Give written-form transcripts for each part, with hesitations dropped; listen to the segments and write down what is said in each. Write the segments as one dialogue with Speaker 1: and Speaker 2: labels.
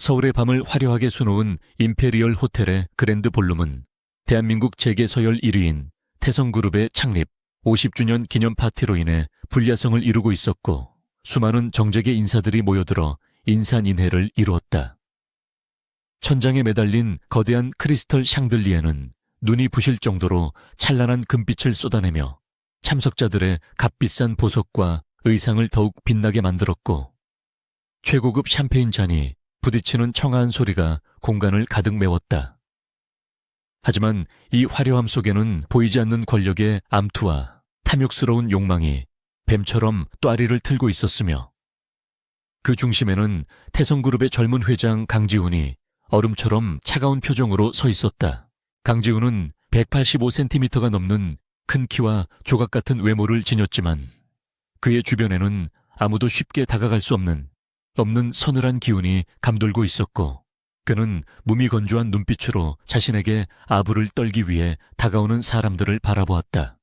Speaker 1: 서울의 밤을 화려하게 수놓은 임페리얼 호텔의 그랜드 볼룸은 대한민국 재계서열 1위인 태성그룹의 창립 50주년 기념 파티로 인해 불야성을 이루고 있었고, 수많은 정재계 인사들이 모여들어 인산인해를 이루었다. 천장에 매달린 거대한 크리스털 샹들리에는 눈이 부실 정도로 찬란한 금빛을 쏟아내며 참석자들의 값비싼 보석과 의상을 더욱 빛나게 만들었고, 최고급 샴페인 잔이 부딪히는 청아한 소리가 공간을 가득 메웠다. 하지만 이 화려함 속에는 보이지 않는 권력의 암투와 탐욕스러운 욕망이 뱀처럼 또아리를 틀고 있었으며, 그 중심에는 태성그룹의 젊은 회장 강지훈이 얼음처럼 차가운 표정으로 서 있었다. 강지훈은 185cm가 넘는 큰 키와 조각 같은 외모를 지녔지만 그의 주변에는 아무도 쉽게 다가갈 수 없는 서늘한 기운이 감돌고 있었고, 그는 무미건조한 눈빛으로 자신에게 아부를 떨기 위해 다가오는 사람들을 바라보았다.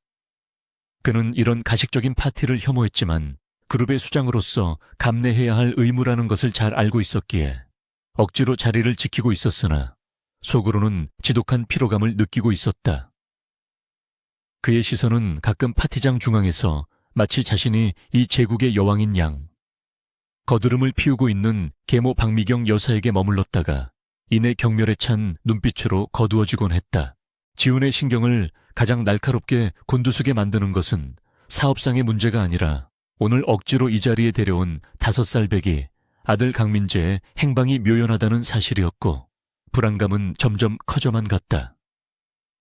Speaker 1: 그는 이런 가식적인 파티를 혐오했지만 그룹의 수장으로서 감내해야 할 의무라는 것을 잘 알고 있었기에 억지로 자리를 지키고 있었으나 속으로는 지독한 피로감을 느끼고 있었다. 그의 시선은 가끔 파티장 중앙에서 마치 자신이 이 제국의 여왕인 양 거드름을 피우고 있는 계모 박미경 여사에게 머물렀다가 이내 경멸에 찬 눈빛으로 거두어지곤 했다. 지훈의 신경을 가장 날카롭게 곤두서게 만드는 것은 사업상의 문제가 아니라 오늘 억지로 이 자리에 데려온 5살 배기 아들 강민재의 행방이 묘연하다는 사실이었고, 불안감은 점점 커져만 갔다.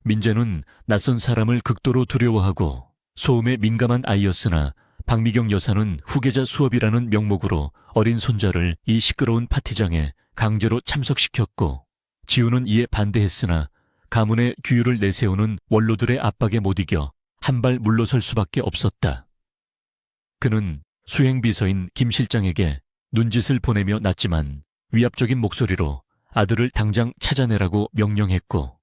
Speaker 1: 민재는 낯선 사람을 극도로 두려워하고 소음에 민감한 아이였으나 박미경 여사는 후계자 수업이라는 명목으로 어린 손자를 이 시끄러운 파티장에 강제로 참석시켰고, 지훈은 이에 반대했으나 가문의 규율을 내세우는 원로들의 압박에 못 이겨 한 발 물러설 수밖에 없었다. 그는 수행비서인 김 실장에게 눈짓을 보내며 났지만 위압적인 목소리로 아들을 당장 찾아내라고 명령했고,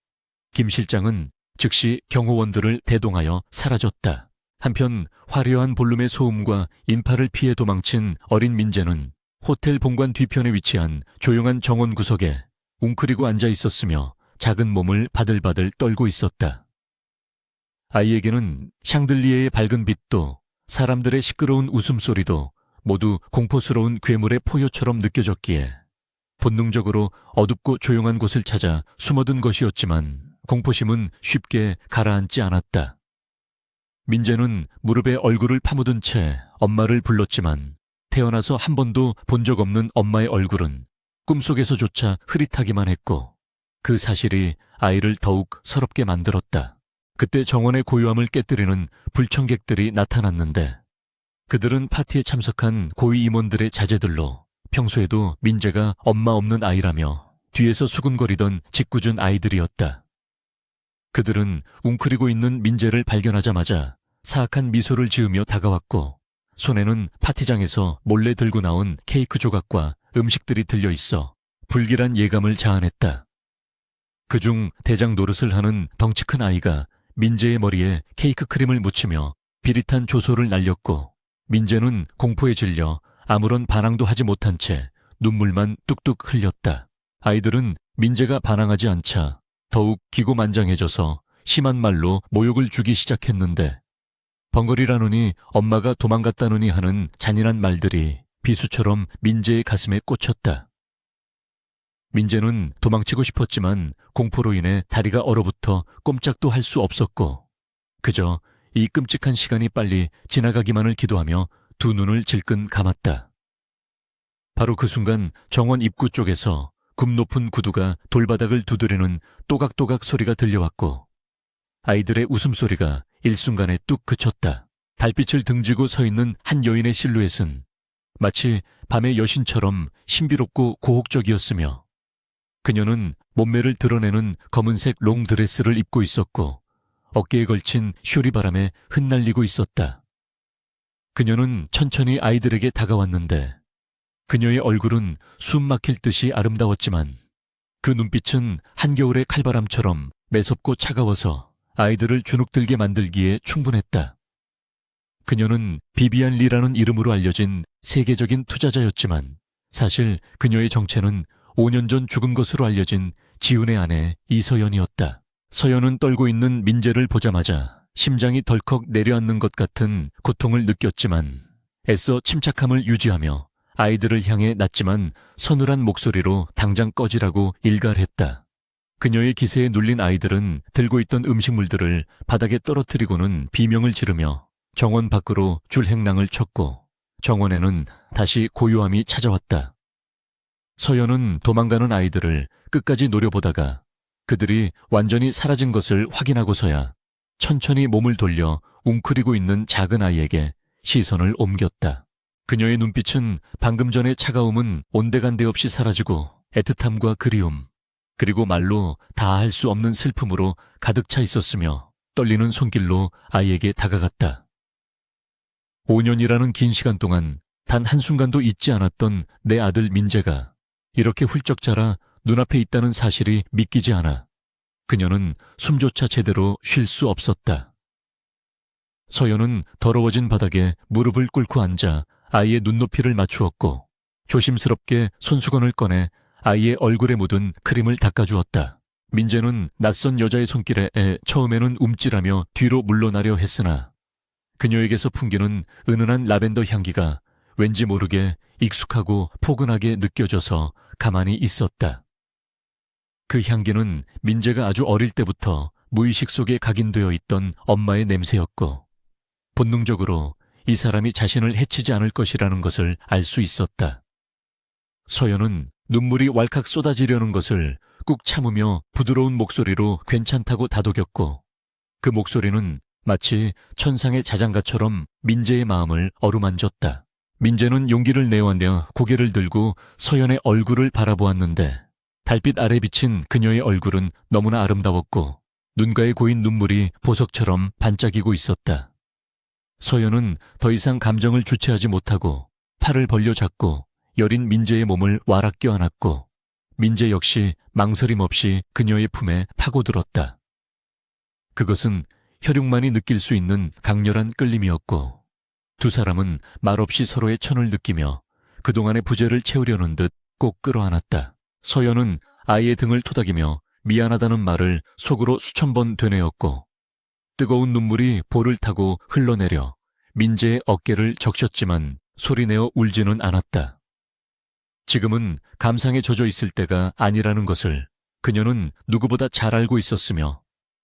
Speaker 1: 김 실장은 즉시 경호원들을 대동하여 사라졌다. 한편 화려한 볼룸의 소음과 인파를 피해 도망친 어린 민재는 호텔 본관 뒤편에 위치한 조용한 정원 구석에 웅크리고 앉아 있었으며 작은 몸을 바들바들 떨고 있었다. 아이에게는 샹들리에의 밝은 빛도 사람들의 시끄러운 웃음소리도 모두 공포스러운 괴물의 포효처럼 느껴졌기에 본능적으로 어둡고 조용한 곳을 찾아 숨어든 것이었지만 공포심은 쉽게 가라앉지 않았다. 민재는 무릎에 얼굴을 파묻은 채 엄마를 불렀지만 태어나서 한 번도 본 적 없는 엄마의 얼굴은 꿈속에서조차 흐릿하기만 했고, 그 사실이 아이를 더욱 서럽게 만들었다. 그때 정원의 고요함을 깨뜨리는 불청객들이 나타났는데, 그들은 파티에 참석한 고위 임원들의 자제들로 평소에도 민재가 엄마 없는 아이라며 뒤에서 수군거리던 짓궂은 아이들이었다. 그들은 웅크리고 있는 민재를 발견하자마자 사악한 미소를 지으며 다가왔고, 손에는 파티장에서 몰래 들고 나온 케이크 조각과 음식들이 들려있어 불길한 예감을 자아냈다. 그중 대장 노릇을 하는 덩치 큰 아이가 민재의 머리에 케이크 크림을 묻히며 비릿한 조소를 날렸고, 민재는 공포에 질려 아무런 반항도 하지 못한 채 눈물만 뚝뚝 흘렸다. 아이들은 민재가 반항하지 않자 더욱 기고만장해져서 심한 말로 모욕을 주기 시작했는데, 벙거리라느니 엄마가 도망갔다느니 하는 잔인한 말들이 비수처럼 민재의 가슴에 꽂혔다. 민재는 도망치고 싶었지만 공포로 인해 다리가 얼어붙어 꼼짝도 할 수 없었고, 그저 이 끔찍한 시간이 빨리 지나가기만을 기도하며 두 눈을 질끈 감았다. 바로 그 순간 정원 입구 쪽에서 굽 높은 구두가 돌바닥을 두드리는 또각또각 소리가 들려왔고, 아이들의 웃음소리가 일순간에 뚝 그쳤다. 달빛을 등지고 서 있는 한 여인의 실루엣은 마치 밤의 여신처럼 신비롭고 고혹적이었으며, 그녀는 몸매를 드러내는 검은색 롱드레스를 입고 있었고 어깨에 걸친 쇼리바람에 흩날리고 있었다. 그녀는 천천히 아이들에게 다가왔는데 그녀의 얼굴은 숨 막힐 듯이 아름다웠지만 그 눈빛은 한겨울의 칼바람처럼 매섭고 차가워서 아이들을 주눅들게 만들기에 충분했다. 그녀는 비비안 리라는 이름으로 알려진 세계적인 투자자였지만 사실 그녀의 정체는 5년 전 죽은 것으로 알려진 지은의 아내 이서연이었다. 서연은 떨고 있는 민재를 보자마자 심장이 덜컥 내려앉는 것 같은 고통을 느꼈지만 애써 침착함을 유지하며 아이들을 향해 낮지만 서늘한 목소리로 당장 꺼지라고 일갈했다. 그녀의 기세에 눌린 아이들은 들고 있던 음식물들을 바닥에 떨어뜨리고는 비명을 지르며 정원 밖으로 줄행랑을 쳤고 정원에는 다시 고요함이 찾아왔다. 서연은 도망가는 아이들을 끝까지 노려보다가 그들이 완전히 사라진 것을 확인하고서야 천천히 몸을 돌려 웅크리고 있는 작은 아이에게 시선을 옮겼다. 그녀의 눈빛은 방금 전의 차가움은 온데간데 없이 사라지고 애틋함과 그리움, 그리고 말로 다 할 수 없는 슬픔으로 가득 차 있었으며 떨리는 손길로 아이에게 다가갔다. 5년이라는 긴 시간 동안 단 한순간도 잊지 않았던 내 아들 민재가 이렇게 훌쩍 자라 눈앞에 있다는 사실이 믿기지 않아 그녀는 숨조차 제대로 쉴 수 없었다. 서연은 더러워진 바닥에 무릎을 꿇고 앉아 아이의 눈높이를 맞추었고 조심스럽게 손수건을 꺼내 아이의 얼굴에 묻은 크림을 닦아주었다. 민재는 낯선 여자의 손길에 처음에는 움찔하며 뒤로 물러나려 했으나 그녀에게서 풍기는 은은한 라벤더 향기가 왠지 모르게 익숙하고 포근하게 느껴져서 가만히 있었다. 그 향기는 민재가 아주 어릴 때부터 무의식 속에 각인되어 있던 엄마의 냄새였고 본능적으로 이 사람이 자신을 해치지 않을 것이라는 것을 알 수 있었다. 서연은 눈물이 왈칵 쏟아지려는 것을 꾹 참으며 부드러운 목소리로 괜찮다고 다독였고 그 목소리는 마치 천상의 자장가처럼 민재의 마음을 어루만졌다. 민재는 용기를 내어내어 고개를 들고 서연의 얼굴을 바라보았는데 달빛 아래 비친 그녀의 얼굴은 너무나 아름다웠고 눈가에 고인 눈물이 보석처럼 반짝이고 있었다. 서연은 더 이상 감정을 주체하지 못하고 팔을 벌려 잡고 여린 민재의 몸을 와락 껴안았고 민재 역시 망설임 없이 그녀의 품에 파고들었다. 그것은 혈육만이 느낄 수 있는 강렬한 끌림이었고 두 사람은 말없이 서로의 천을 느끼며 그동안의 부재를 채우려는 듯 꼭 끌어안았다. 서연은 아이의 등을 토닥이며 미안하다는 말을 속으로 수천 번 되뇌었고 뜨거운 눈물이 볼을 타고 흘러내려 민재의 어깨를 적셨지만 소리내어 울지는 않았다. 지금은 감상에 젖어 있을 때가 아니라는 것을 그녀는 누구보다 잘 알고 있었으며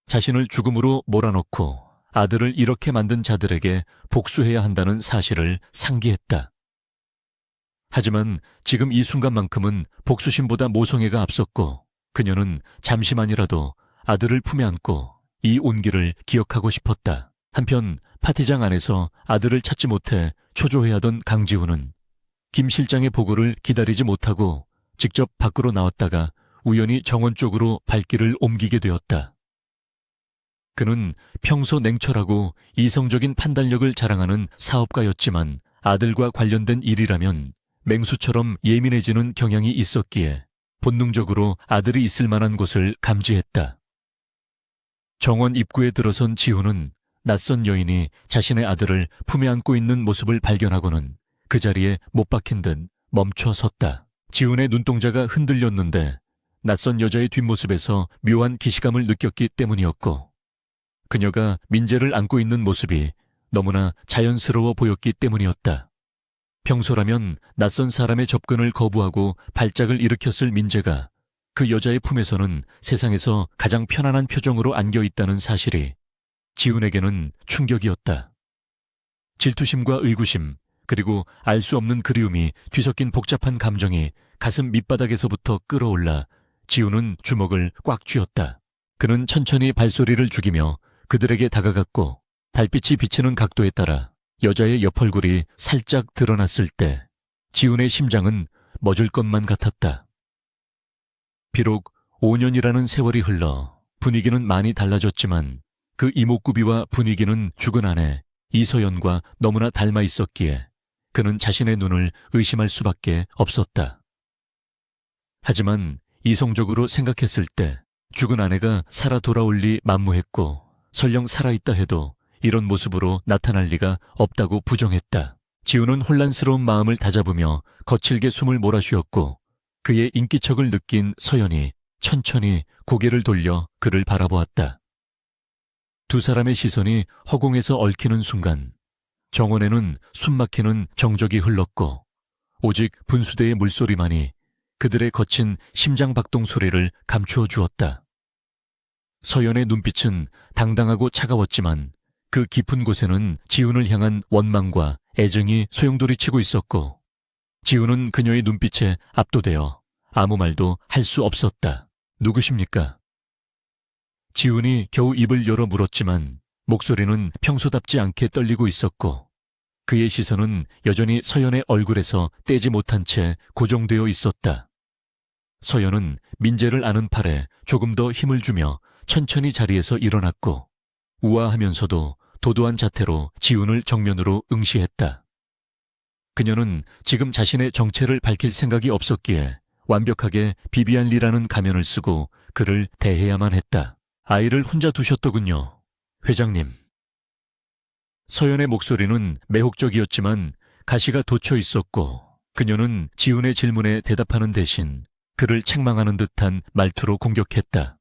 Speaker 1: 자신을 죽음으로 몰아넣고 아들을 이렇게 만든 자들에게 복수해야 한다는 사실을 상기했다. 하지만 지금 이 순간만큼은 복수심보다 모성애가 앞섰고 그녀는 잠시만이라도 아들을 품에 안고 이 온기를 기억하고 싶었다. 한편 파티장 안에서 아들을 찾지 못해 초조해하던 강지훈은 김 실장의 보고를 기다리지 못하고 직접 밖으로 나왔다가 우연히 정원 쪽으로 발길을 옮기게 되었다. 그는 평소 냉철하고 이성적인 판단력을 자랑하는 사업가였지만 아들과 관련된 일이라면 맹수처럼 예민해지는 경향이 있었기에 본능적으로 아들이 있을 만한 곳을 감지했다. 정원 입구에 들어선 지훈은 낯선 여인이 자신의 아들을 품에 안고 있는 모습을 발견하고는 그 자리에 못 박힌 듯 멈춰 섰다. 지훈의 눈동자가 흔들렸는데 낯선 여자의 뒷모습에서 묘한 기시감을 느꼈기 때문이었고 그녀가 민재를 안고 있는 모습이 너무나 자연스러워 보였기 때문이었다. 평소라면 낯선 사람의 접근을 거부하고 발작을 일으켰을 민재가 그 여자의 품에서는 세상에서 가장 편안한 표정으로 안겨있다는 사실이 지훈에게는 충격이었다. 질투심과 의구심 그리고 알 수 없는 그리움이 뒤섞인 복잡한 감정이 가슴 밑바닥에서부터 끌어올라 지훈은 주먹을 꽉 쥐었다. 그는 천천히 발소리를 죽이며 그들에게 다가갔고 달빛이 비치는 각도에 따라 여자의 옆얼굴이 살짝 드러났을 때 지훈의 심장은 멎을 것만 같았다. 비록 5년이라는 세월이 흘러 분위기는 많이 달라졌지만 그 이목구비와 분위기는 죽은 아내 이서연과 너무나 닮아 있었기에 그는 자신의 눈을 의심할 수밖에 없었다. 하지만 이성적으로 생각했을 때 죽은 아내가 살아 돌아올 리 만무했고 설령 살아있다 해도 이런 모습으로 나타날 리가 없다고 부정했다. 지훈은 혼란스러운 마음을 다잡으며 거칠게 숨을 몰아쉬었고 그의 인기척을 느낀 서연이 천천히 고개를 돌려 그를 바라보았다. 두 사람의 시선이 허공에서 얽히는 순간 정원에는 숨막히는 정적이 흘렀고 오직 분수대의 물소리만이 그들의 거친 심장박동 소리를 감추어 주었다. 서연의 눈빛은 당당하고 차가웠지만 그 깊은 곳에는 지훈을 향한 원망과 애정이 소용돌이치고 있었고 지훈은 그녀의 눈빛에 압도되어 아무 말도 할 수 없었다. 누구십니까? 지훈이 겨우 입을 열어 물었지만 목소리는 평소답지 않게 떨리고 있었고 그의 시선은 여전히 서연의 얼굴에서 떼지 못한 채 고정되어 있었다. 서연은 민재를 아는 팔에 조금 더 힘을 주며 천천히 자리에서 일어났고 우아하면서도 도도한 자태로 지훈을 정면으로 응시했다. 그녀는 지금 자신의 정체를 밝힐 생각이 없었기에 완벽하게 비비안리라는 가면을 쓰고 그를 대해야만 했다. 아이를 혼자 두셨더군요. 회장님. 서연의 목소리는 매혹적이었지만 가시가 돋쳐 있었고 그녀는 지훈의 질문에 대답하는 대신 그를 책망하는 듯한 말투로 공격했다.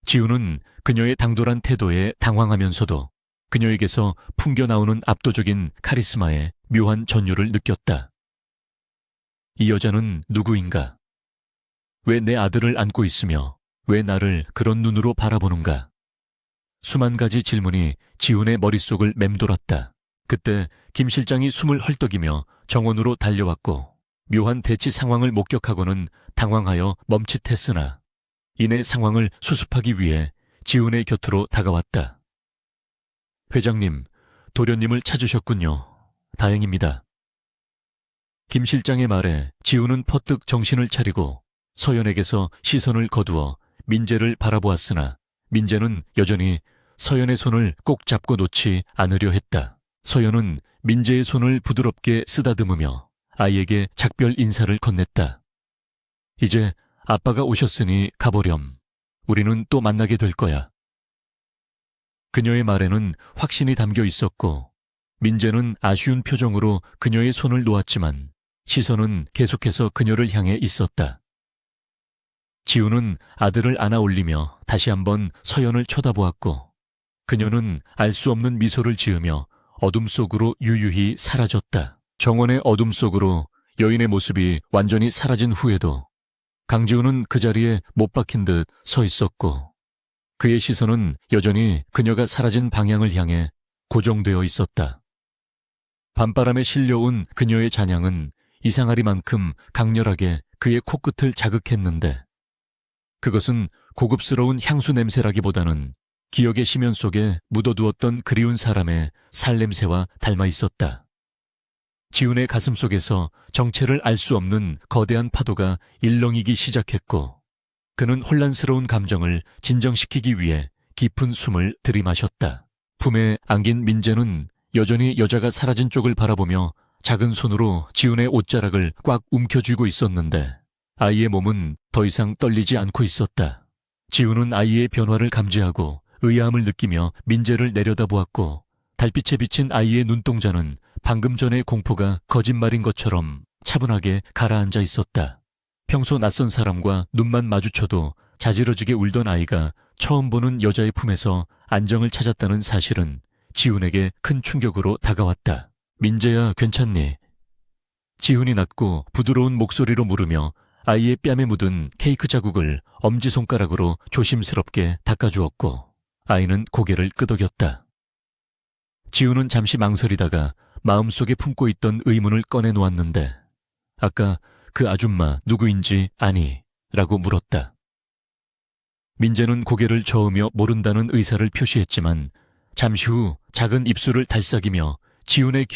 Speaker 1: 지훈은 그녀의 당돌한 태도에 당황하면서도 그녀에게서 풍겨나오는 압도적인 카리스마에 묘한 전율을 느꼈다. 이 여자는 누구인가? 왜 내 아들을 안고 있으며 왜 나를 그런 눈으로 바라보는가? 수만 가지 질문이 지훈의 머릿속을 맴돌았다. 그때 김 실장이 숨을 헐떡이며 정원으로 달려왔고 묘한 대치 상황을 목격하고는 당황하여 멈칫했으나 이내 상황을 수습하기 위해 지훈의 곁으로 다가왔다. 회장님, 도련님을 찾으셨군요. 다행입니다. 김 실장의 말에 지훈은 퍼뜩 정신을 차리고 서연에게서 시선을 거두어 민재를 바라보았으나 민재는 여전히 서연의 손을 꼭 잡고 놓지 않으려 했다. 서연은 민재의 손을 부드럽게 쓰다듬으며 아이에게 작별 인사를 건넸다. 이제 아빠가 오셨으니 가보렴. 우리는 또 만나게 될 거야. 그녀의 말에는 확신이 담겨 있었고 민재는 아쉬운 표정으로 그녀의 손을 놓았지만 시선은 계속해서 그녀를 향해 있었다. 지훈은 아들을 안아 올리며 다시 한번 서연을 쳐다보았고 그녀는 알 수 없는 미소를 지으며 어둠 속으로 유유히 사라졌다. 정원의 어둠 속으로 여인의 모습이 완전히 사라진 후에도 강지훈은 그 자리에 못 박힌 듯 서 있었고 그의 시선은 여전히 그녀가 사라진 방향을 향해 고정되어 있었다. 밤바람에 실려온 그녀의 잔향은 이상하리만큼 강렬하게 그의 코끝을 자극했는데 그것은 고급스러운 향수 냄새라기보다는 기억의 심연 속에 묻어두었던 그리운 사람의 살냄새와 닮아 있었다. 지훈의 가슴 속에서 정체를 알 수 없는 거대한 파도가 일렁이기 시작했고 그는 혼란스러운 감정을 진정시키기 위해 깊은 숨을 들이마셨다. 품에 안긴 민재는 여전히 여자가 사라진 쪽을 바라보며 작은 손으로 지훈의 옷자락을 꽉 움켜쥐고 있었는데 아이의 몸은 더 이상 떨리지 않고 있었다. 지훈은 아이의 변화를 감지하고 의아함을 느끼며 민재를 내려다보았고 달빛에 비친 아이의 눈동자는 방금 전의 공포가 거짓말인 것처럼 차분하게 가라앉아 있었다. 평소 낯선 사람과 눈만 마주쳐도 자지러지게 울던 아이가 처음 보는 여자의 품에서 안정을 찾았다는 사실은 지훈에게 큰 충격으로 다가왔다. 민재야, 괜찮니? 지훈이 낮고 부드러운 목소리로 물으며 아이의 뺨에 묻은 케이크 자국을 엄지손가락으로 조심스럽게 닦아주었고 아이는 고개를 끄덕였다. 지훈은 잠시 망설이다가 마음속에 품고 있던 의문을 꺼내놓았는데 아까 그 아줌마 누구인지 아니? 라고 물었다. 민재는 고개를 저으며 모른다는 의사를 표시했지만 잠시 후 작은 입술을 달싹이며 지훈의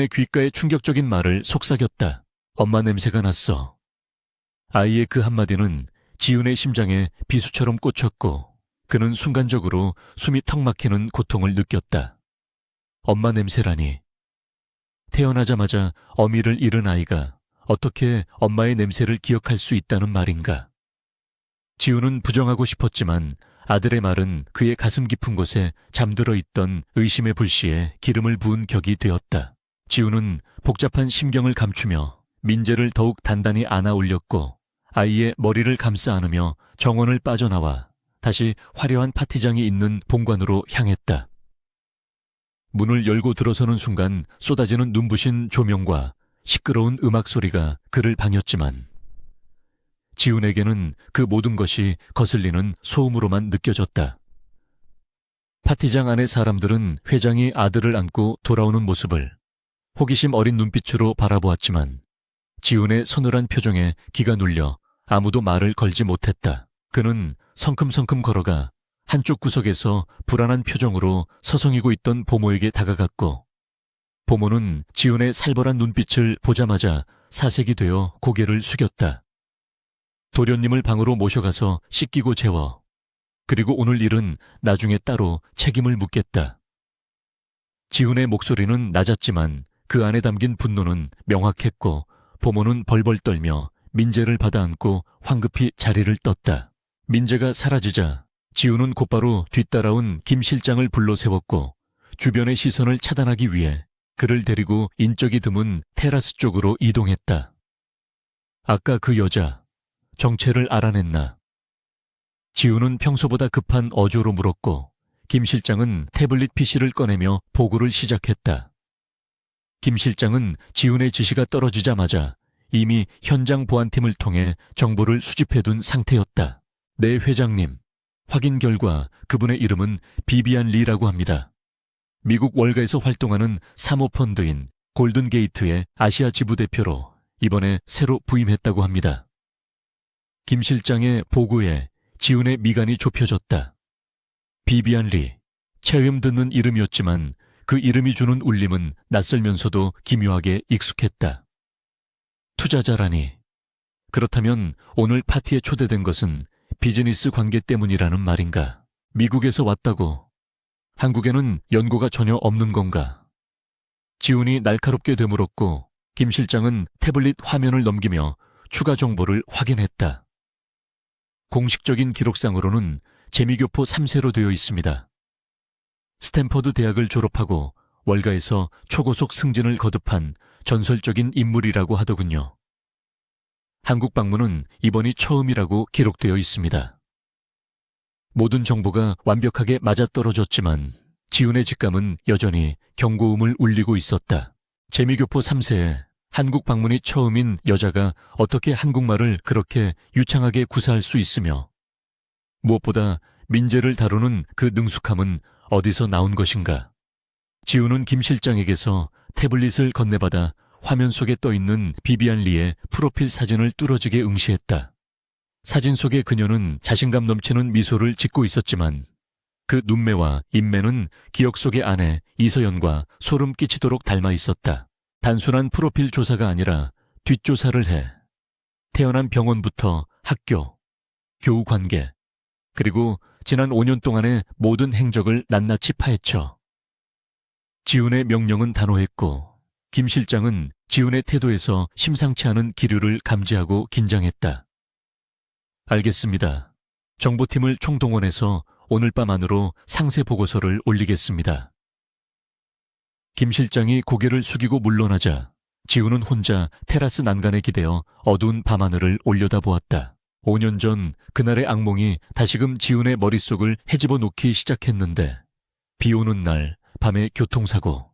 Speaker 1: 귓가의 충격적인 말을 속삭였다. 엄마 냄새가 났어. 아이의 그 한마디는 지훈의 심장에 비수처럼 꽂혔고 그는 순간적으로 숨이 턱 막히는 고통을 느꼈다. 엄마 냄새라니. 태어나자마자 어미를 잃은 아이가 어떻게 엄마의 냄새를 기억할 수 있다는 말인가. 지훈은 부정하고 싶었지만 아들의 말은 그의 가슴 깊은 곳에 잠들어 있던 의심의 불씨에 기름을 부은 격이 되었다. 지훈은 복잡한 심경을 감추며 민재를 더욱 단단히 안아 올렸고 아이의 머리를 감싸 안으며 정원을 빠져나와 다시 화려한 파티장이 있는 본관으로 향했다. 문을 열고 들어서는 순간 쏟아지는 눈부신 조명과 시끄러운 음악 소리가 그를 방했지만 지훈에게는 그 모든 것이 거슬리는 소음으로만 느껴졌다. 파티장 안의 사람들은 회장이 아들을 안고 돌아오는 모습을 호기심 어린 눈빛으로 바라보았지만 지훈의 서늘한 표정에 기가 눌려 아무도 말을 걸지 못했다. 그는 성큼성큼 걸어가 한쪽 구석에서 불안한 표정으로 서성이고 있던 보모에게 다가갔고 보모는 지훈의 살벌한 눈빛을 보자마자 사색이 되어 고개를 숙였다. 도련님을 방으로 모셔가서 씻기고 재워. 그리고 오늘 일은 나중에 따로 책임을 묻겠다. 지훈의 목소리는 낮았지만 그 안에 담긴 분노는 명확했고 보모는 벌벌 떨며 민재를 받아안고 황급히 자리를 떴다. 민재가 사라지자 지훈은 곧바로 뒤따라온 김 실장을 불러 세웠고 주변의 시선을 차단하기 위해 그를 데리고 인적이 드문 테라스 쪽으로 이동했다. 아까 그 여자, 정체를 알아냈나? 지훈은 평소보다 급한 어조로 물었고 김 실장은 태블릿 PC를 꺼내며 보고를 시작했다. 김 실장은 지훈의 지시가 떨어지자마자 이미 현장 보안팀을 통해 정보를 수집해둔 상태였다. 네, 회장님. 확인 결과 그분의 이름은 비비안 리라고 합니다. 미국 월가에서 활동하는 사모펀드인 골든게이트의 아시아 지부 대표로 이번에 새로 부임했다고 합니다. 김 실장의 보고에 지훈의 미간이 좁혀졌다. 비비안 리, 처음 듣는 이름이었지만 그 이름이 주는 울림은 낯설면서도 기묘하게 익숙했다. 투자자라니. 그렇다면 오늘 파티에 초대된 것은 비즈니스 관계 때문이라는 말인가? 미국에서 왔다고. 한국에는 연고가 전혀 없는 건가? 지훈이 날카롭게 되물었고 김 실장은 태블릿 화면을 넘기며 추가 정보를 확인했다. 공식적인 기록상으로는 재미교포 3세로 되어 있습니다. 스탠퍼드 대학을 졸업하고 월가에서 초고속 승진을 거듭한 전설적인 인물이라고 하더군요. 한국 방문은 이번이 처음이라고 기록되어 있습니다. 모든 정보가 완벽하게 맞아떨어졌지만 지훈의 직감은 여전히 경고음을 울리고 있었다. 재미교포 3세에 한국 방문이 처음인 여자가 어떻게 한국말을 그렇게 유창하게 구사할 수 있으며 무엇보다 민재를 다루는 그 능숙함은 어디서 나온 것인가. 지훈은 김 실장에게서 태블릿을 건네받아 화면 속에 떠있는 비비안 리의 프로필 사진을 뚫어지게 응시했다. 사진 속의 그녀는 자신감 넘치는 미소를 짓고 있었지만 그 눈매와 인매는 기억 속의 아내 이서연과 소름 끼치도록 닮아 있었다. 단순한 프로필 조사가 아니라 뒷조사를 해 태어난 병원부터 학교, 교우 관계, 그리고 지난 5년 동안의 모든 행적을 낱낱이 파헤쳐. 지훈의 명령은 단호했고 김 실장은 지훈의 태도에서 심상치 않은 기류를 감지하고 긴장했다. 알겠습니다. 정보팀을 총동원해서 오늘 밤 안으로 상세 보고서를 올리겠습니다. 김 실장이 고개를 숙이고 물러나자 지훈은 혼자 테라스 난간에 기대어 어두운 밤하늘을 올려다보았다. 5년 전 그날의 악몽이 다시금 지훈의 머릿속을 헤집어 놓기 시작했는데 비 오는 날 밤의 교통사고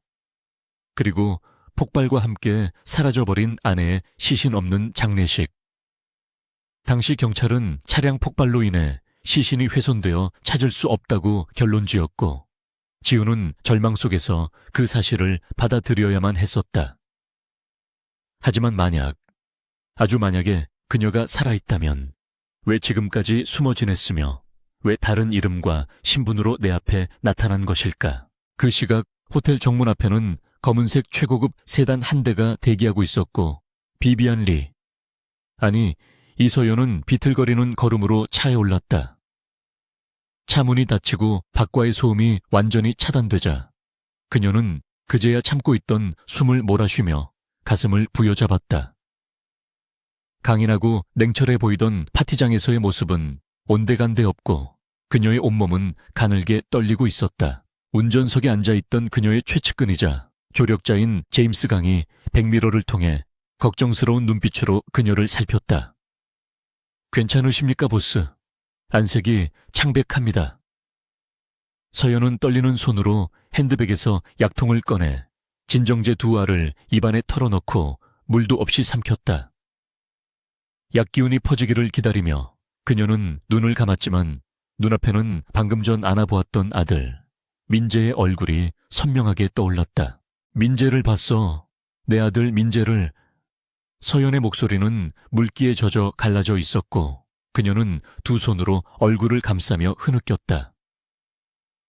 Speaker 1: 그리고 폭발과 함께 사라져버린 아내의 시신 없는 장례식. 당시 경찰은 차량 폭발로 인해 시신이 훼손되어 찾을 수 없다고 결론지었고 지훈은 절망 속에서 그 사실을 받아들여야만 했었다. 하지만 아주 만약에 그녀가 살아있다면 왜 지금까지 숨어 지냈으며 왜 다른 이름과 신분으로 내 앞에 나타난 것일까? 그 시각 호텔 정문 앞에는 검은색 최고급 세단 한 대가 대기하고 있었고 비비안 리, 아니 이서연은 비틀거리는 걸음으로 차에 올랐다. 차 문이 닫히고 밖과의 소음이 완전히 차단되자 그녀는 그제야 참고 있던 숨을 몰아쉬며 가슴을 부여잡았다. 강인하고 냉철해 보이던 파티장에서의 모습은 온데간데 없고 그녀의 온몸은 가늘게 떨리고 있었다. 운전석에 앉아있던 그녀의 최측근이자 조력자인 제임스 강이 백미러를 통해 걱정스러운 눈빛으로 그녀를 살폈다. 괜찮으십니까, 보스? 안색이 창백합니다. 서연은 떨리는 손으로 핸드백에서 약통을 꺼내 진정제 2알을 입안에 털어넣고 물도 없이 삼켰다. 약기운이 퍼지기를 기다리며 그녀는 눈을 감았지만 눈앞에는 방금 전 안아보았던 아들 민재의 얼굴이 선명하게 떠올랐다. 민재를 봤어. 내 아들 민재를. 서연의 목소리는 물기에 젖어 갈라져 있었고 그녀는 두 손으로 얼굴을 감싸며 흐느꼈다.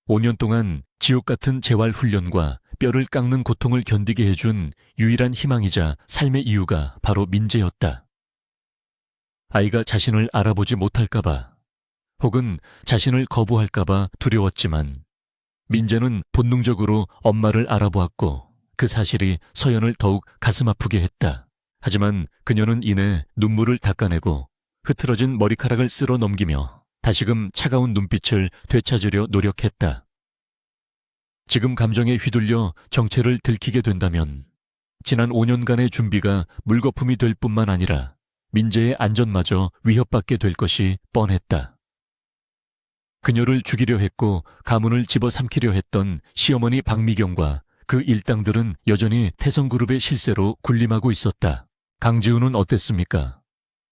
Speaker 1: 5년 동안 지옥 같은 재활 훈련과 뼈를 깎는 고통을 견디게 해준 유일한 희망이자 삶의 이유가 바로 민재였다. 아이가 자신을 알아보지 못할까봐 혹은 자신을 거부할까봐 두려웠지만 민재는 본능적으로 엄마를 알아보았고 그 사실이 서연을 더욱 가슴 아프게 했다. 하지만 그녀는 이내 눈물을 닦아내고 흐트러진 머리카락을 쓸어 넘기며 다시금 차가운 눈빛을 되찾으려 노력했다. 지금 감정에 휘둘려 정체를 들키게 된다면 지난 5년간의 준비가 물거품이 될 뿐만 아니라 민재의 안전마저 위협받게 될 것이 뻔했다. 그녀를 죽이려 했고 가문을 집어삼키려 했던 시어머니 박미경과 그 일당들은 여전히 태성그룹의 실세로 군림하고 있었다. 강지훈은 어땠습니까?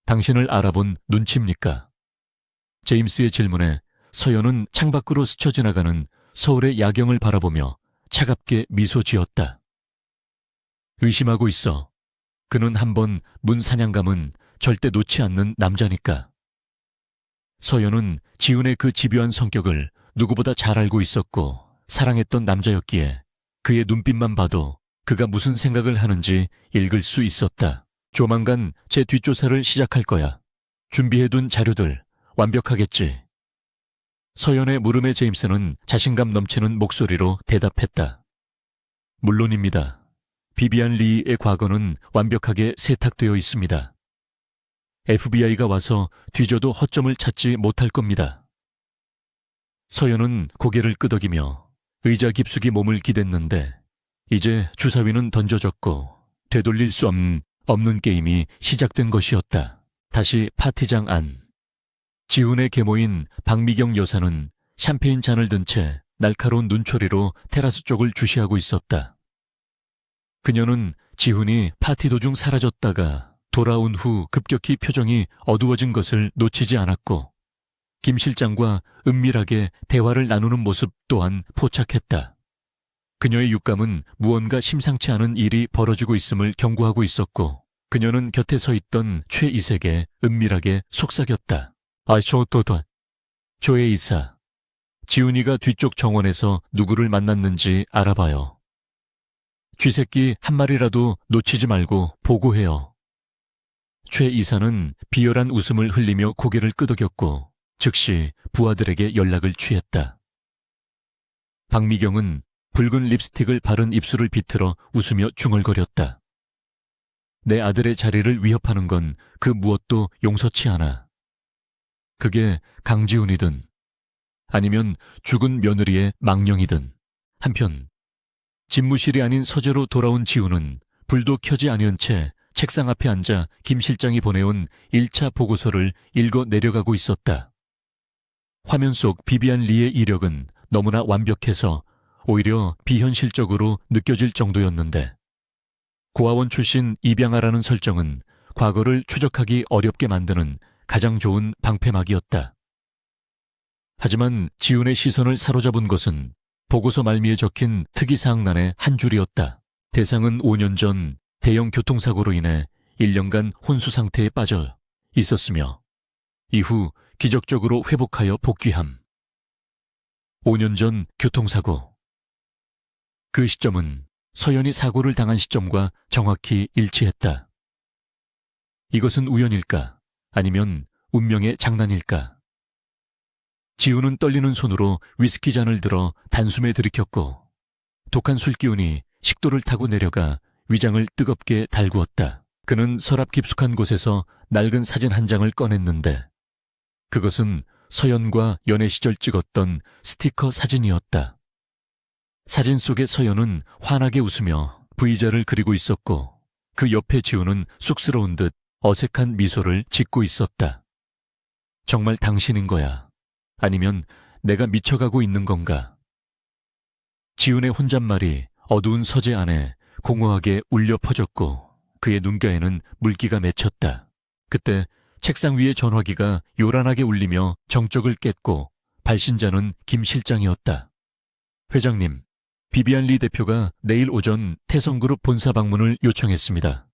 Speaker 1: 당신을 알아본 눈치입니까? 제임스의 질문에 서연은 창밖으로 스쳐 지나가는 서울의 야경을 바라보며 차갑게 미소 지었다. 의심하고 있어. 그는 한번 문 사냥감은 절대 놓지 않는 남자니까. 서연은 지훈의 그 집요한 성격을 누구보다 잘 알고 있었고 사랑했던 남자였기에 그의 눈빛만 봐도 그가 무슨 생각을 하는지 읽을 수 있었다. 조만간 제 뒷조사를 시작할 거야. 준비해둔 자료들 완벽하겠지. 서연의 물음에 제임스는 자신감 넘치는 목소리로 대답했다. 물론입니다. 비비안 리의 과거는 완벽하게 세탁되어 있습니다. FBI가 와서 뒤져도 허점을 찾지 못할 겁니다. 서연은 고개를 끄덕이며 의자 깊숙이 몸을 기댔는데 이제 주사위는 던져졌고 되돌릴 수 없는 게임이 시작된 것이었다. 다시 파티장 안. 지훈의 계모인 박미경 여사는 샴페인 잔을 든 채 날카로운 눈초리로 테라스 쪽을 주시하고 있었다. 그녀는 지훈이 파티 도중 사라졌다가 돌아온 후 급격히 표정이 어두워진 것을 놓치지 않았고 김 실장과 은밀하게 대화를 나누는 모습 또한 포착했다. 그녀의 육감은 무언가 심상치 않은 일이 벌어지고 있음을 경고하고 있었고 그녀는 곁에 서 있던 최 이색에 은밀하게 속삭였다. 조의 이사. 지훈이가 뒤쪽 정원에서 누구를 만났는지 알아봐요. 쥐새끼 한 마리라도 놓치지 말고 보고해요. 최 이사는 비열한 웃음을 흘리며 고개를 끄덕였고 즉시 부하들에게 연락을 취했다. 박미경은 붉은 립스틱을 바른 입술을 비틀어 웃으며 중얼거렸다. 내 아들의 자리를 위협하는 건 그 무엇도 용서치 않아. 그게 강지훈이든 아니면 죽은 며느리의 망령이든. 한편 집무실이 아닌 서재로 돌아온 지훈은 불도 켜지 않은 채 책상 앞에 앉아 김 실장이 보내온 1차 보고서를 읽어 내려가고 있었다. 화면 속 비비안 리의 이력은 너무나 완벽해서 오히려 비현실적으로 느껴질 정도였는데 고아원 출신 입양아라는 설정은 과거를 추적하기 어렵게 만드는 가장 좋은 방패막이었다. 하지만 지훈의 시선을 사로잡은 것은 보고서 말미에 적힌 특이사항란의 한 줄이었다. 대상은 5년 전 대형 교통사고로 인해 1년간 혼수 상태에 빠져 있었으며 이후 기적적으로 회복하여 복귀함. 5년 전 교통사고. 그 시점은 서연이 사고를 당한 시점과 정확히 일치했다. 이것은 우연일까? 아니면 운명의 장난일까? 지훈은 떨리는 손으로 위스키 잔을 들어 단숨에 들이켰고 독한 술기운이 식도를 타고 내려가 위장을 뜨겁게 달구었다. 그는 서랍 깊숙한 곳에서 낡은 사진 한 장을 꺼냈는데 그것은 서연과 연애 시절 찍었던 스티커 사진이었다. 사진 속의 서연은 환하게 웃으며 V자를 그리고 있었고 그 옆에 지우는 쑥스러운 듯 어색한 미소를 짓고 있었다. 정말 당신인 거야? 아니면 내가 미쳐가고 있는 건가? 지훈의 혼잣말이 어두운 서재 안에 공허하게 울려 퍼졌고 그의 눈가에는 물기가 맺혔다. 그때 책상 위의 전화기가 요란하게 울리며 정적을 깼고 발신자는 김 실장이었다. 회장님, 비비안 리 대표가 내일 오전 태성그룹 본사 방문을 요청했습니다.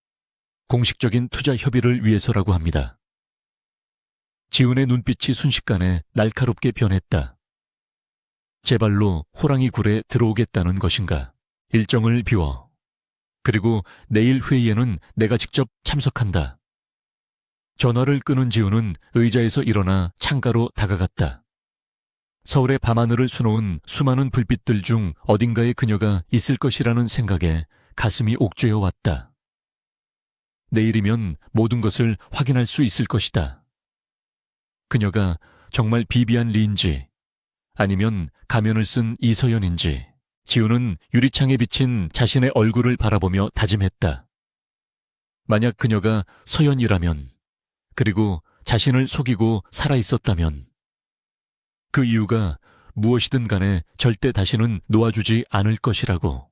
Speaker 1: 공식적인 투자 협의를 위해서라고 합니다. 지훈의 눈빛이 순식간에 날카롭게 변했다. 제 발로 호랑이 굴에 들어오겠다는 것인가? 일정을 비워. 그리고 내일 회의에는 내가 직접 참석한다. 전화를 끊은 지훈은 의자에서 일어나 창가로 다가갔다. 서울의 밤하늘을 수놓은 수많은 불빛들 중 어딘가에 그녀가 있을 것이라는 생각에 가슴이 옥죄어 왔다. 내일이면 모든 것을 확인할 수 있을 것이다. 그녀가 정말 비비안 리인지 아니면 가면을 쓴 이서연인지 지훈은 유리창에 비친 자신의 얼굴을 바라보며 다짐했다. 만약 그녀가 서연이라면 그리고 자신을 속이고 살아있었다면 그 이유가 무엇이든 간에 절대 다시는 놓아주지 않을 것이라고.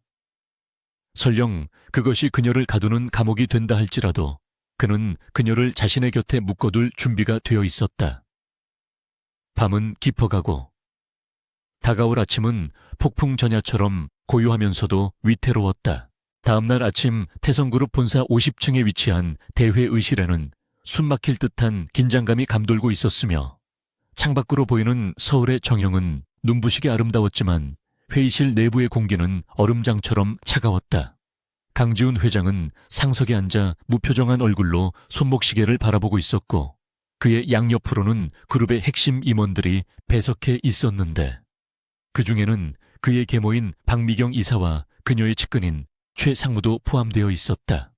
Speaker 1: 설령 그것이 그녀를 가두는 감옥이 된다 할지라도 그는 그녀를 자신의 곁에 묶어둘 준비가 되어 있었다. 밤은 깊어가고 다가올 아침은 폭풍전야처럼 고요하면서도 위태로웠다. 다음날 아침 태성그룹 본사 50층에 위치한 대회의실에는 숨막힐 듯한 긴장감이 감돌고 있었으며 창밖으로 보이는 서울의 정형은 눈부시게 아름다웠지만 회의실 내부의 공기는 얼음장처럼 차가웠다. 강지훈 회장은 상석에 앉아 무표정한 얼굴로 손목시계를 바라보고 있었고 그의 양옆으로는 그룹의 핵심 임원들이 배석해 있었는데 그 중에는 그의 계모인 박미경 이사와 그녀의 측근인 최상무도 포함되어 있었다.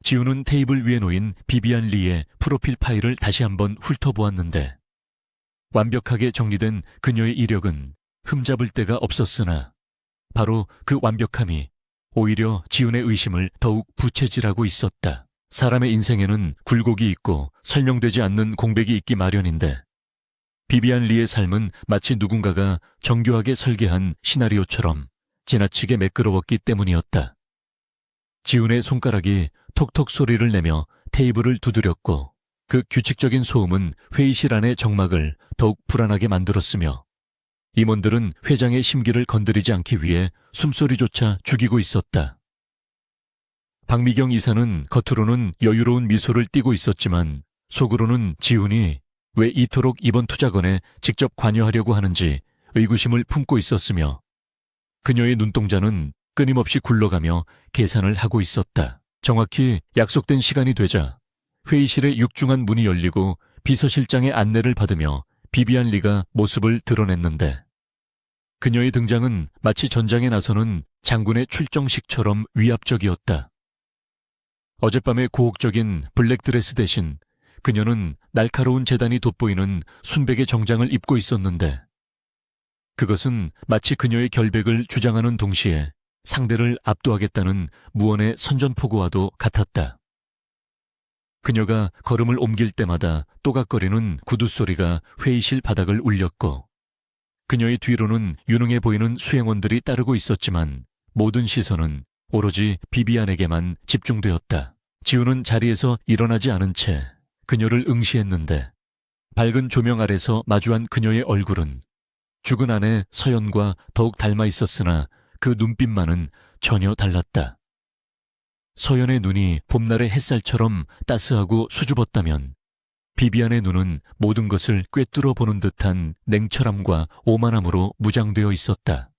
Speaker 1: 지훈은 테이블 위에 놓인 비비안 리의 프로필 파일을 다시 한번 훑어보았는데 완벽하게 정리된 그녀의 이력은 흠잡을 데가 없었으나 바로 그 완벽함이 오히려 지훈의 의심을 더욱 부채질하고 있었다. 사람의 인생에는 굴곡이 있고 설명되지 않는 공백이 있기 마련인데 비비안 리의 삶은 마치 누군가가 정교하게 설계한 시나리오처럼 지나치게 매끄러웠기 때문이었다. 지훈의 손가락이 톡톡 소리를 내며 테이블을 두드렸고 그 규칙적인 소음은 회의실 안의 정막을 더욱 불안하게 만들었으며 임원들은 회장의 심기를 건드리지 않기 위해 숨소리조차 죽이고 있었다. 박미경 이사는 겉으로는 여유로운 미소를 띠고 있었지만 속으로는 지훈이 왜 이토록 이번 투자건에 직접 관여하려고 하는지 의구심을 품고 있었으며 그녀의 눈동자는 끊임없이 굴러가며 계산을 하고 있었다. 정확히 약속된 시간이 되자 회의실의 육중한 문이 열리고 비서실장의 안내를 받으며 비비안 리가 모습을 드러냈는데 그녀의 등장은 마치 전장에 나서는 장군의 출정식처럼 위압적이었다. 어젯밤의 고혹적인 블랙드레스 대신 그녀는 날카로운 재단이 돋보이는 순백의 정장을 입고 있었는데 그것은 마치 그녀의 결백을 주장하는 동시에 상대를 압도하겠다는 무언의 선전포고와도 같았다. 그녀가 걸음을 옮길 때마다 또각거리는 구두 소리가 회의실 바닥을 울렸고 그녀의 뒤로는 유능해 보이는 수행원들이 따르고 있었지만 모든 시선은 오로지 비비안에게만 집중되었다. 지훈은 자리에서 일어나지 않은 채 그녀를 응시했는데 밝은 조명 아래서 마주한 그녀의 얼굴은 죽은 아내 서연과 더욱 닮아 있었으나 그 눈빛만은 전혀 달랐다. 서연의 눈이 봄날의 햇살처럼 따스하고 수줍었다면 비비안의 눈은 모든 것을 꿰뚫어 보는 듯한 냉철함과 오만함으로 무장되어 있었다.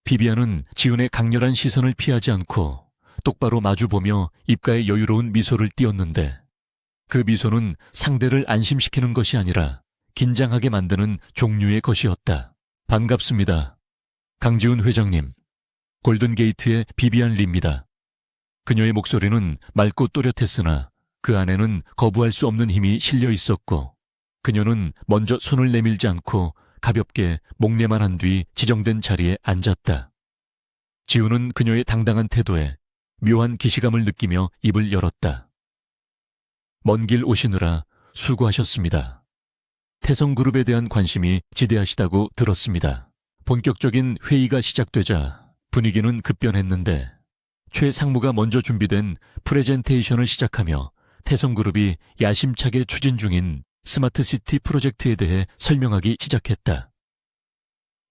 Speaker 1: 비비안은 지훈의 강렬한 시선을 피하지 않고 똑바로 마주보며 입가에 여유로운 미소를 띄었는데 그 미소는 상대를 안심시키는 것이 아니라 긴장하게 만드는 종류의 것이었다. 반갑습니다. 강지훈 회장님. 골든게이트의 비비안 리입니다. 그녀의 목소리는 맑고 또렷했으나 그 안에는 거부할 수 없는 힘이 실려 있었고 그녀는 먼저 손을 내밀지 않고 가볍게 목례만 한 뒤 지정된 자리에 앉았다. 지훈은 그녀의 당당한 태도에 묘한 기시감을 느끼며 입을 열었다. 먼 길 오시느라 수고하셨습니다. 태성그룹에 대한 관심이 지대하시다고 들었습니다. 본격적인 회의가 시작되자 분위기는 급변했는데 최 상무가 먼저 준비된 프레젠테이션을 시작하며 태성그룹이 야심차게 추진 중인 스마트시티 프로젝트에 대해 설명하기 시작했다.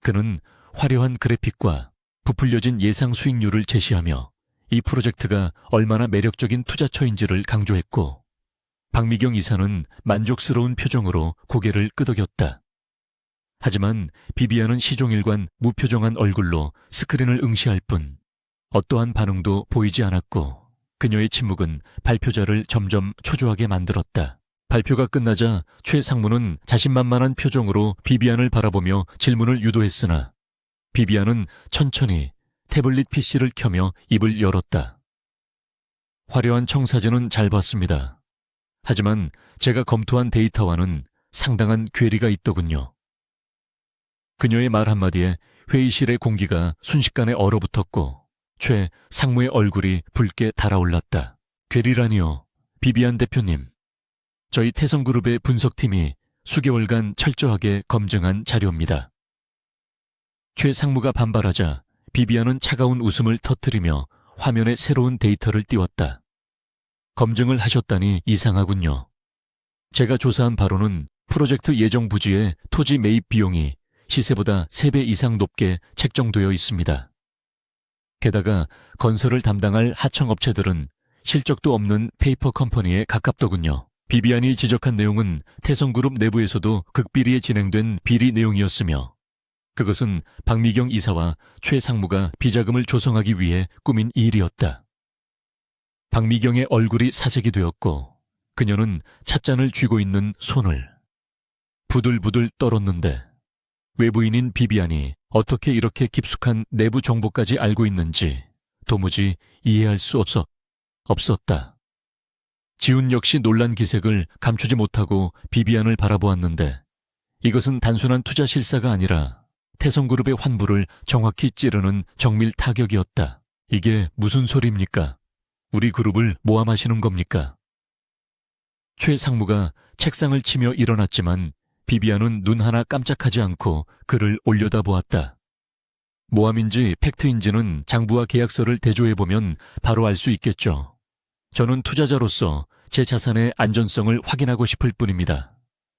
Speaker 1: 그는 화려한 그래픽과 부풀려진 예상 수익률을 제시하며 이 프로젝트가 얼마나 매력적인 투자처인지를 강조했고, 박미경 이사는 만족스러운 표정으로 고개를 끄덕였다. 하지만 비비안은 시종일관 무표정한 얼굴로 스크린을 응시할 뿐 어떠한 반응도 보이지 않았고, 그녀의 침묵은 발표자를 점점 초조하게 만들었다. 발표가 끝나자 최 상무는 자신만만한 표정으로 비비안을 바라보며 질문을 유도했으나 비비안은 천천히 태블릿 PC를 켜며 입을 열었다. 화려한 청사진은 잘 봤습니다. 하지만 제가 검토한 데이터와는 상당한 괴리가 있더군요. 그녀의 말 한마디에 회의실의 공기가 순식간에 얼어붙었고 최 상무의 얼굴이 붉게 달아올랐다. 괴리라니요, 비비안 대표님. 저희 태성그룹의 분석팀이 수개월간 철저하게 검증한 자료입니다. 최 상무가 반발하자 비비안은 차가운 웃음을 터뜨리며 화면에 새로운 데이터를 띄웠다. 검증을 하셨다니 이상하군요. 제가 조사한 바로는 프로젝트 예정 부지의 토지 매입 비용이 시세보다 3배 이상 높게 책정되어 있습니다. 게다가 건설을 담당할 하청업체들은 실적도 없는 페이퍼 컴퍼니에 가깝더군요. 비비안이 지적한 내용은 태성그룹 내부에서도 극비리에 진행된 비리 내용이었으며 그것은 박미경 이사와 최 상무가 비자금을 조성하기 위해 꾸민 일이었다. 박미경의 얼굴이 사색이 되었고 그녀는 찻잔을 쥐고 있는 손을 부들부들 떨었는데 외부인인 비비안이 어떻게 이렇게 깊숙한 내부 정보까지 알고 있는지 도무지 이해할 수 없었다. 지훈 역시 놀란 기색을 감추지 못하고 비비안을 바라보았는데 이것은 단순한 투자 실사가 아니라 태성그룹의 환부를 정확히 찌르는 정밀 타격이었다. 이게 무슨 소리입니까? 우리 그룹을 모함하시는 겁니까? 최 상무가 책상을 치며 일어났지만 비비안은 눈 하나 깜짝하지 않고 그를 올려다보았다. 모함인지 팩트인지는 장부와 계약서를 대조해보면 바로 알 수 있겠죠. 저는 투자자로서 제 자산의 안전성을 확인하고 싶을 뿐입니다.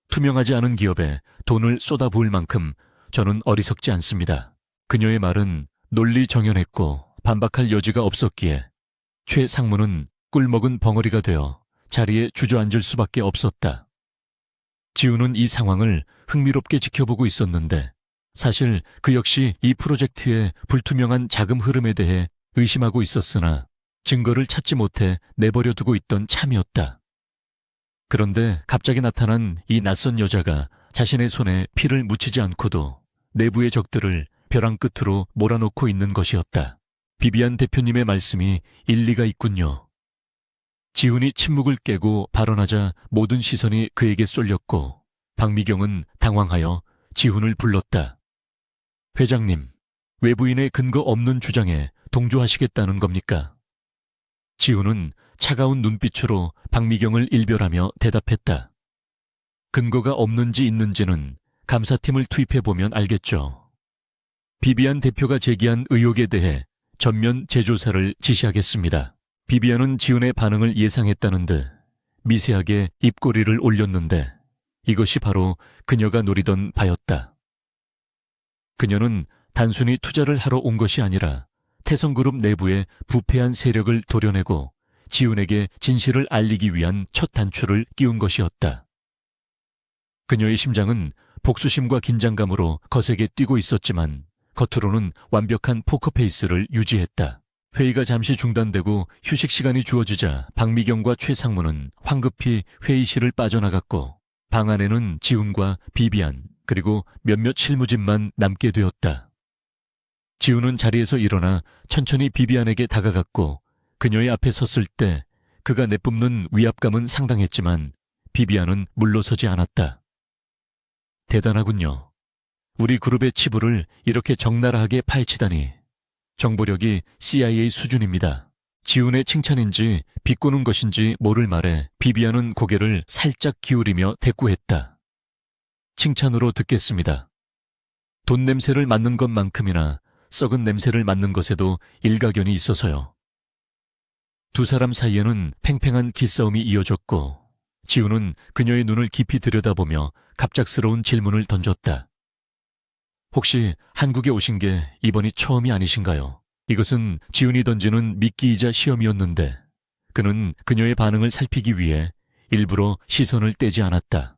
Speaker 1: 투명하지 않은 기업에 돈을 쏟아부을 만큼 저는 어리석지 않습니다. 그녀의 말은 논리정연했고 반박할 여지가 없었기에 최 상무는 꿀먹은 벙어리가 되어 자리에 주저앉을 수밖에 없었다. 지훈은 이 상황을 흥미롭게 지켜보고 있었는데 사실 그 역시 이 프로젝트의 불투명한 자금 흐름에 대해 의심하고 있었으나 증거를 찾지 못해 내버려 두고 있던 참이었다. 그런데 갑자기 나타난 이 낯선 여자가 자신의 손에 피를 묻히지 않고도 내부의 적들을 벼랑 끝으로 몰아놓고 있는 것이었다. 비비안 대표님의 말씀이 일리가 있군요. 지훈이 침묵을 깨고 발언하자 모든 시선이 그에게 쏠렸고 박미경은 당황하여 지훈을 불렀다. 회장님, 외부인의 근거 없는 주장에 동조하시겠다는 겁니까? 지훈은 차가운 눈빛으로 박미경을 일별하며 대답했다. 근거가 없는지 있는지는 감사팀을 투입해보면 알겠죠. 비비안 대표가 제기한 의혹에 대해 전면 재조사를 지시하겠습니다. 비비안은 지훈의 반응을 예상했다는 듯 미세하게 입꼬리를 올렸는데 이것이 바로 그녀가 노리던 바였다. 그녀는 단순히 투자를 하러 온 것이 아니라 태성그룹 내부의 부패한 세력을 도려내고 지훈에게 진실을 알리기 위한 첫 단추를 끼운 것이었다. 그녀의 심장은 복수심과 긴장감으로 거세게 뛰고 있었지만 겉으로는 완벽한 포커페이스를 유지했다. 회의가 잠시 중단되고 휴식 시간이 주어지자 박미경과 최 상무는 황급히 회의실을 빠져나갔고 방 안에는 지훈과 비비안 그리고 몇몇 실무진만 남게 되었다. 지훈은 자리에서 일어나 천천히 비비안에게 다가갔고 그녀의 앞에 섰을 때 그가 내뿜는 위압감은 상당했지만 비비안은 물러서지 않았다. 대단하군요. 우리 그룹의 치부를 이렇게 적나라하게 파헤치다니. 정보력이 CIA 수준입니다. 지훈의 칭찬인지 비꼬는 것인지 모를 말에 비비안은 고개를 살짝 기울이며 대꾸했다. 칭찬으로 듣겠습니다. 돈 냄새를 맡는 것만큼이나 썩은 냄새를 맡는 것에도 일가견이 있어서요. 두 사람 사이에는 팽팽한 기싸움이 이어졌고 지훈은 그녀의 눈을 깊이 들여다보며 갑작스러운 질문을 던졌다. 혹시 한국에 오신 게 이번이 처음이 아니신가요? 이것은 지훈이 던지는 미끼이자 시험이었는데 그는 그녀의 반응을 살피기 위해 일부러 시선을 떼지 않았다.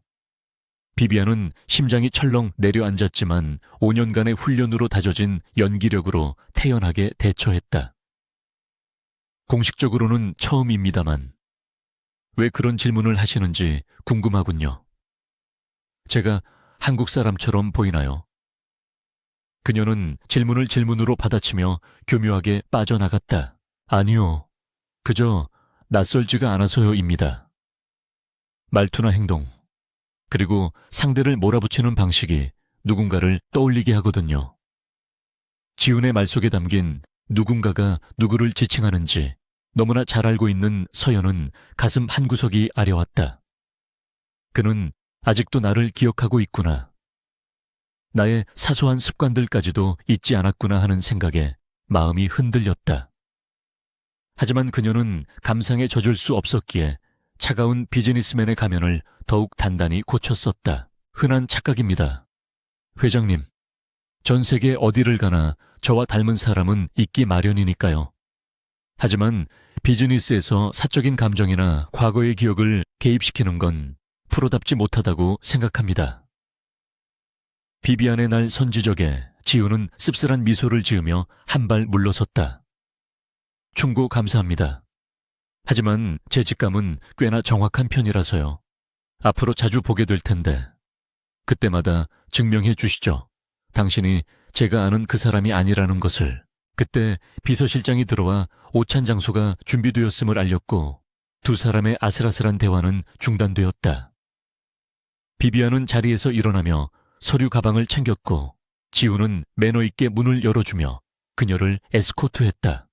Speaker 1: 비비안은 심장이 철렁 내려앉았지만 5년간의 훈련으로 다져진 연기력으로 태연하게 대처했다. 공식적으로는 처음입니다만 왜 그런 질문을 하시는지 궁금하군요. 제가 한국 사람처럼 보이나요? 그녀는 질문을 질문으로 받아치며 교묘하게 빠져나갔다. 아니요. 그저 낯설지가 않아서요입니다. 말투나 행동, 그리고 상대를 몰아붙이는 방식이 누군가를 떠올리게 하거든요. 지훈의 말 속에 담긴 누군가가 누구를 지칭하는지 너무나 잘 알고 있는 서연은 가슴 한구석이 아려왔다. 그는 아직도 나를 기억하고 있구나. 나의 사소한 습관들까지도 잊지 않았구나 하는 생각에 마음이 흔들렸다. 하지만 그녀는 감상에 젖을 수 없었기에 차가운 비즈니스맨의 가면을 더욱 단단히 고쳤었다. 흔한 착각입니다. 회장님, 전 세계 어디를 가나 저와 닮은 사람은 있기 마련이니까요. 하지만 비즈니스에서 사적인 감정이나 과거의 기억을 개입시키는 건 프로답지 못하다고 생각합니다. 비비안의 날 선지적에 지훈은 씁쓸한 미소를 지으며 한 발 물러섰다. 충고 감사합니다. 하지만 제 직감은 꽤나 정확한 편이라서요. 앞으로 자주 보게 될 텐데 그때마다 증명해 주시죠. 당신이 제가 아는 그 사람이 아니라는 것을. 그때 비서실장이 들어와 오찬 장소가 준비되었음을 알렸고 두 사람의 아슬아슬한 대화는 중단되었다. 비비안은 자리에서 일어나며 서류 가방을 챙겼고 지훈은 매너 있게 문을 열어주며 그녀를 에스코트했다.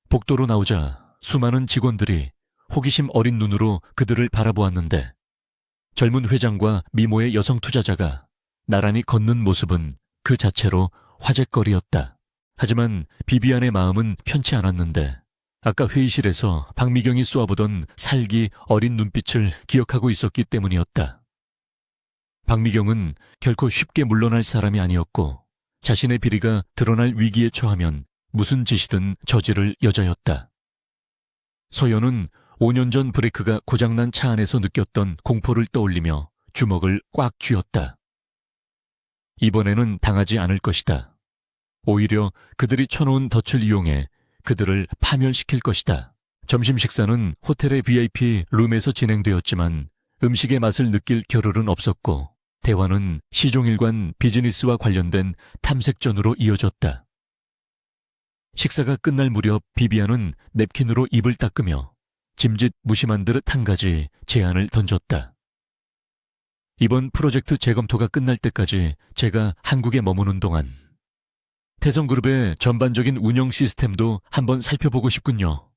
Speaker 1: 복도로 나오자 수많은 직원들이 호기심 어린 눈으로 그들을 바라보았는데 젊은 회장과 미모의 여성 투자자가 나란히 걷는 모습은 그 자체로 화제거리였다. 하지만 비비안의 마음은 편치 않았는데 아까 회의실에서 박미경이 쏘아보던 살기 어린 눈빛을 기억하고 있었기 때문이었다. 박미경은 결코 쉽게 물러날 사람이 아니었고 자신의 비리가 드러날 위기에 처하면 무슨 짓이든 저지를 여자였다. 서연은 5년 전 브레이크가 고장난 차 안에서 느꼈던 공포를 떠올리며 주먹을 꽉 쥐었다. 이번에는 당하지 않을 것이다. 오히려 그들이 쳐놓은 덫을 이용해 그들을 파멸시킬 것이다. 점심 식사는 호텔의 VIP 룸에서 진행되었지만 음식의 맛을 느낄 겨를은 없었고 대화는 시종일관 비즈니스와 관련된 탐색전으로 이어졌다. 식사가 끝날 무렵 비비안은 냅킨으로 입을 닦으며 짐짓 무심한 듯 한 가지 제안을 던졌다. 이번 프로젝트 재검토가 끝날 때까지 제가 한국에 머무는 동안 태성그룹의 전반적인 운영 시스템도 한번 살펴보고 싶군요.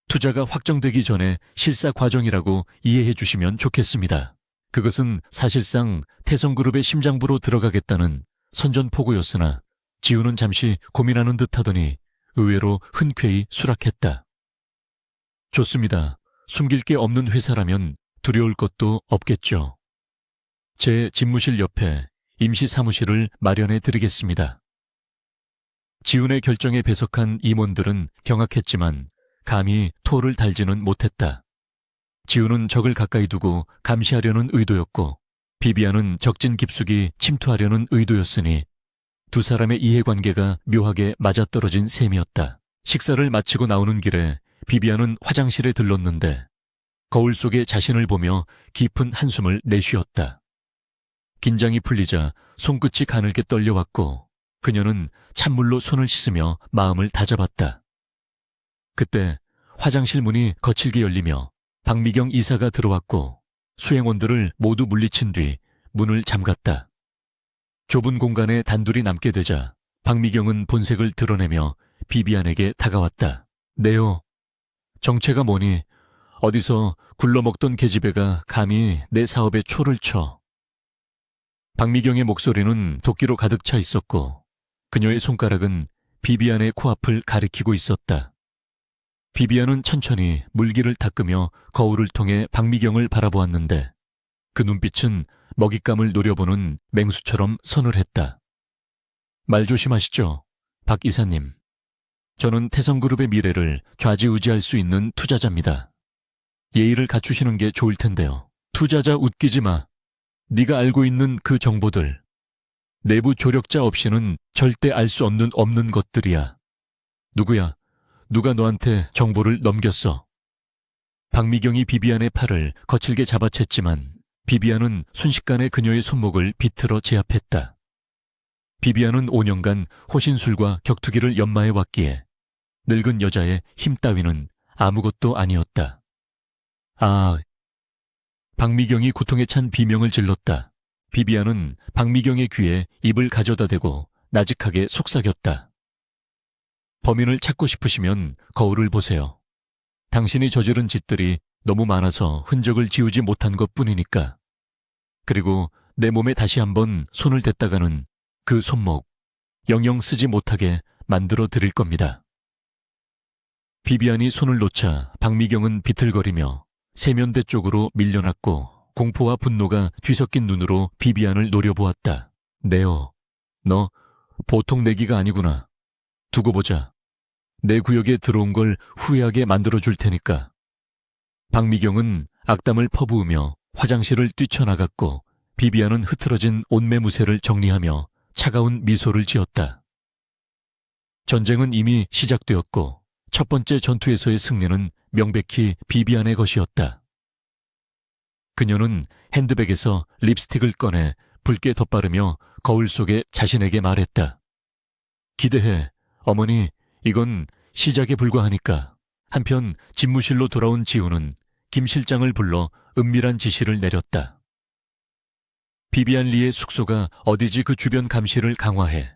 Speaker 1: 투자가 확정되기 전에 실사 과정이라고 이해해 주시면 좋겠습니다. 그것은 사실상 태성그룹의 심장부로 들어가겠다는 선전포고였으나 지훈은 잠시 고민하는 듯 하더니 의외로 흔쾌히 수락했다. 좋습니다. 숨길 게 없는 회사라면 두려울 것도 없겠죠. 제 집무실 옆에 임시 사무실을 마련해 드리겠습니다. 지훈의 결정에 배석한 임원들은 경악했지만 감히 토를 달지는 못했다. 지훈은 적을 가까이 두고 감시하려는 의도였고 비비안은 적진 깊숙이 침투하려는 의도였으니 두 사람의 이해관계가 묘하게 맞아떨어진 셈이었다. 식사를 마치고 나오는 길에 비비안은 화장실에 들렀는데 거울 속에 자신을 보며 깊은 한숨을 내쉬었다. 긴장이 풀리자 손끝이 가늘게 떨려왔고 그녀는 찬물로 손을 씻으며 마음을 다잡았다. 그때 화장실 문이 거칠게 열리며 박미경 이사가 들어왔고 수행원들을 모두 물리친 뒤 문을 잠갔다. 좁은 공간에 단둘이 남게 되자 박미경은 본색을 드러내며 비비안에게 다가왔다. 네오. 정체가 뭐니? 어디서 굴러먹던 계집애가 감히 내 사업에 초를 쳐. 박미경의 목소리는 도끼로 가득 차 있었고 그녀의 손가락은 비비안의 코앞을 가리키고 있었다. 비비안은 천천히 물기를 닦으며 거울을 통해 박미경을 바라보았는데 그 눈빛은 먹잇감을 노려보는 맹수처럼 서늘했다. 말 조심하시죠, 박 이사님. 저는 태성그룹의 미래를 좌지우지할 수 있는 투자자입니다. 예의를 갖추시는 게 좋을 텐데요. 투자자 웃기지 마. 네가 알고 있는 그 정보들. 내부 조력자 없이는 절대 알 수 없는 것들이야. 누구야? 누가 너한테 정보를 넘겼어? 박미경이 비비안의 팔을 거칠게 잡아챘지만 비비안은 순식간에 그녀의 손목을 비틀어 제압했다. 비비안은 5년간 호신술과 격투기를 연마해왔기에 늙은 여자의 힘 따위는 아무것도 아니었다. 아, 박미경이 고통에 찬 비명을 질렀다. 비비안은 박미경의 귀에 입을 가져다 대고 나직하게 속삭였다. 범인을 찾고 싶으시면 거울을 보세요. 당신이 저지른 짓들이 너무 많아서 흔적을 지우지 못한 것뿐이니까. 그리고 내 몸에 다시 한번 손을 댔다가는 그 손목 영영 쓰지 못하게 만들어 드릴 겁니다. 비비안이 손을 놓자 박미경은 비틀거리며 세면대 쪽으로 밀려났고 공포와 분노가 뒤섞인 눈으로 비비안을 노려보았다. 네오, 너 보통 내기가 아니구나. 두고 보자. 내 구역에 들어온 걸 후회하게 만들어줄 테니까. 박미경은 악담을 퍼부으며 화장실을 뛰쳐나갔고 비비안은 흐트러진 옷매무새를 정리하며 차가운 미소를 지었다. 전쟁은 이미 시작되었고 첫 번째 전투에서의 승리는 명백히 비비안의 것이었다. 그녀는 핸드백에서 립스틱을 꺼내 붉게 덧바르며 거울 속에 자신에게 말했다. 기대해. 어머니, 이건 시작에 불과하니까. 한편 집무실로 돌아온 지우는 김 실장을 불러 은밀한 지시를 내렸다. 비비안 리의 숙소가 어디지 그 주변 감시를 강화해.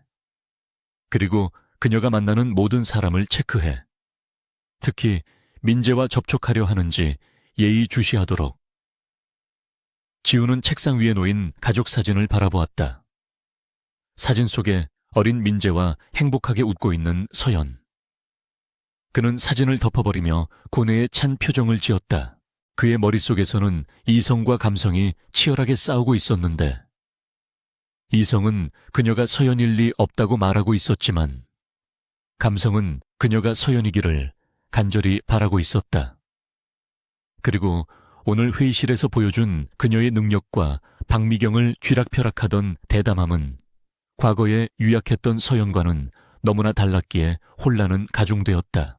Speaker 1: 그리고 그녀가 만나는 모든 사람을 체크해. 특히 민재와 접촉하려 하는지 예의주시하도록. 지우는 책상 위에 놓인 가족 사진을 바라보았다. 사진 속에 어린 민재와 행복하게 웃고 있는 서연. 그는 사진을 덮어버리며 고뇌에 찬 표정을 지었다. 그의 머릿속에서는 이성과 감성이 치열하게 싸우고 있었는데 이성은 그녀가 서연일 리 없다고 말하고 있었지만 감성은 그녀가 서연이기를 간절히 바라고 있었다. 그리고 오늘 회의실에서 보여준 그녀의 능력과 박미경을 쥐락펴락하던 대담함은 과거에 유약했던 서연과는 너무나 달랐기에 혼란은 가중되었다.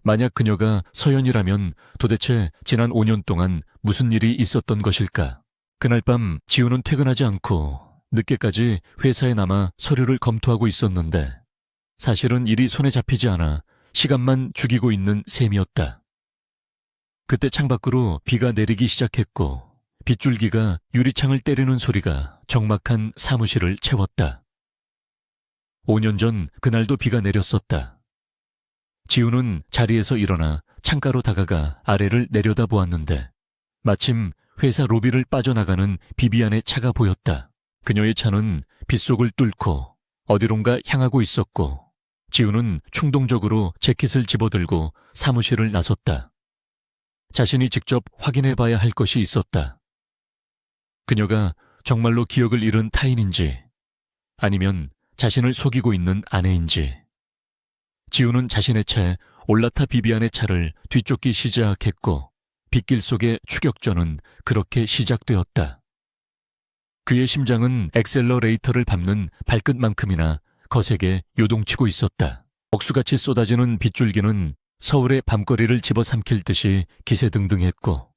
Speaker 1: 만약 그녀가 서연이라면 도대체 지난 5년 동안 무슨 일이 있었던 것일까? 그날 밤 지우는 퇴근하지 않고 늦게까지 회사에 남아 서류를 검토하고 있었는데 사실은 일이 손에 잡히지 않아 시간만 죽이고 있는 셈이었다. 그때 창밖으로 비가 내리기 시작했고 빗줄기가 유리창을 때리는 소리가 적막한 사무실을 채웠다. 5년 전 그날도 비가 내렸었다. 지우는 자리에서 일어나 창가로 다가가 아래를 내려다보았는데 마침 회사 로비를 빠져나가는 비비안의 차가 보였다. 그녀의 차는 빗속을 뚫고 어디론가 향하고 있었고 지우는 충동적으로 재킷을 집어들고 사무실을 나섰다. 자신이 직접 확인해봐야 할 것이 있었다. 그녀가 정말로 기억을 잃은 타인인지 아니면 자신을 속이고 있는 아내인지. 지우는 자신의 차에 올라타 비비안의 차를 뒤쫓기 시작했고 빗길 속의 추격전은 그렇게 시작되었다. 그의 심장은 엑셀러레이터를 밟는 발끝만큼이나 거세게 요동치고 있었다. 억수같이 쏟아지는 빗줄기는 서울의 밤거리를 집어삼킬 듯이 기세등등했고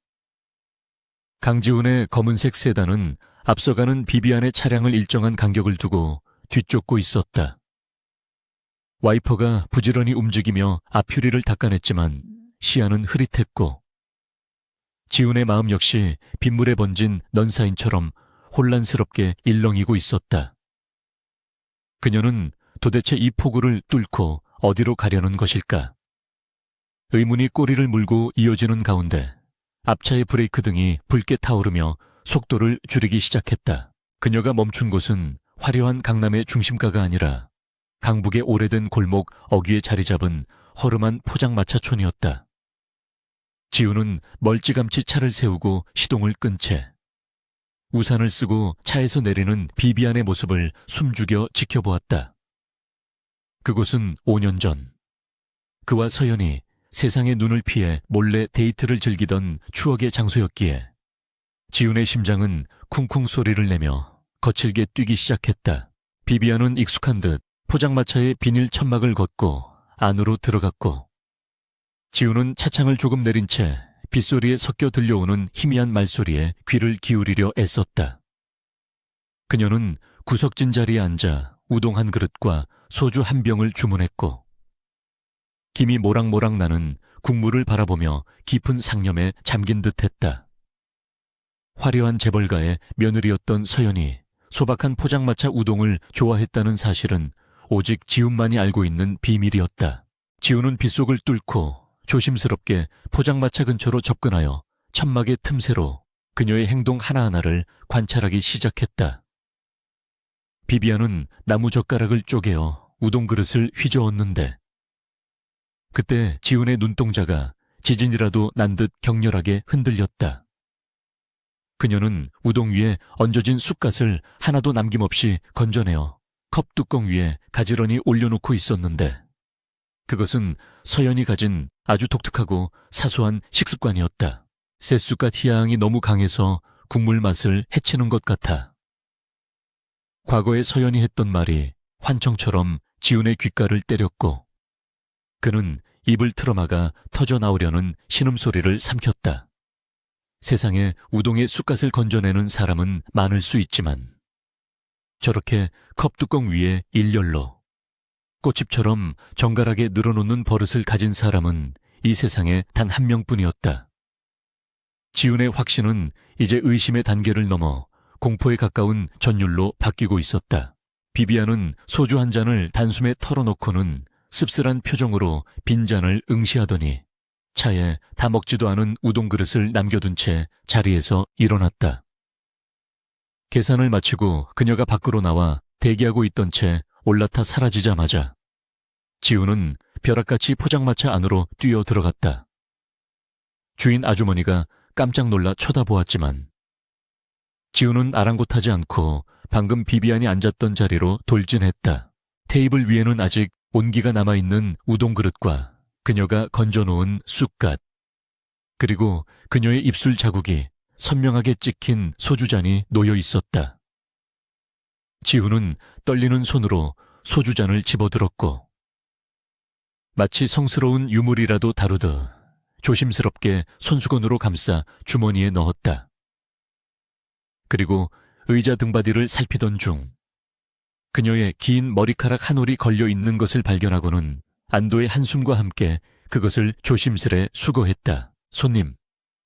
Speaker 1: 강지훈의 검은색 세단은 앞서가는 비비안의 차량을 일정한 간격을 두고 뒤쫓고 있었다. 와이퍼가 부지런히 움직이며 앞유리를 닦아냈지만 시야는 흐릿했고 지훈의 마음 역시 빗물에 번진 넌사인처럼 혼란스럽게 일렁이고 있었다. 그녀는 도대체 이 폭우를 뚫고 어디로 가려는 것일까? 의문이 꼬리를 물고 이어지는 가운데 앞차의 브레이크 등이 붉게 타오르며 속도를 줄이기 시작했다. 그녀가 멈춘 곳은 화려한 강남의 중심가가 아니라 강북의 오래된 골목 어귀에 자리 잡은 허름한 포장마차촌이었다. 지우는 멀찌감치 차를 세우고 시동을 끈 채 우산을 쓰고 차에서 내리는 비비안의 모습을 숨죽여 지켜보았다. 그곳은 5년 전 그와 서연이 세상의 눈을 피해 몰래 데이트를 즐기던 추억의 장소였기에 지훈의 심장은 쿵쿵 소리를 내며 거칠게 뛰기 시작했다. 비비안은 익숙한 듯 포장마차의 비닐 천막을 걷고 안으로 들어갔고 지훈은 차창을 조금 내린 채 빗소리에 섞여 들려오는 희미한 말소리에 귀를 기울이려 애썼다. 그녀는 구석진 자리에 앉아 우동 한 그릇과 소주 한 병을 주문했고 김이 모락모락 나는 국물을 바라보며 깊은 상념에 잠긴 듯했다. 화려한 재벌가의 며느리였던 서연이 소박한 포장마차 우동을 좋아했다는 사실은 오직 지훈만이 알고 있는 비밀이었다. 지훈은 빗속을 뚫고 조심스럽게 포장마차 근처로 접근하여 천막의 틈새로 그녀의 행동 하나하나를 관찰하기 시작했다. 비비안은 나무 젓가락을 쪼개어 우동 그릇을 휘저었는데 그때 지훈의 눈동자가 지진이라도 난 듯 격렬하게 흔들렸다. 그녀는 우동 위에 얹어진 쑥갓을 하나도 남김없이 건져내어 컵 뚜껑 위에 가지런히 올려놓고 있었는데 그것은 서연이 가진 아주 독특하고 사소한 식습관이었다. 새쑥갓 향이 너무 강해서 국물 맛을 해치는 것 같아. 과거에 서연이 했던 말이 환청처럼 지훈의 귓가를 때렸고 그는 입을 틀어막아 터져나오려는 신음소리를 삼켰다. 세상에 우동에 쑥갓을 건져내는 사람은 많을 수 있지만 저렇게 컵뚜껑 위에 일렬로 꽃집처럼 정갈하게 늘어놓는 버릇을 가진 사람은 이 세상에 단 한 명뿐이었다. 지훈의 확신은 이제 의심의 단계를 넘어 공포에 가까운 전율로 바뀌고 있었다. 비비안은 소주 한 잔을 단숨에 털어놓고는 씁쓸한 표정으로 빈잔을 응시하더니 차에 다 먹지도 않은 우동 그릇을 남겨둔 채 자리에서 일어났다. 계산을 마치고 그녀가 밖으로 나와 대기하고 있던 채 올라타 사라지자마자 지훈은 벼락같이 포장마차 안으로 뛰어 들어갔다. 주인 아주머니가 깜짝 놀라 쳐다보았지만 지훈은 아랑곳하지 않고 방금 비비안이 앉았던 자리로 돌진했다. 테이블 위에는 아직 온기가 남아있는 우동 그릇과 그녀가 건져놓은 쑥갓 그리고 그녀의 입술 자국이 선명하게 찍힌 소주잔이 놓여 있었다. 지훈은 떨리는 손으로 소주잔을 집어들었고 마치 성스러운 유물이라도 다루듯 조심스럽게 손수건으로 감싸 주머니에 넣었다. 그리고 의자 등받이를 살피던 중 그녀의 긴 머리카락 한 올이 걸려 있는 것을 발견하고는 안도의 한숨과 함께 그것을 조심스레 수거했다. 손님,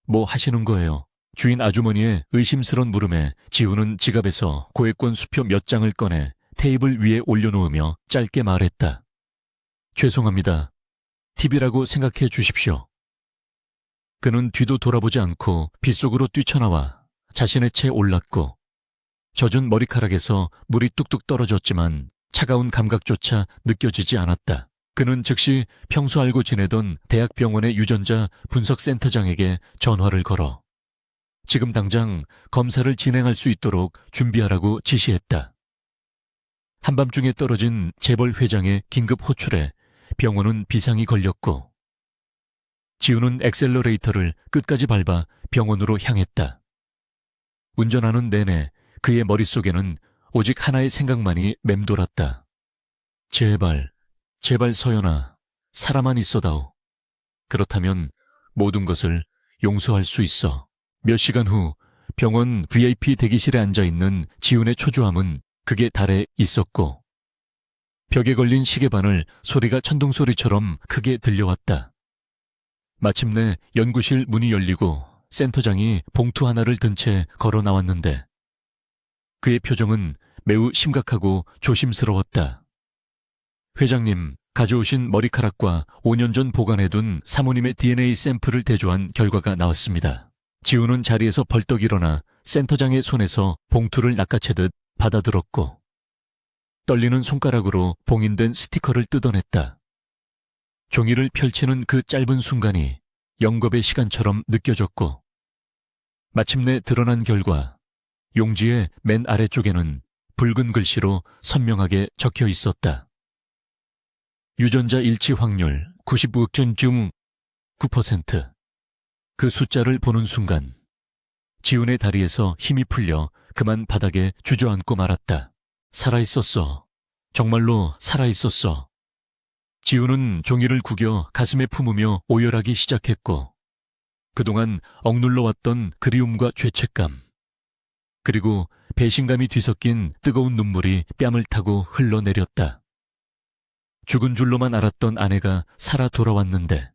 Speaker 1: 뭐 하시는 거예요? 주인 아주머니의 의심스런 물음에 지훈은 지갑에서 고액권 수표 몇 장을 꺼내 테이블 위에 올려놓으며 짧게 말했다. 죄송합니다. 팁이라고 생각해 주십시오. 그는 뒤도 돌아보지 않고 빗속으로 뛰쳐나와 자신의 채에 올랐고 젖은 머리카락에서 물이 뚝뚝 떨어졌지만 차가운 감각조차 느껴지지 않았다. 그는 즉시 평소 알고 지내던 대학병원의 유전자 분석센터장에게 전화를 걸어 지금 당장 검사를 진행할 수 있도록 준비하라고 지시했다. 한밤중에 떨어진 재벌 회장의 긴급 호출에 병원은 비상이 걸렸고 지훈은 엑셀러레이터를 끝까지 밟아 병원으로 향했다. 운전하는 내내 그의 머릿속에는 오직 하나의 생각만이 맴돌았다. 제발 서연아, 살아만 있어다오. 그렇다면 모든 것을 용서할 수 있어. 몇 시간 후 병원 VIP 대기실에 앉아있는 지훈의 초조함은 극에 달해 있었고 벽에 걸린 시계바늘 소리가 천둥소리처럼 크게 들려왔다. 마침내 연구실 문이 열리고 센터장이 봉투 하나를 든 채 걸어 나왔는데 그의 표정은 매우 심각하고 조심스러웠다. 회장님, 가져오신 머리카락과 5년 전 보관해둔 사모님의 DNA 샘플을 대조한 결과가 나왔습니다. 지우는 자리에서 벌떡 일어나 센터장의 손에서 봉투를 낚아채듯 받아들었고 떨리는 손가락으로 봉인된 스티커를 뜯어냈다. 종이를 펼치는 그 짧은 순간이 영겁의 시간처럼 느껴졌고 마침내 드러난 결과 용지의 맨 아래쪽에는 붉은 글씨로 선명하게 적혀 있었다. 유전자 일치 확률 95점 중 9%. 그 숫자를 보는 순간 지훈의 다리에서 힘이 풀려 그만 바닥에 주저앉고 말았다. 살아있었어. 정말로 살아있었어. 지훈은 종이를 구겨 가슴에 품으며 오열하기 시작했고 그동안 억눌러왔던 그리움과 죄책감 그리고 배신감이 뒤섞인 뜨거운 눈물이 뺨을 타고 흘러내렸다. 죽은 줄로만 알았던 아내가 살아 돌아왔는데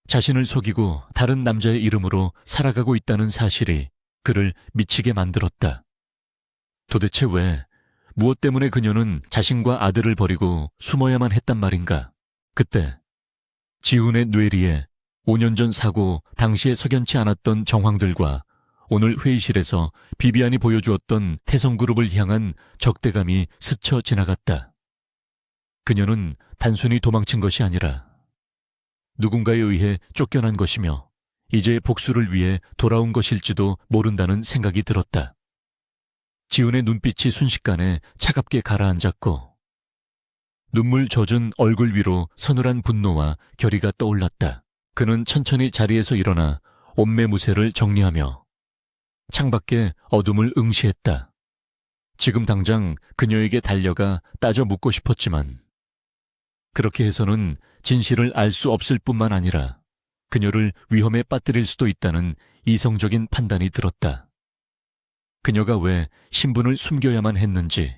Speaker 1: 자신을 속이고 다른 남자의 이름으로 살아가고 있다는 사실이 그를 미치게 만들었다. 도대체 왜, 무엇 때문에 그녀는 자신과 아들을 버리고 숨어야만 했단 말인가? 그때 지훈의 뇌리에 5년 전 사고 당시에 석연치 않았던 정황들과 오늘 회의실에서 비비안이 보여주었던 태성그룹을 향한 적대감이 스쳐 지나갔다. 그녀는 단순히 도망친 것이 아니라 누군가에 의해 쫓겨난 것이며 이제 복수를 위해 돌아온 것일지도 모른다는 생각이 들었다. 지훈의 눈빛이 순식간에 차갑게 가라앉았고 눈물 젖은 얼굴 위로 서늘한 분노와 결의가 떠올랐다. 그는 천천히 자리에서 일어나 옷매무새를 정리하며 창밖에 어둠을 응시했다. 지금 당장 그녀에게 달려가 따져 묻고 싶었지만 그렇게 해서는 진실을 알 수 없을 뿐만 아니라 그녀를 위험에 빠뜨릴 수도 있다는 이성적인 판단이 들었다. 그녀가 왜 신분을 숨겨야만 했는지,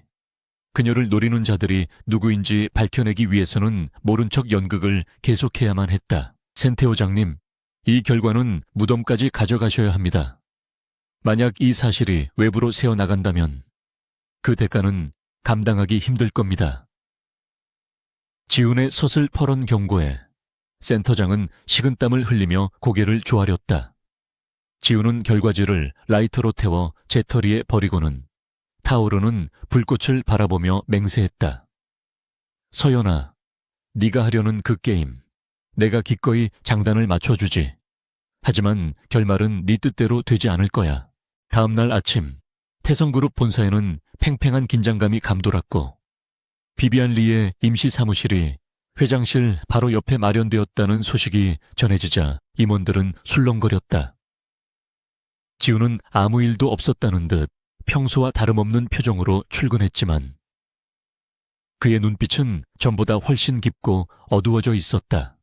Speaker 1: 그녀를 노리는 자들이 누구인지 밝혀내기 위해서는 모른 척 연극을 계속해야만 했다. 센테오장님, 이 결과는 무덤까지 가져가셔야 합니다. 만약 이 사실이 외부로 새어나간다면 그 대가는 감당하기 힘들 겁니다. 지훈의 서슬퍼런 경고에 센터장은 식은땀을 흘리며 고개를 조아렸다. 지훈은 결과지를 라이터로 태워 재터리에 버리고는 타오르는 불꽃을 바라보며 맹세했다. 서연아, 네가 하려는 그 게임, 내가 기꺼이 장단을 맞춰주지. 하지만 결말은 네 뜻대로 되지 않을 거야. 다음 날 아침, 태성그룹 본사에는 팽팽한 긴장감이 감돌았고 비비안 리의 임시 사무실이 회장실 바로 옆에 마련되었다는 소식이 전해지자 임원들은 술렁거렸다. 지훈은 아무 일도 없었다는 듯 평소와 다름없는 표정으로 출근했지만 그의 눈빛은 전보다 훨씬 깊고 어두워져 있었다.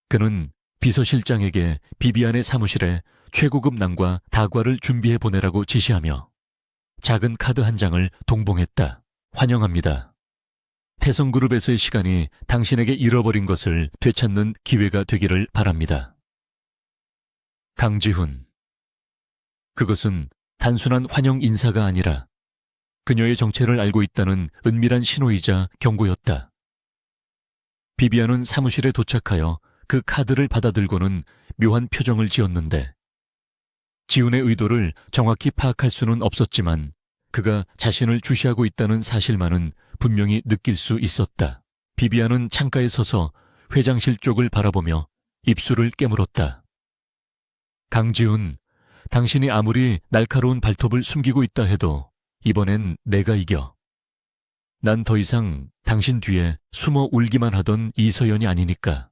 Speaker 1: 그는 비서실장에게 비비안의 사무실에 최고급 난과 다과를 준비해 보내라고 지시하며 작은 카드 한 장을 동봉했다. 환영합니다. 태성그룹에서의 시간이 당신에게 잃어버린 것을 되찾는 기회가 되기를 바랍니다. 강지훈. 그것은 단순한 환영 인사가 아니라 그녀의 정체를 알고 있다는 은밀한 신호이자 경고였다. 비비안은 사무실에 도착하여 그 카드를 받아들고는 묘한 표정을 지었는데 지훈의 의도를 정확히 파악할 수는 없었지만 그가 자신을 주시하고 있다는 사실만은 분명히 느낄 수 있었다. 비비안은 창가에 서서 회장실 쪽을 바라보며 입술을 깨물었다. 강지훈, 당신이 아무리 날카로운 발톱을 숨기고 있다 해도 이번엔 내가 이겨. 난 더 이상 당신 뒤에 숨어 울기만 하던 이서연이 아니니까.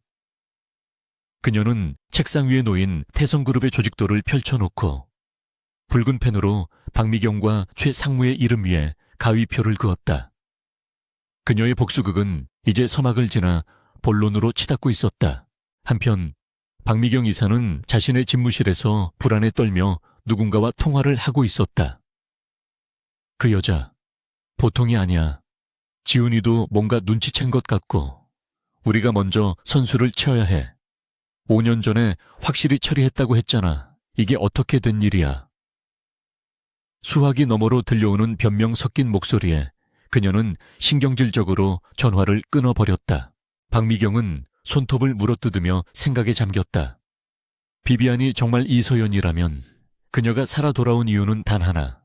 Speaker 1: 그녀는 책상 위에 놓인 태성그룹의 조직도를 펼쳐놓고 붉은 펜으로 박미경과 최상무의 이름 위에 가위표를 그었다. 그녀의 복수극은 이제 서막을 지나 본론으로 치닫고 있었다. 한편 박미경 이사는 자신의 집무실에서 불안에 떨며 누군가와 통화를 하고 있었다. 그 여자, 보통이 아니야. 지훈이도 뭔가 눈치챈 것 같고 우리가 먼저 선수를 쳐야 해. 5년 전에 확실히 처리했다고 했잖아. 이게 어떻게 된 일이야. 수화기 너머로 들려오는 변명 섞인 목소리에 그녀는 신경질적으로 전화를 끊어버렸다. 박미경은 손톱을 물어뜯으며 생각에 잠겼다. 비비안이 정말 이서연이라면 그녀가 살아 돌아온 이유는 단 하나,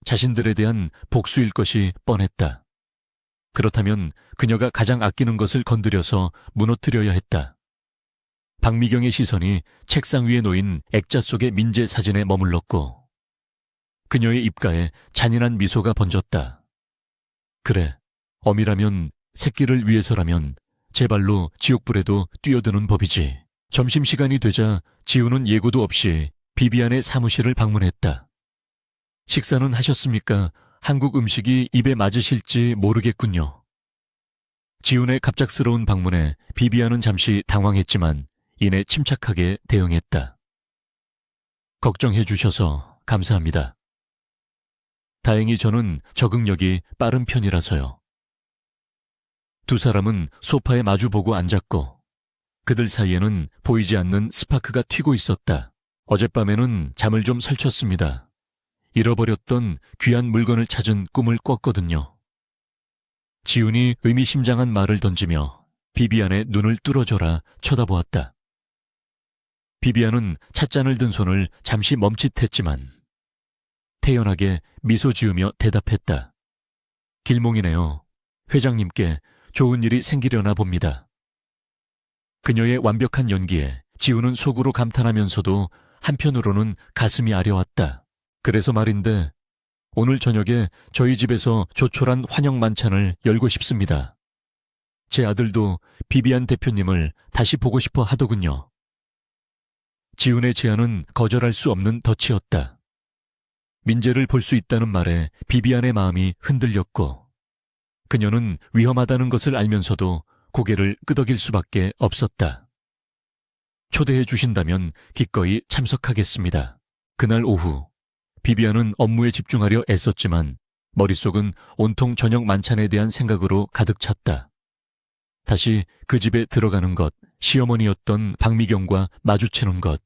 Speaker 1: 자신들에 대한 복수일 것이 뻔했다. 그렇다면 그녀가 가장 아끼는 것을 건드려서 무너뜨려야 했다. 박미경의 시선이 책상 위에 놓인 액자 속의 민재 사진에 머물렀고 그녀의 입가에 잔인한 미소가 번졌다. 그래, 어미라면 새끼를 위해서라면 제발로 지옥불에도 뛰어드는 법이지. 점심시간이 되자 지우는 예고도 없이 비비안의 사무실을 방문했다. 식사는 하셨습니까? 한국 음식이 입에 맞으실지 모르겠군요. 지훈의 갑작스러운 방문에 비비안은 잠시 당황했지만 이내 침착하게 대응했다. 걱정해 주셔서 감사합니다. 다행히 저는 적응력이 빠른 편이라서요. 두 사람은 소파에 마주보고 앉았고 그들 사이에는 보이지 않는 스파크가 튀고 있었다. 어젯밤에는 잠을 좀 설쳤습니다. 잃어버렸던 귀한 물건을 찾은 꿈을 꿨거든요. 지훈이 의미심장한 말을 던지며 비비안의 눈을 뚫어져라 쳐다보았다. 비비안은 찻잔을 든 손을 잠시 멈칫했지만 태연하게 미소 지으며 대답했다. 길몽이네요. 회장님께 좋은 일이 생기려나 봅니다. 그녀의 완벽한 연기에 지훈은 속으로 감탄하면서도 한편으로는 가슴이 아려왔다. 그래서 말인데 오늘 저녁에 저희 집에서 조촐한 환영 만찬을 열고 싶습니다. 제 아들도 비비안 대표님을 다시 보고 싶어 하더군요. 지훈의 제안은 거절할 수 없는 덫이었다. 민재를 볼 수 있다는 말에 비비안의 마음이 흔들렸고 그녀는 위험하다는 것을 알면서도 고개를 끄덕일 수밖에 없었다. 초대해 주신다면 기꺼이 참석하겠습니다. 그날 오후 비비안은 업무에 집중하려 애썼지만 머릿속은 온통 저녁 만찬에 대한 생각으로 가득 찼다. 다시 그 집에 들어가는 것, 시어머니였던 박미경과 마주치는 것,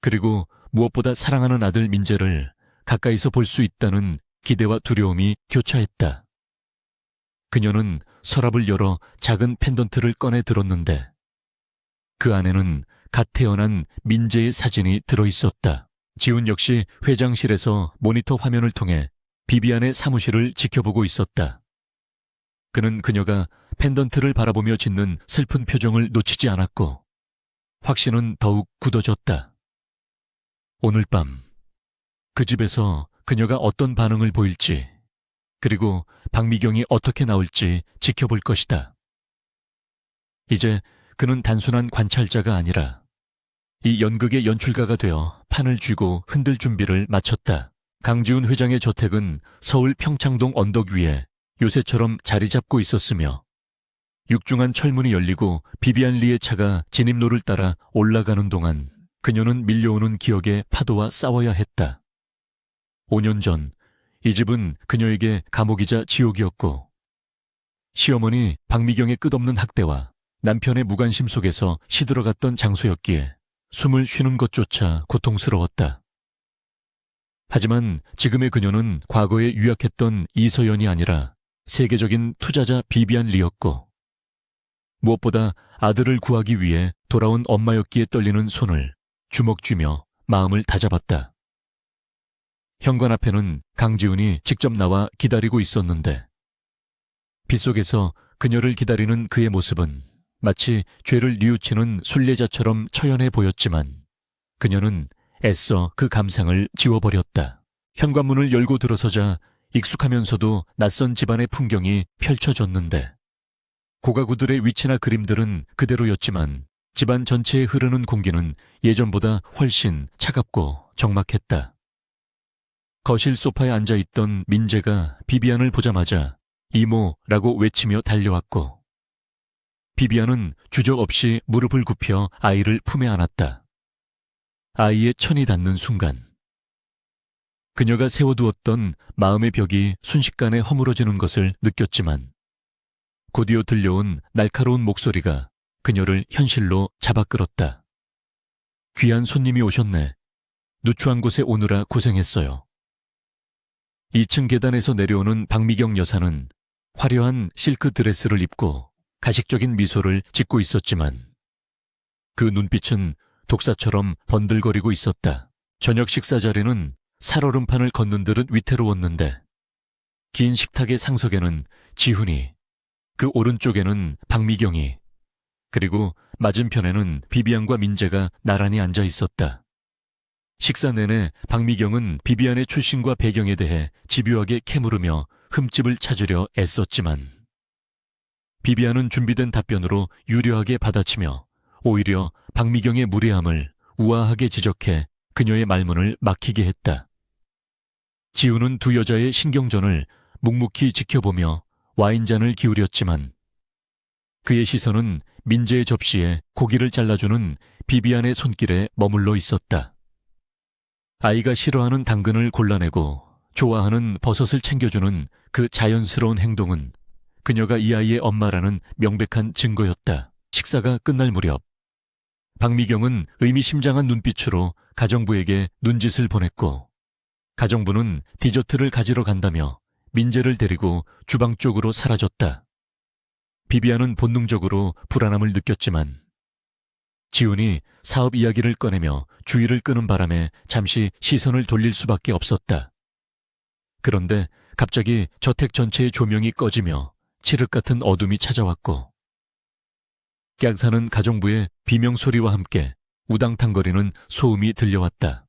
Speaker 1: 그리고 무엇보다 사랑하는 아들 민재를 가까이서 볼 수 있다는 기대와 두려움이 교차했다. 그녀는 서랍을 열어 작은 펜던트를 꺼내 들었는데 그 안에는 갓 태어난 민재의 사진이 들어있었다. 지훈 역시 회장실에서 모니터 화면을 통해 비비안의 사무실을 지켜보고 있었다. 그는 그녀가 펜던트를 바라보며 짓는 슬픈 표정을 놓치지 않았고 확신은 더욱 굳어졌다. 오늘 밤 그 집에서 그녀가 어떤 반응을 보일지 그리고 박미경이 어떻게 나올지 지켜볼 것이다. 이제 그는 단순한 관찰자가 아니라 이 연극의 연출가가 되어 판을 쥐고 흔들 준비를 마쳤다. 강지훈 회장의 저택은 서울 평창동 언덕 위에 요새처럼 자리 잡고 있었으며 육중한 철문이 열리고 비비안 리의 차가 진입로를 따라 올라가는 동안 그녀는 밀려오는 기억의 파도와 싸워야 했다. 5년 전 이 집은 그녀에게 감옥이자 지옥이었고 시어머니 박미경의 끝없는 학대와 남편의 무관심 속에서 시들어갔던 장소였기에 숨을 쉬는 것조차 고통스러웠다. 하지만 지금의 그녀는 과거에 유약했던 이서연이 아니라 세계적인 투자자 비비안 리였고 무엇보다 아들을 구하기 위해 돌아온 엄마였기에 떨리는 손을 주먹 쥐며 마음을 다잡았다. 현관 앞에는 강지훈이 직접 나와 기다리고 있었는데 빗속에서 그녀를 기다리는 그의 모습은 마치 죄를 뉘우치는 순례자처럼 처연해 보였지만 그녀는 애써 그 감상을 지워버렸다. 현관문을 열고 들어서자 익숙하면서도 낯선 집안의 풍경이 펼쳐졌는데 고가구들의 위치나 그림들은 그대로였지만 집안 전체에 흐르는 공기는 예전보다 훨씬 차갑고 적막했다. 거실 소파에 앉아있던 민재가 비비안을 보자마자 이모라고 외치며 달려왔고 비비안은 주저없이 무릎을 굽혀 아이를 품에 안았다. 아이의 천이 닿는 순간 그녀가 세워두었던 마음의 벽이 순식간에 허물어지는 것을 느꼈지만 곧이어 들려온 날카로운 목소리가 그녀를 현실로 잡아끌었다. 귀한 손님이 오셨네. 누추한 곳에 오느라 고생했어요. 2층 계단에서 내려오는 박미경 여사는 화려한 실크 드레스를 입고 가식적인 미소를 짓고 있었지만 그 눈빛은 독사처럼 번들거리고 있었다. 저녁 식사 자리는 살얼음판을 걷는 듯 위태로웠는데 긴 식탁의 상석에는 지훈이, 그 오른쪽에는 박미경이, 그리고 맞은편에는 비비안과 민재가 나란히 앉아 있었다. 식사 내내 박미경은 비비안의 출신과 배경에 대해 집요하게 캐물으며 흠집을 찾으려 애썼지만 비비안은 준비된 답변으로 유려하게 받아치며 오히려 박미경의 무례함을 우아하게 지적해 그녀의 말문을 막히게 했다. 지훈은 두 여자의 신경전을 묵묵히 지켜보며 와인잔을 기울였지만 그의 시선은 민재의 접시에 고기를 잘라주는 비비안의 손길에 머물러 있었다. 아이가 싫어하는 당근을 골라내고 좋아하는 버섯을 챙겨주는 그 자연스러운 행동은 그녀가 이 아이의 엄마라는 명백한 증거였다. 식사가 끝날 무렵 박미경은 의미심장한 눈빛으로 가정부에게 눈짓을 보냈고 가정부는 디저트를 가지러 간다며 민재를 데리고 주방 쪽으로 사라졌다. 비비안은 본능적으로 불안함을 느꼈지만 지훈이 사업 이야기를 꺼내며 주의를 끄는 바람에 잠시 시선을 돌릴 수밖에 없었다. 그런데 갑자기 저택 전체의 조명이 꺼지며 칠흑 같은 어둠이 찾아왔고 깍사는 가정부의 비명소리와 함께 우당탕거리는 소음이 들려왔다.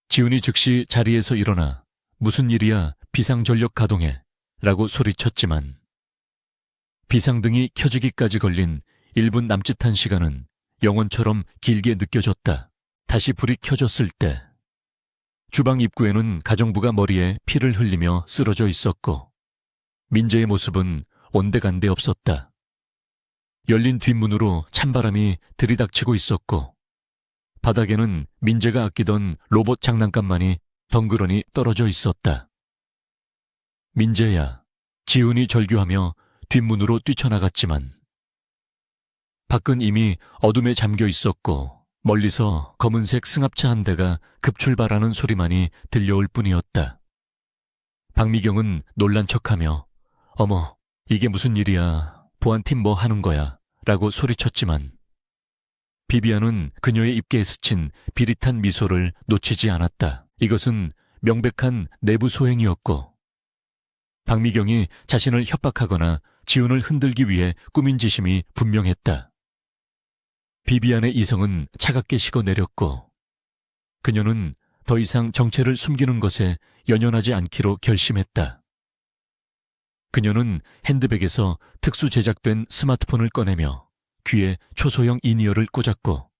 Speaker 1: 지훈이 즉시 자리에서 일어나 무슨 일이야 비상전력 가동해 라고 소리쳤지만 비상등이 켜지기까지 걸린 1분 남짓한 시간은 영원처럼 길게 느껴졌다. 다시 불이 켜졌을 때 주방 입구에는 가정부가 머리에 피를 흘리며 쓰러져 있었고 민재의 모습은 온데간데 없었다. 열린 뒷문으로 찬바람이 들이닥치고 있었고 바닥에는 민재가 아끼던 로봇 장난감만이 덩그러니 떨어져 있었다. 민재야, 지훈이 절규하며 뒷문으로 뛰쳐나갔지만 밖은 이미 어둠에 잠겨 있었고 멀리서 검은색 승합차 한 대가 급출발하는 소리만이 들려올 뿐이었다. 박미경은 놀란 척하며 어머, 이게 무슨 일이야, 보안팀 뭐 하는 거야 라고 소리쳤지만 비비안은 그녀의 입계에 스친 비릿한 미소를 놓치지 않았다. 이것은 명백한 내부 소행이었고 박미경이 자신을 협박하거나 지훈을 흔들기 위해 꾸민 지심이 분명했다. 비비안의 이성은 차갑게 식어내렸고 그녀는 더 이상 정체를 숨기는 것에 연연하지 않기로 결심했다. 그녀는 핸드백에서 특수 제작된 스마트폰을 꺼내며 귀에 초소형 이니어를 꽂았고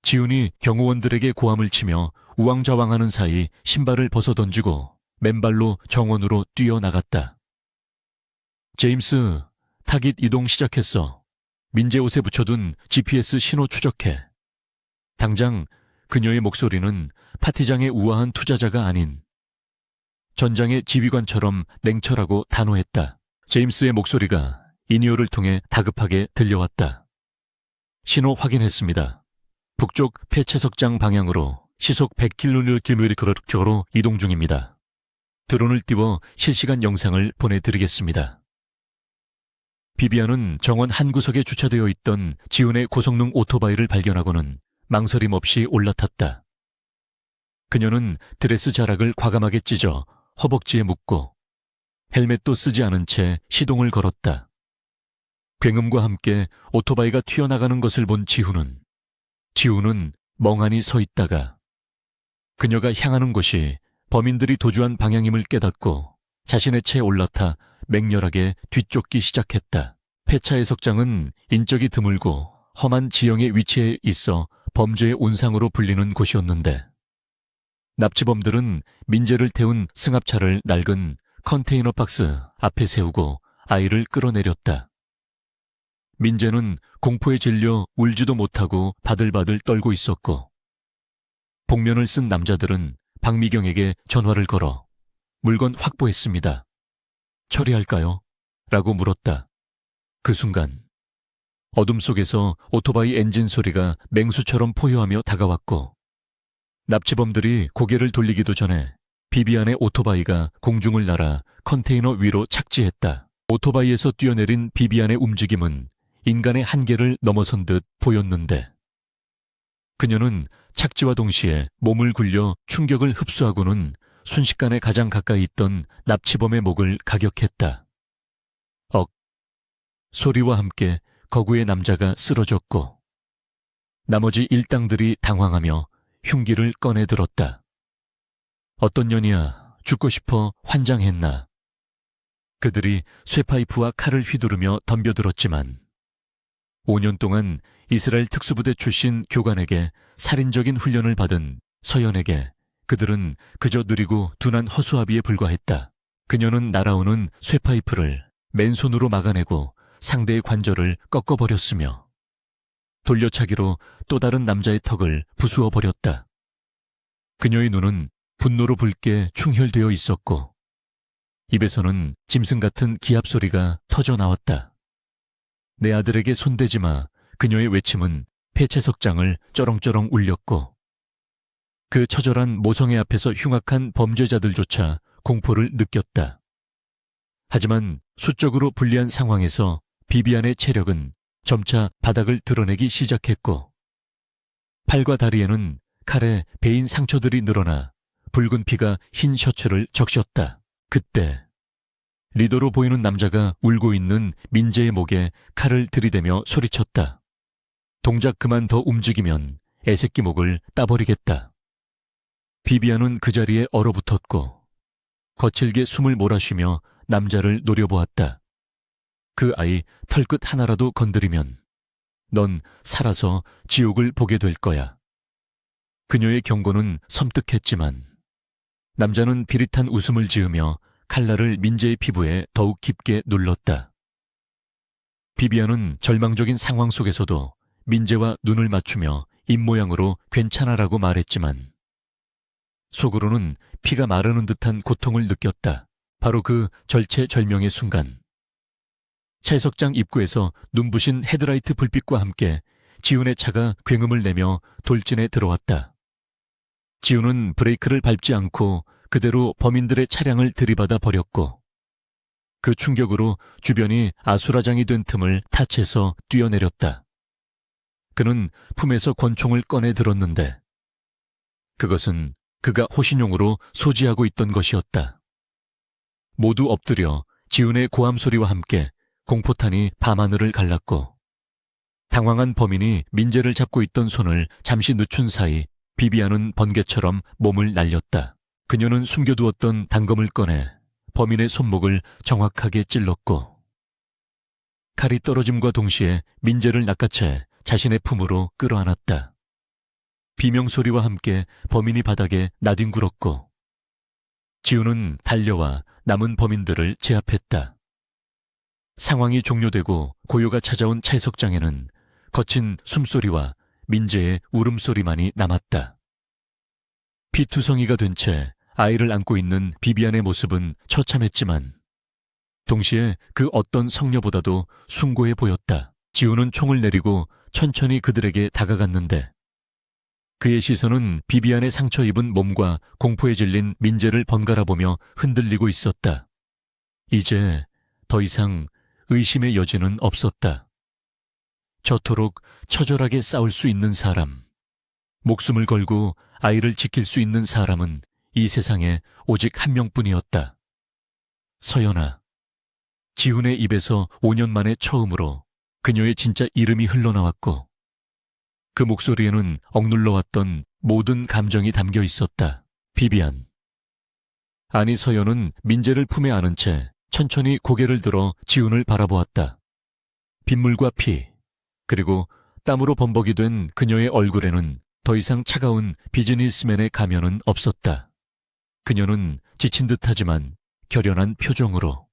Speaker 1: 지훈이 경호원들에게 고함을 치며 우왕좌왕하는 사이 신발을 벗어던지고 맨발로 정원으로 뛰어나갔다. 제임스, 타깃 이동 시작했어. 민재 옷에 붙여둔 GPS 신호 추적해. 당장 그녀의 목소리는 파티장의 우아한 투자자가 아닌 전장의 지휘관처럼 냉철하고 단호했다. 제임스의 목소리가 이니어를 통해 다급하게 들려왔다. 신호 확인했습니다. 북쪽 폐채석장 방향으로 시속 100km로 이동 중입니다. 드론을 띄워 실시간 영상을 보내드리겠습니다. 비비안은 정원 한 구석에 주차되어 있던 지훈의 고성능 오토바이를 발견하고는 망설임 없이 올라탔다. 그녀는 드레스 자락을 과감하게 찢어 허벅지에 묶고 헬멧도 쓰지 않은 채 시동을 걸었다. 굉음과 함께 오토바이가 튀어나가는 것을 본 지훈은 멍하니 서 있다가 그녀가 향하는 곳이 범인들이 도주한 방향임을 깨닫고 자신의 채에 올라타 맹렬하게 뒤쫓기 시작했다. 폐차의 석장은 인적이 드물고 험한 지형의 위치에 있어 범죄의 온상으로 불리는 곳이었는데 납치범들은 민재를 태운 승합차를 낡은 컨테이너 박스 앞에 세우고 아이를 끌어내렸다. 민재는 공포에 질려 울지도 못하고 바들바들 떨고 있었고 복면을 쓴 남자들은 박미경에게 전화를 걸어 물건 확보했습니다. 처리할까요? 라고 물었다. 그 순간 어둠 속에서 오토바이 엔진 소리가 맹수처럼 포효하며 다가왔고 납치범들이 고개를 돌리기도 전에 비비안의 오토바이가 공중을 날아 컨테이너 위로 착지했다. 오토바이에서 뛰어내린 비비안의 움직임은 인간의 한계를 넘어선 듯 보였는데 그녀는 착지와 동시에 몸을 굴려 충격을 흡수하고는 순식간에 가장 가까이 있던 납치범의 목을 가격했다. 억! 소리와 함께 거구의 남자가 쓰러졌고 나머지 일당들이 당황하며 흉기를 꺼내 들었다. 어떤 년이야 죽고 싶어 환장했나. 그들이 쇠파이프와 칼을 휘두르며 덤벼들었지만 5년 동안 이스라엘 특수부대 출신 교관에게 살인적인 훈련을 받은 서연에게 그들은 그저 느리고 둔한 허수아비에 불과했다. 그녀는 날아오는 쇠파이프를 맨손으로 막아내고 상대의 관절을 꺾어버렸으며 돌려차기로 또 다른 남자의 턱을 부수어버렸다. 그녀의 눈은 분노로 붉게 충혈되어 있었고 입에서는 짐승 같은 기합 소리가 터져 나왔다. 내 아들에게 손대지 마. 그녀의 외침은 폐채석장을 쩌렁쩌렁 울렸고 그 처절한 모성애 앞에서 흉악한 범죄자들조차 공포를 느꼈다. 하지만 수적으로 불리한 상황에서 비비안의 체력은 점차 바닥을 드러내기 시작했고 팔과 다리에는 칼에 베인 상처들이 늘어나 붉은 피가 흰 셔츠를 적셨다. 그때 리더로 보이는 남자가 울고 있는 민재의 목에 칼을 들이대며 소리쳤다. 동작 그만 더 움직이면 애새끼 목을 따버리겠다. 비비안은 그 자리에 얼어붙었고 거칠게 숨을 몰아쉬며 남자를 노려보았다. 그 아이 털끝 하나라도 건드리면 넌 살아서 지옥을 보게 될 거야. 그녀의 경고는 섬뜩했지만 남자는 비릿한 웃음을 지으며 칼날을 민재의 피부에 더욱 깊게 눌렀다. 비비안은 절망적인 상황 속에서도 민재와 눈을 맞추며 입모양으로 괜찮아라고 말했지만 속으로는 피가 마르는 듯한 고통을 느꼈다. 바로 그 절체절명의 순간 채석장 입구에서 눈부신 헤드라이트 불빛과 함께 지훈의 차가 굉음을 내며 돌진에 들어왔다. 지훈은 브레이크를 밟지 않고 그대로 범인들의 차량을 들이받아 버렸고 그 충격으로 주변이 아수라장이 된 틈을 타치해서 뛰어내렸다. 그는 품에서 권총을 꺼내 들었는데 그것은 그가 호신용으로 소지하고 있던 것이었다. 모두 엎드려 지훈의 고함 소리와 함께 공포탄이 밤하늘을 갈랐고 당황한 범인이 민재를 잡고 있던 손을 잠시 늦춘 사이 비비안은 번개처럼 몸을 날렸다. 그녀는 숨겨두었던 단검을 꺼내 범인의 손목을 정확하게 찔렀고 칼이 떨어짐과 동시에 민재를 낚아채 자신의 품으로 끌어안았다. 비명소리와 함께 범인이 바닥에 나뒹굴었고 지훈은 달려와 남은 범인들을 제압했다. 상황이 종료되고 고요가 찾아온 채석장에는 거친 숨소리와 민재의 울음소리만이 남았다. 피투성이가 된 채 아이를 안고 있는 비비안의 모습은 처참했지만 동시에 그 어떤 성녀보다도 숭고해 보였다. 지훈은 총을 내리고 천천히 그들에게 다가갔는데 그의 시선은 비비안의 상처 입은 몸과 공포에 질린 민재를 번갈아 보며 흔들리고 있었다. 이제 더 이상 의심의 여지는 없었다. 저토록 처절하게 싸울 수 있는 사람, 목숨을 걸고 아이를 지킬 수 있는 사람은 이 세상에 오직 한 명뿐이었다. 서연아. 지훈의 입에서 5년 만에 처음으로 그녀의 진짜 이름이 흘러나왔고 그 목소리에는 억눌러왔던 모든 감정이 담겨 있었다. 비비안. 아니 서연은 민재를 품에 안은 채 천천히 고개를 들어 지훈을 바라보았다. 빗물과 피, 그리고 땀으로 범벅이 된 그녀의 얼굴에는 더 이상 차가운 비즈니스맨의 가면은 없었다. 그녀는 지친 듯하지만 결연한 표정으로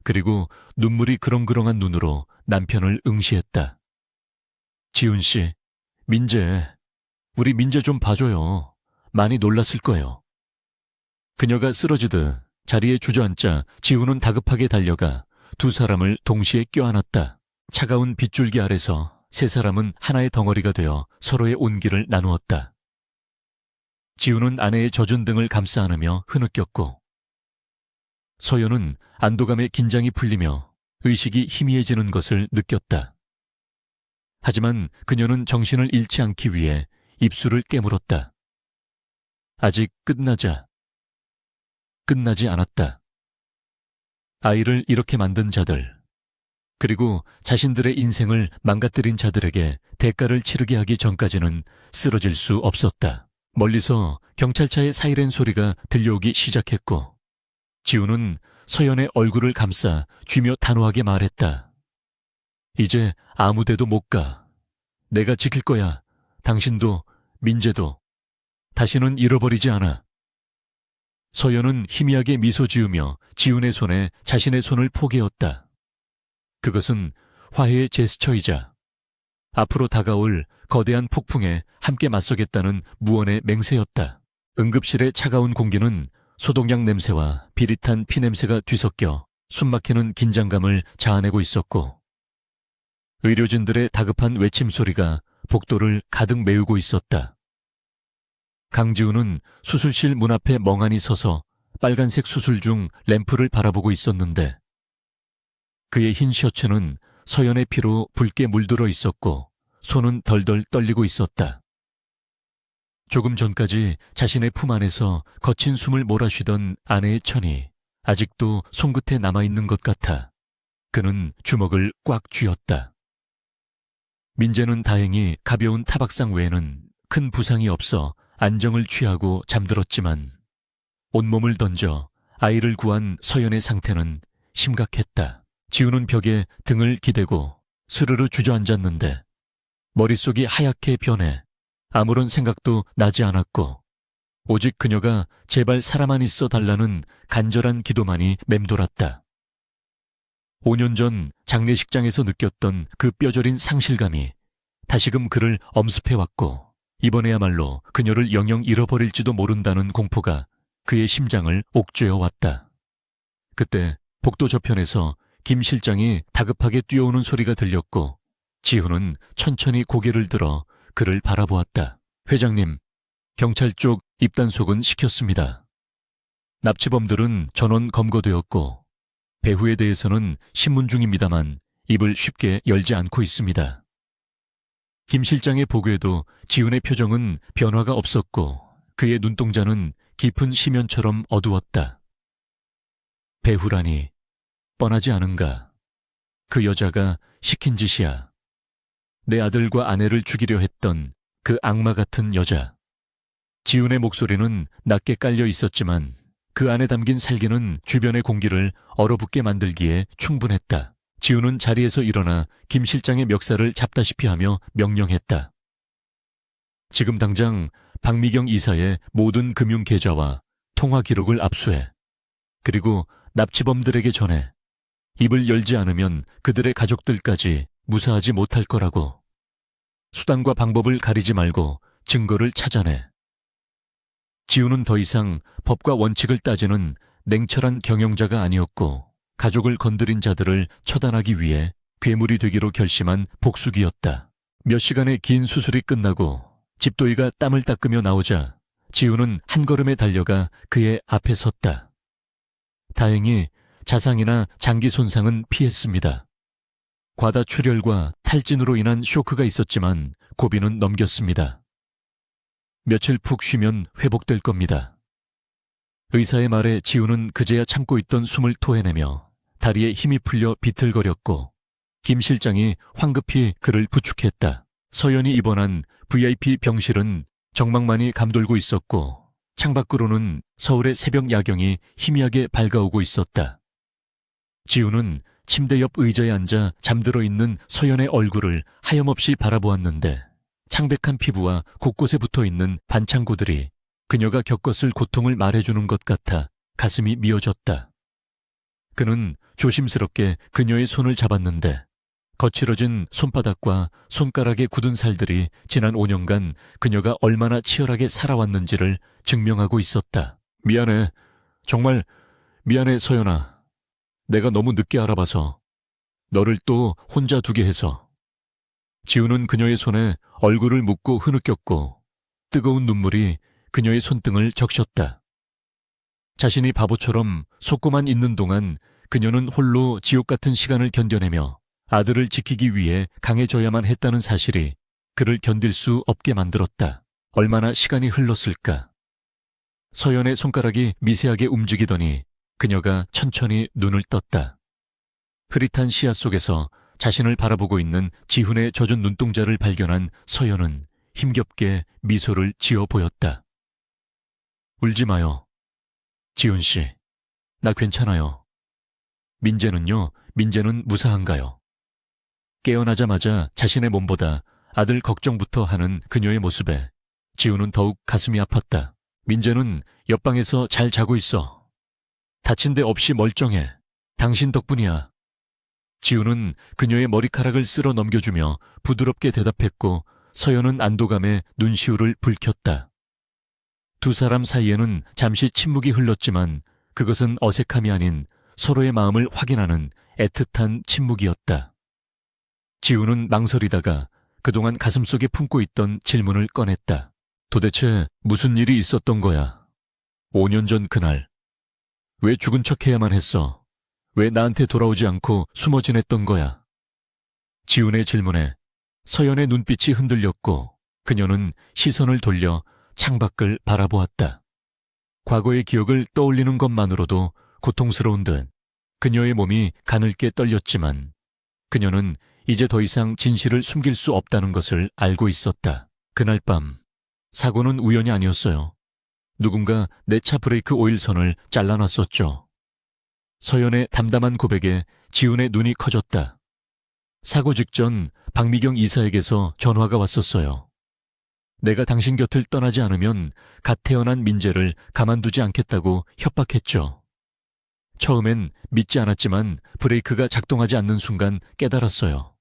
Speaker 1: 그리고 눈물이 그렁그렁한 눈으로 남편을 응시했다. 지훈 씨, 민재, 우리 민재 좀 봐줘요. 많이 놀랐을 거예요. 그녀가 쓰러지듯 자리에 주저앉자 지훈은 다급하게 달려가 두 사람을 동시에 껴안았다. 차가운 빗줄기 아래서 세 사람은 하나의 덩어리가 되어 서로의 온기를 나누었다. 지우는 아내의 젖은 등을 감싸 안으며 흐느꼈고 서연은 안도감에 긴장이 풀리며 의식이 희미해지는 것을 느꼈다. 하지만 그녀는 정신을 잃지 않기 위해 입술을 깨물었다. 아직 끝나지 않았다. 아이를 이렇게 만든 자들, 그리고 자신들의 인생을 망가뜨린 자들에게 대가를 치르게 하기 전까지는 쓰러질 수 없었다. 멀리서 경찰차의 사이렌 소리가 들려오기 시작했고 지우는 서연의 얼굴을 감싸 쥐며 단호하게 말했다. 이제 아무데도 못 가. 내가 지킬 거야. 당신도 민재도. 다시는 잃어버리지 않아. 서연은 희미하게 미소 지으며 지훈의 손에 자신의 손을 포개었다. 그것은 화해의 제스처이자 앞으로 다가올 거대한 폭풍에 함께 맞서겠다는 무언의 맹세였다. 응급실의 차가운 공기는 소독약 냄새와 비릿한 피 냄새가 뒤섞여 숨막히는 긴장감을 자아내고 있었고 의료진들의 다급한 외침 소리가 복도를 가득 메우고 있었다. 강지우는 수술실 문 앞에 멍하니 서서 빨간색 수술 중 램프를 바라보고 있었는데 그의 흰 셔츠는 서연의 피로 붉게 물들어 있었고 손은 덜덜 떨리고 있었다. 조금 전까지 자신의 품 안에서 거친 숨을 몰아쉬던 아내의 천이 아직도 손끝에 남아있는 것 같아 그는 주먹을 꽉 쥐었다. 민재는 다행히 가벼운 타박상 외에는 큰 부상이 없어 안정을 취하고 잠들었지만 온몸을 던져 아이를 구한 서연의 상태는 심각했다. 지우는 벽에 등을 기대고 스르르 주저앉았는데 머릿속이 하얗게 변해 아무런 생각도 나지 않았고 오직 그녀가 제발 살아만 있어 달라는 간절한 기도만이 맴돌았다. 5년 전 장례식장에서 느꼈던 그 뼈저린 상실감이 다시금 그를 엄습해왔고 이번에야말로 그녀를 영영 잃어버릴지도 모른다는 공포가 그의 심장을 옥죄어왔다. 그때 복도 저편에서 김 실장이 다급하게 뛰어오는 소리가 들렸고 지훈은 천천히 고개를 들어 그를 바라보았다. 회장님, 경찰 쪽 입단속은 시켰습니다. 납치범들은 전원 검거되었고 배후에 대해서는 신문 중입니다만 입을 쉽게 열지 않고 있습니다. 김 실장의 보고에도 지훈의 표정은 변화가 없었고 그의 눈동자는 깊은 심연처럼 어두웠다. 배후라니 뻔하지 않은가. 그 여자가 시킨 짓이야. 내 아들과 아내를 죽이려 했던 그 악마 같은 여자. 지훈의 목소리는 낮게 깔려 있었지만 그 안에 담긴 살기는 주변의 공기를 얼어붙게 만들기에 충분했다. 지훈은 자리에서 일어나 김 실장의 멱살을 잡다시피 하며 명령했다. 지금 당장 박미경 이사의 모든 금융 계좌와 통화 기록을 압수해. 그리고 납치범들에게 전해. 입을 열지 않으면 그들의 가족들까지 무사하지 못할 거라고. 수단과 방법을 가리지 말고 증거를 찾아내. 지훈은 더 이상 법과 원칙을 따지는 냉철한 경영자가 아니었고 가족을 건드린 자들을 처단하기 위해 괴물이 되기로 결심한 복수기였다. 몇 시간의 긴 수술이 끝나고 집도이가 땀을 닦으며 나오자 지훈은 한 걸음에 달려가 그의 앞에 섰다. 다행히 자상이나 장기 손상은 피했습니다. 과다출혈과 탈진으로 인한 쇼크가 있었지만 고비는 넘겼습니다. 며칠 푹 쉬면 회복될 겁니다. 의사의 말에 지훈은 그제야 참고 있던 숨을 토해내며 다리에 힘이 풀려 비틀거렸고 김 실장이 황급히 그를 부축했다. 서연이 입원한 VIP 병실은 정막만이 감돌고 있었고 창밖으로는 서울의 새벽 야경이 희미하게 밝아오고 있었다. 지훈은 침대 옆 의자에 앉아 잠들어 있는 서연의 얼굴을 하염없이 바라보았는데 창백한 피부와 곳곳에 붙어있는 반창고들이 그녀가 겪었을 고통을 말해주는 것 같아 가슴이 미어졌다. 그는 조심스럽게 그녀의 손을 잡았는데 거칠어진 손바닥과 손가락에 굳은 살들이 지난 5년간 그녀가 얼마나 치열하게 살아왔는지를 증명하고 있었다. 미안해. 정말 미안해, 서연아. 내가 너무 늦게 알아봐서 너를 또 혼자 두게 해서. 지훈은 그녀의 손에 얼굴을 묻고 흐느꼈고 뜨거운 눈물이 그녀의 손등을 적셨다. 자신이 바보처럼 속고만 있는 동안 그녀는 홀로 지옥 같은 시간을 견뎌내며 아들을 지키기 위해 강해져야만 했다는 사실이 그를 견딜 수 없게 만들었다. 얼마나 시간이 흘렀을까? 서연의 손가락이 미세하게 움직이더니 그녀가 천천히 눈을 떴다. 흐릿한 시야 속에서 자신을 바라보고 있는 지훈의 젖은 눈동자를 발견한 서연은 힘겹게 미소를 지어 보였다. 울지 마요. 지훈 씨, 나 괜찮아요. 민재는요? 민재는 무사한가요? 깨어나자마자 자신의 몸보다 아들 걱정부터 하는 그녀의 모습에 지훈은 더욱 가슴이 아팠다. 민재는 옆방에서 잘 자고 있어. 다친 데 없이 멀쩡해. 당신 덕분이야. 지훈은 그녀의 머리카락을 쓸어 넘겨주며 부드럽게 대답했고 서연은 안도감에 눈시울을 붉혔다. 두 사람 사이에는 잠시 침묵이 흘렀지만 그것은 어색함이 아닌 서로의 마음을 확인하는 애틋한 침묵이었다. 지훈은 망설이다가 그동안 가슴속에 품고 있던 질문을 꺼냈다. 도대체 무슨 일이 있었던 거야? 5년 전 그날. 왜 죽은 척해야만 했어? 왜 나한테 돌아오지 않고 숨어 지냈던 거야? 지훈의 질문에 서연의 눈빛이 흔들렸고 그녀는 시선을 돌려 창밖을 바라보았다. 과거의 기억을 떠올리는 것만으로도 고통스러운 듯 그녀의 몸이 가늘게 떨렸지만 그녀는 이제 더 이상 진실을 숨길 수 없다는 것을 알고 있었다. 그날 밤 사고는 우연이 아니었어요. 누군가 내 차 브레이크 오일선을 잘라놨었죠. 서연의 담담한 고백에 지훈의 눈이 커졌다. 사고 직전 박미경 이사에게서 전화가 왔었어요. 내가 당신 곁을 떠나지 않으면 갓 태어난 민재를 가만두지 않겠다고 협박했죠. 처음엔 믿지 않았지만 브레이크가 작동하지 않는 순간 깨달았어요.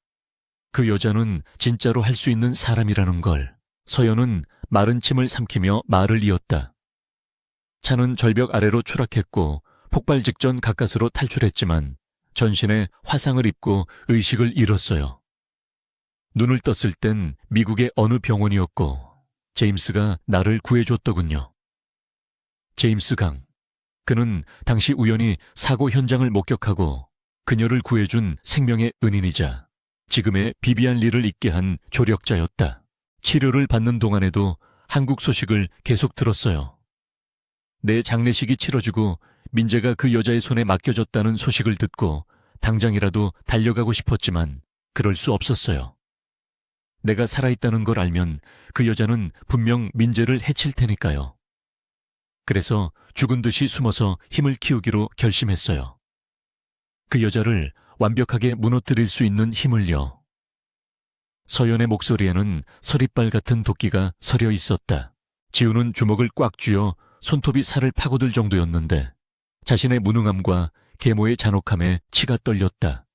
Speaker 1: 그 여자는 진짜로 할 수 있는 사람이라는 걸. 서연은 마른 침을 삼키며 말을 이었다. 차는 절벽 아래로 추락했고 폭발 직전 가까스로 탈출했지만 전신에 화상을 입고 의식을 잃었어요. 눈을 떴을 땐 미국의 어느 병원이었고 제임스가 나를 구해줬더군요. 제임스 강. 그는 당시 우연히 사고 현장을 목격하고 그녀를 구해준 생명의 은인이자 지금의 비비안 리를 있게 한 조력자였다. 치료를 받는 동안에도 한국 소식을 계속 들었어요. 내 장례식이 치러지고 민재가 그 여자의 손에 맡겨졌다는 소식을 듣고 당장이라도 달려가고 싶었지만 그럴 수 없었어요. 내가 살아있다는 걸 알면 그 여자는 분명 민재를 해칠 테니까요. 그래서 죽은 듯이 숨어서 힘을 키우기로 결심했어요. 그 여자를 완벽하게 무너뜨릴 수 있는 힘을요. 서연의 목소리에는 서리빨 같은 도끼가 서려 있었다. 지훈은 주먹을 꽉 쥐어 손톱이 살을 파고들 정도였는데 자신의 무능함과 계모의 잔혹함에 치가 떨렸다.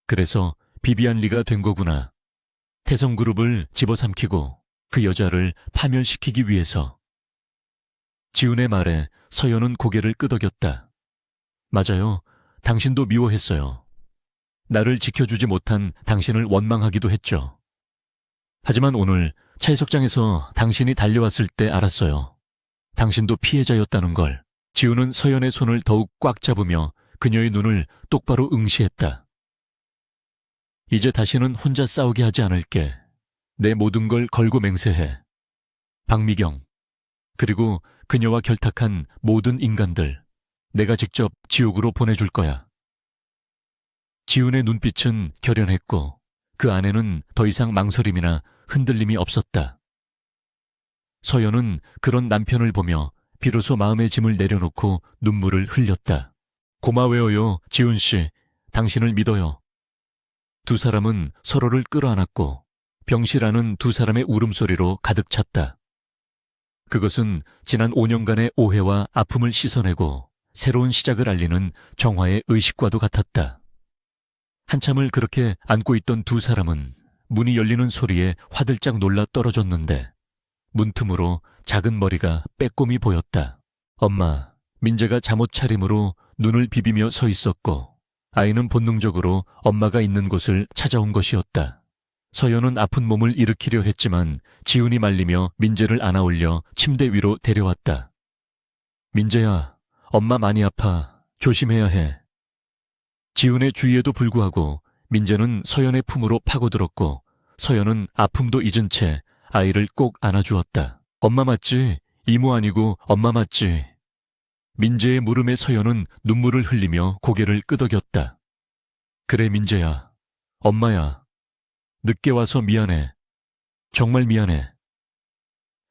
Speaker 1: 그래서 비비안 리가 된 거구나. 태성그룹을 집어삼키고 그 여자를 파멸시키기 위해서. 지훈의 말에 서연은 고개를 끄덕였다. 맞아요. 당신도 미워했어요. 나를 지켜주지 못한 당신을 원망하기도 했죠. 하지만 오늘 차해석장에서 당신이 달려왔을 때 알았어요. 당신도 피해자였다는 걸. 지훈은 서연의 손을 더욱 꽉 잡으며 그녀의 눈을 똑바로 응시했다. 이제 다시는 혼자 싸우게 하지 않을게. 내 모든 걸 걸고 맹세해. 박미경, 그리고 그녀와 결탁한 모든 인간들, 내가 직접 지옥으로 보내줄 거야. 지훈의 눈빛은 결연했고 그 안에는 더 이상 망설임이나 흔들림이 없었다. 서연은 그런 남편을 보며 비로소 마음의 짐을 내려놓고 눈물을 흘렸다. 고마워요, 지훈 씨. 당신을 믿어요. 두 사람은 서로를 끌어안았고 병실안은 두 사람의 울음소리로 가득 찼다. 그것은 지난 5년간의 오해와 아픔을 씻어내고 새로운 시작을 알리는 정화의 의식과도 같았다. 한참을 그렇게 안고 있던 두 사람은 문이 열리는 소리에 화들짝 놀라 떨어졌는데 문틈으로 작은 머리가 빼꼼히 보였다. 엄마, 민재가 잠옷 차림으로 눈을 비비며 서 있었고 아이는 본능적으로 엄마가 있는 곳을 찾아온 것이었다. 서연은 아픈 몸을 일으키려 했지만 지훈이 말리며 민재를 안아 올려 침대 위로 데려왔다. 민재야, 엄마 많이 아파. 조심해야 해. 지훈의 주의에도 불구하고 민재는 서연의 품으로 파고들었고 서연은 아픔도 잊은 채 아이를 꼭 안아주었다. 엄마 맞지? 이모 아니고 엄마 맞지? 민재의 물음에 서연은 눈물을 흘리며 고개를 끄덕였다. 그래 민재야. 엄마야. 늦게 와서 미안해. 정말 미안해.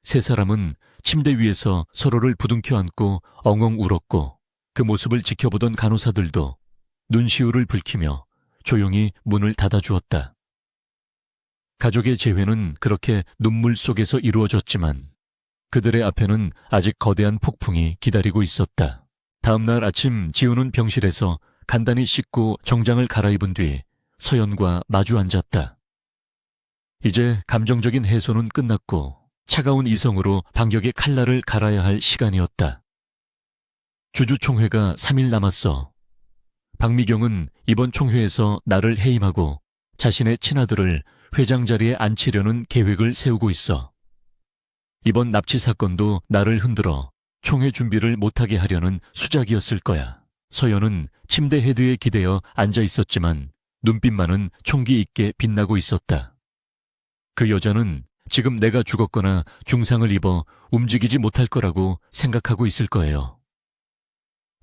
Speaker 1: 세 사람은 침대 위에서 서로를 부둥켜 안고 엉엉 울었고 그 모습을 지켜보던 간호사들도 눈시울을 붉히며 조용히 문을 닫아주었다. 가족의 재회는 그렇게 눈물 속에서 이루어졌지만 그들의 앞에는 아직 거대한 폭풍이 기다리고 있었다. 다음 날 아침 지훈은 병실에서 간단히 씻고 정장을 갈아입은 뒤 서연과 마주 앉았다. 이제 감정적인 해소는 끝났고 차가운 이성으로 반격의 칼날을 갈아야 할 시간이었다. 주주총회가 3일 남았어. 박미경은 이번 총회에서 나를 해임하고 자신의 친아들을 회장 자리에 앉히려는 계획을 세우고 있어. 이번 납치 사건도 나를 흔들어 총회 준비를 못하게 하려는 수작이었을 거야. 서연은 침대 헤드에 기대어 앉아 있었지만 눈빛만은 총기 있게 빛나고 있었다. 그 여자는 지금 내가 죽었거나 중상을 입어 움직이지 못할 거라고 생각하고 있을 거예요.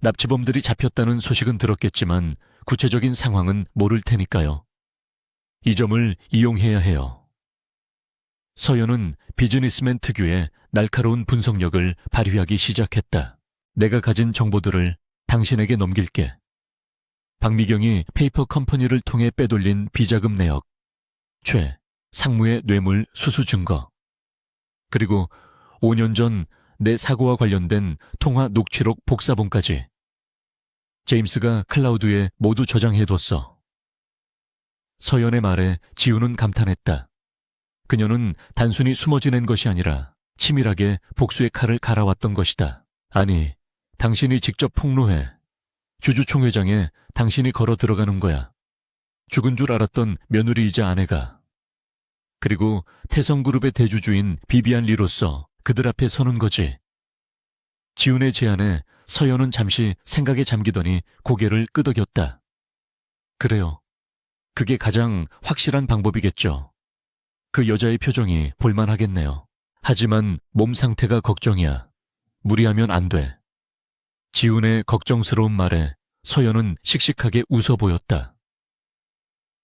Speaker 1: 납치범들이 잡혔다는 소식은 들었겠지만 구체적인 상황은 모를 테니까요. 이 점을 이용해야 해요. 서연은 비즈니스맨 특유의 날카로운 분석력을 발휘하기 시작했다. 내가 가진 정보들을 당신에게 넘길게. 박미경이 페이퍼 컴퍼니를 통해 빼돌린 비자금 내역, 최, 상무의 뇌물 수수 증거, 그리고 5년 전 내 사고와 관련된 통화 녹취록 복사본까지. 제임스가 클라우드에 모두 저장해뒀어. 서연의 말에 지훈은 감탄했다. 그녀는 단순히 숨어 지낸 것이 아니라 치밀하게 복수의 칼을 갈아왔던 것이다. 아니, 당신이 직접 폭로해. 주주총회장에 당신이 걸어 들어가는 거야. 죽은 줄 알았던 며느리이자 아내가. 그리고 태성그룹의 대주주인 비비안 리로서 그들 앞에 서는 거지. 지훈의 제안에 서연은 잠시 생각에 잠기더니 고개를 끄덕였다. 그래요. 그게 가장 확실한 방법이겠죠. 그 여자의 표정이 볼만하겠네요. 하지만 몸 상태가 걱정이야. 무리하면 안 돼. 지훈의 걱정스러운 말에 서연은 씩씩하게 웃어 보였다.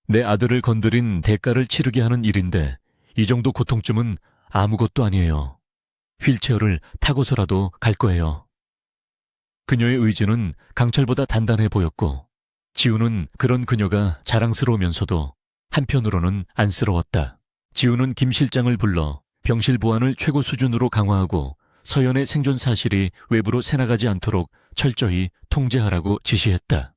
Speaker 1: 내 아들을 건드린 대가를 치르게 하는 일인데 이 정도 고통쯤은 아무것도 아니에요. 휠체어를 타고서라도 갈 거예요. 그녀의 의지는 강철보다 단단해 보였고 지훈은 그런 그녀가 자랑스러우면서도 한편으로는 안쓰러웠다. 지훈은 김 실장을 불러 병실 보안을 최고 수준으로 강화하고 서연의 생존 사실이 외부로 새나가지 않도록 철저히 통제하라고 지시했다.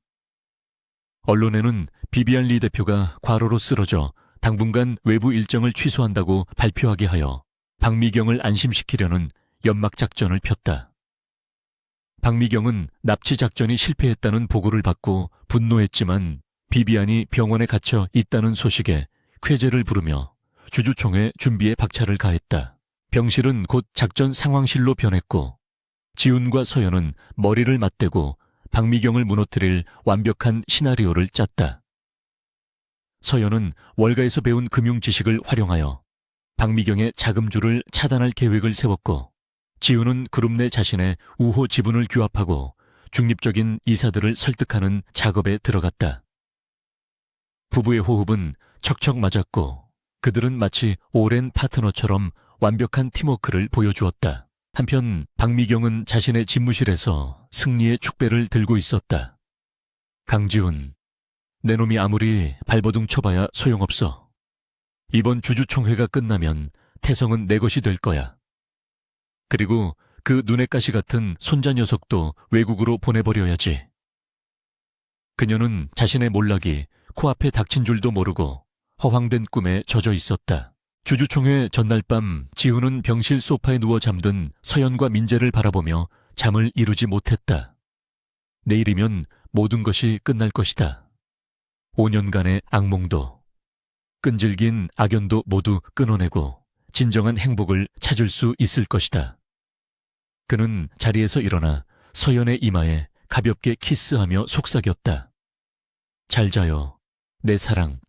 Speaker 1: 언론에는 비비안 리 대표가 과로로 쓰러져 당분간 외부 일정을 취소한다고 발표하게 하여 박미경을 안심시키려는 연막 작전을 폈다. 박미경은 납치 작전이 실패했다는 보고를 받고 분노했지만 비비안이 병원에 갇혀 있다는 소식에 쾌재를 부르며 주주총회 준비에 박차를 가했다. 병실은 곧 작전 상황실로 변했고 지훈과 서연은 머리를 맞대고 박미경을 무너뜨릴 완벽한 시나리오를 짰다. 서연은 월가에서 배운 금융 지식을 활용하여 박미경의 자금줄을 차단할 계획을 세웠고 지훈은 그룹 내 자신의 우호 지분을 규합하고 중립적인 이사들을 설득하는 작업에 들어갔다. 부부의 호흡은 척척 맞았고 그들은 마치 오랜 파트너처럼 완벽한 팀워크를 보여주었다. 한편 박미경은 자신의 집무실에서 승리의 축배를 들고 있었다. 강지훈, 내 놈이 아무리 발버둥 쳐봐야 소용없어. 이번 주주총회가 끝나면 태성은 내 것이 될 거야. 그리고 그 눈엣 가시 같은 손자 녀석도 외국으로 보내버려야지. 그녀는 자신의 몰락이 코앞에 닥친 줄도 모르고 허황된 꿈에 젖어 있었다. 주주총회 전날 밤 지훈은 병실 소파에 누워 잠든 서연과 민재를 바라보며 잠을 이루지 못했다. 내일이면 모든 것이 끝날 것이다. 5년간의 악몽도. 끈질긴 악연도 모두 끊어내고 진정한 행복을 찾을 수 있을 것이다. 그는 자리에서 일어나 서연의 이마에 가볍게 키스하며 속삭였다. 잘 자요, 내 사랑.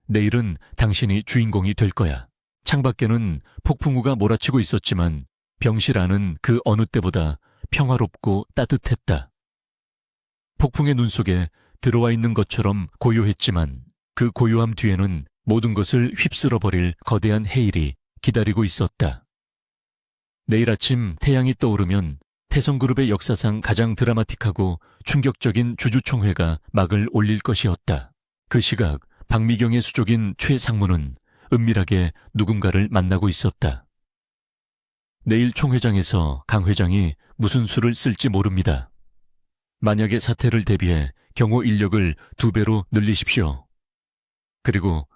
Speaker 1: 내일은 당신이 주인공이 될 거야. 창밖에는 폭풍우가 몰아치고 있었지만 병실 안은 그 어느 때보다 평화롭고 따뜻했다. 폭풍의 눈 속에 들어와 있는 것처럼 고요했지만 그 고요함 뒤에는 모든 것을 휩쓸어버릴 거대한 해일이 기다리고 있었다. 내일 아침 태양이 떠오르면 태성그룹의 역사상 가장 드라마틱하고 충격적인 주주총회가 막을 올릴 것이었다. 그 시각 박미경의 수족인 최상무는 은밀하게 누군가를 만나고 있었다. 내일 총회장에서 강 회장이 무슨 수를 쓸지 모릅니다. 만약의 사태를 대비해 경호 인력을 2배로 늘리십시오. 그리고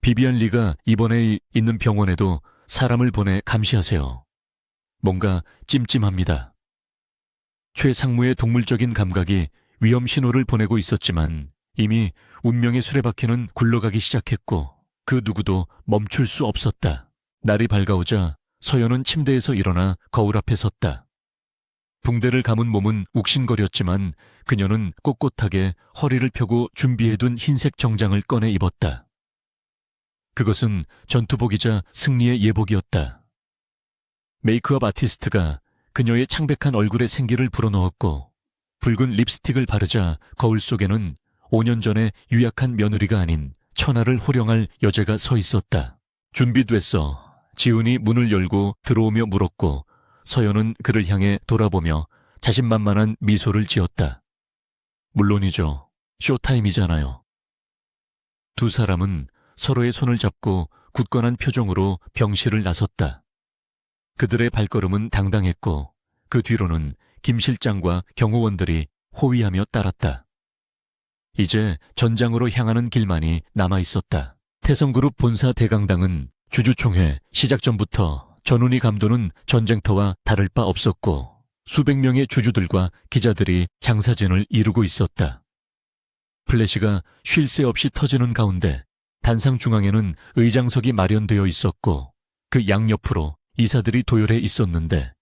Speaker 1: 비비안 리가 입원해 있는 병원에도 사람을 보내 감시하세요. 뭔가 찜찜합니다. 최상무의 동물적인 감각이 위험 신호를 보내고 있었지만 이미 운명의 수레바퀴는 굴러가기 시작했고 그 누구도 멈출 수 없었다. 날이 밝아오자 서연은 침대에서 일어나 거울 앞에 섰다. 붕대를 감은 몸은 욱신거렸지만 그녀는 꼿꼿하게 허리를 펴고 준비해둔 흰색 정장을 꺼내 입었다. 그것은 전투복이자 승리의 예복이었다. 메이크업 아티스트가 그녀의 창백한 얼굴에 생기를 불어넣었고 붉은 립스틱을 바르자 거울 속에는 5년 전에 유약한 며느리가 아닌 천하를 호령할 여자가 서 있었다. 준비됐어. 지훈이 문을 열고 들어오며 물었고 서연은 그를 향해 돌아보며 자신만만한 미소를 지었다. 물론이죠. 쇼타임이잖아요. 두 사람은 서로의 손을 잡고 굳건한 표정으로 병실을 나섰다. 그들의 발걸음은 당당했고 그 뒤로는 김 실장과 경호원들이 호위하며 따랐다. 이제 전장으로 향하는 길만이 남아있었다. 태성그룹 본사 대강당은 주주총회 시작 전부터 전운이 감도는 전쟁터와 다를 바 없었고 수백 명의 주주들과 기자들이 장사진을 이루고 있었다. 플래시가 쉴 새 없이 터지는 가운데 단상 중앙에는 의장석이 마련되어 있었고 그 양옆으로 이사들이 도열해 있었는데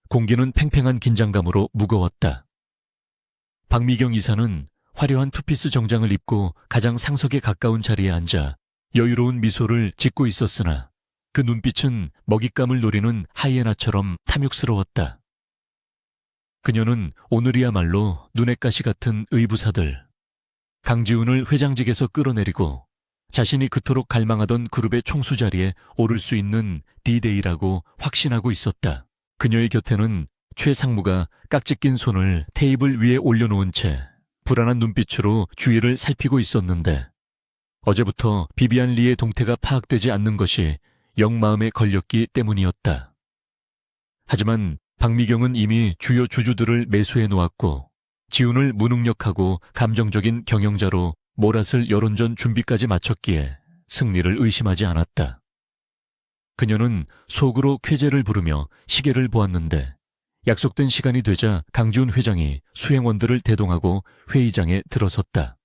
Speaker 1: 공기는 팽팽한 긴장감으로 무거웠다. 박미경 이사는 화려한 투피스 정장을 입고 가장 상석에 가까운 자리에 앉아 여유로운 미소를 짓고 있었으나 그 눈빛은 먹잇감을 노리는 하이에나처럼 탐욕스러웠다. 그녀는 오늘이야말로 눈의 가시 같은 의부사들, 강지훈을 회장직에서 끌어내리고 자신이 그토록 갈망하던 그룹의 총수 자리에 오를 수 있는 D-Day라고 확신하고 있었다. 그녀의 곁에는 최상무가 깍지 낀 손을 테이블 위에 올려놓은 채 불안한 눈빛으로 주위를 살피고 있었는데 어제부터 비비안 리의 동태가 파악되지 않는 것이 영 마음에 걸렸기 때문이었다. 하지만 박미경은 이미 주요 주주들을 매수해 놓았고 지훈을 무능력하고 감정적인 경영자로 몰아쓸 여론전 준비까지 마쳤기에 승리를 의심하지 않았다. 그녀는 속으로 쾌재를 부르며 시계를 보았는데 약속된 시간이 되자 강지훈 회장이 수행원들을 대동하고 회의장에 들어섰다.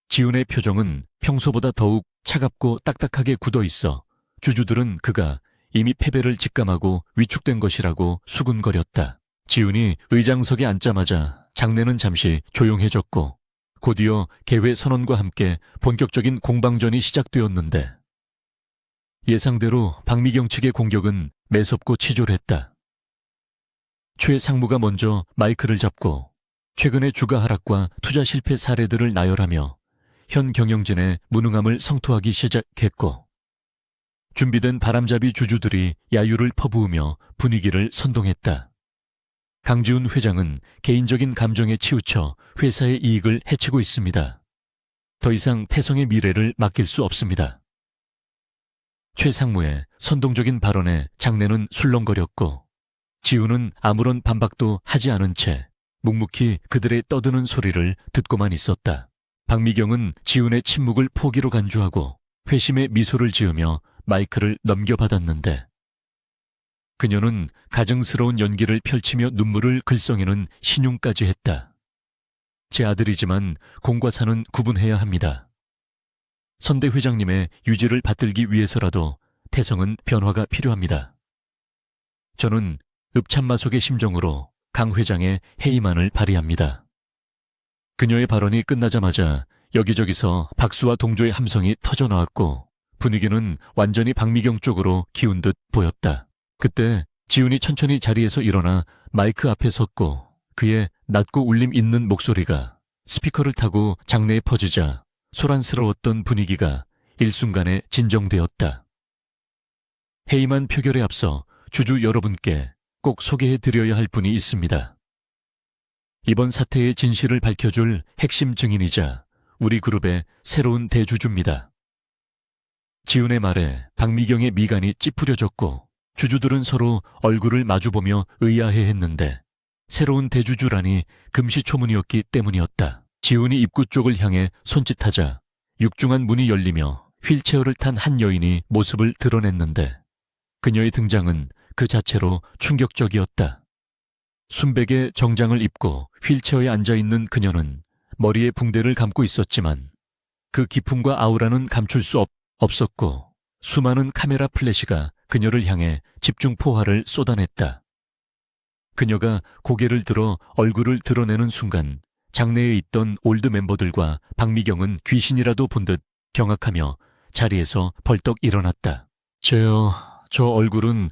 Speaker 1: 지훈의 표정은 평소보다 더욱 차갑고 딱딱하게 굳어 있어 주주들은 그가 이미 패배를 직감하고 위축된 것이라고 수군거렸다. 지훈이 의장석에 앉자마자 장내는 잠시 조용해졌고 곧이어 개회 선언과 함께 본격적인 공방전이 시작되었는데 예상대로 박미경 측의 공격은 매섭고 치졸했다. 최상무가 먼저 마이크를 잡고 최근의 주가 하락과 투자 실패 사례들을 나열하며 현 경영진의 무능함을 성토하기 시작했고 준비된 바람잡이 주주들이 야유를 퍼부으며 분위기를 선동했다. 강지훈 회장은 개인적인 감정에 치우쳐 회사의 이익을 해치고 있습니다. 더 이상 태성의 미래를 맡길 수 없습니다. 최상무의 선동적인 발언에 장내는 술렁거렸고 지훈은 아무런 반박도 하지 않은 채 묵묵히 그들의 떠드는 소리를 듣고만 있었다. 박미경은 지훈의 침묵을 포기로 간주하고 회심의 미소를 지으며 마이크를 넘겨받았는데 그녀는 가증스러운 연기를 펼치며 눈물을 글썽이는 신용까지 했다. 제 아들이지만 공과 사는 구분해야 합니다. 선대 회장님의 유지를 받들기 위해서라도 태성은 변화가 필요합니다. 저는 읍참마속의 심정으로 강 회장의 해임안을 발의합니다. 그녀의 발언이 끝나자마자 여기저기서 박수와 동조의 함성이 터져나왔고 분위기는 완전히 박미경 쪽으로 기운 듯 보였다. 그때 지훈이 천천히 자리에서 일어나 마이크 앞에 섰고 그의 낮고 울림 있는 목소리가 스피커를 타고 장내에 퍼지자 소란스러웠던 분위기가 일순간에 진정되었다. 해임안 표결에 앞서 주주 여러분께 꼭 소개해드려야 할 분이 있습니다. 이번 사태의 진실을 밝혀줄 핵심 증인이자 우리 그룹의 새로운 대주주입니다. 지훈의 말에 박미경의 미간이 찌푸려졌고 주주들은 서로 얼굴을 마주보며 의아해했는데 새로운 대주주라니 금시초문이었기 때문이었다. 지훈이 입구 쪽을 향해 손짓하자 육중한 문이 열리며 휠체어를 탄 한 여인이 모습을 드러냈는데 그녀의 등장은 그 자체로 충격적이었다. 순백의 정장을 입고 휠체어에 앉아있는 그녀는 머리에 붕대를 감고 있었지만 그 기품과 아우라는 감출 수 없었고 수많은 카메라 플래시가 그녀를 향해 집중 포화를 쏟아냈다. 그녀가 고개를 들어 얼굴을 드러내는 순간 장내에 있던 올드 멤버들과 박미경은 귀신이라도 본 듯 경악하며 자리에서 벌떡 일어났다. 저 얼굴은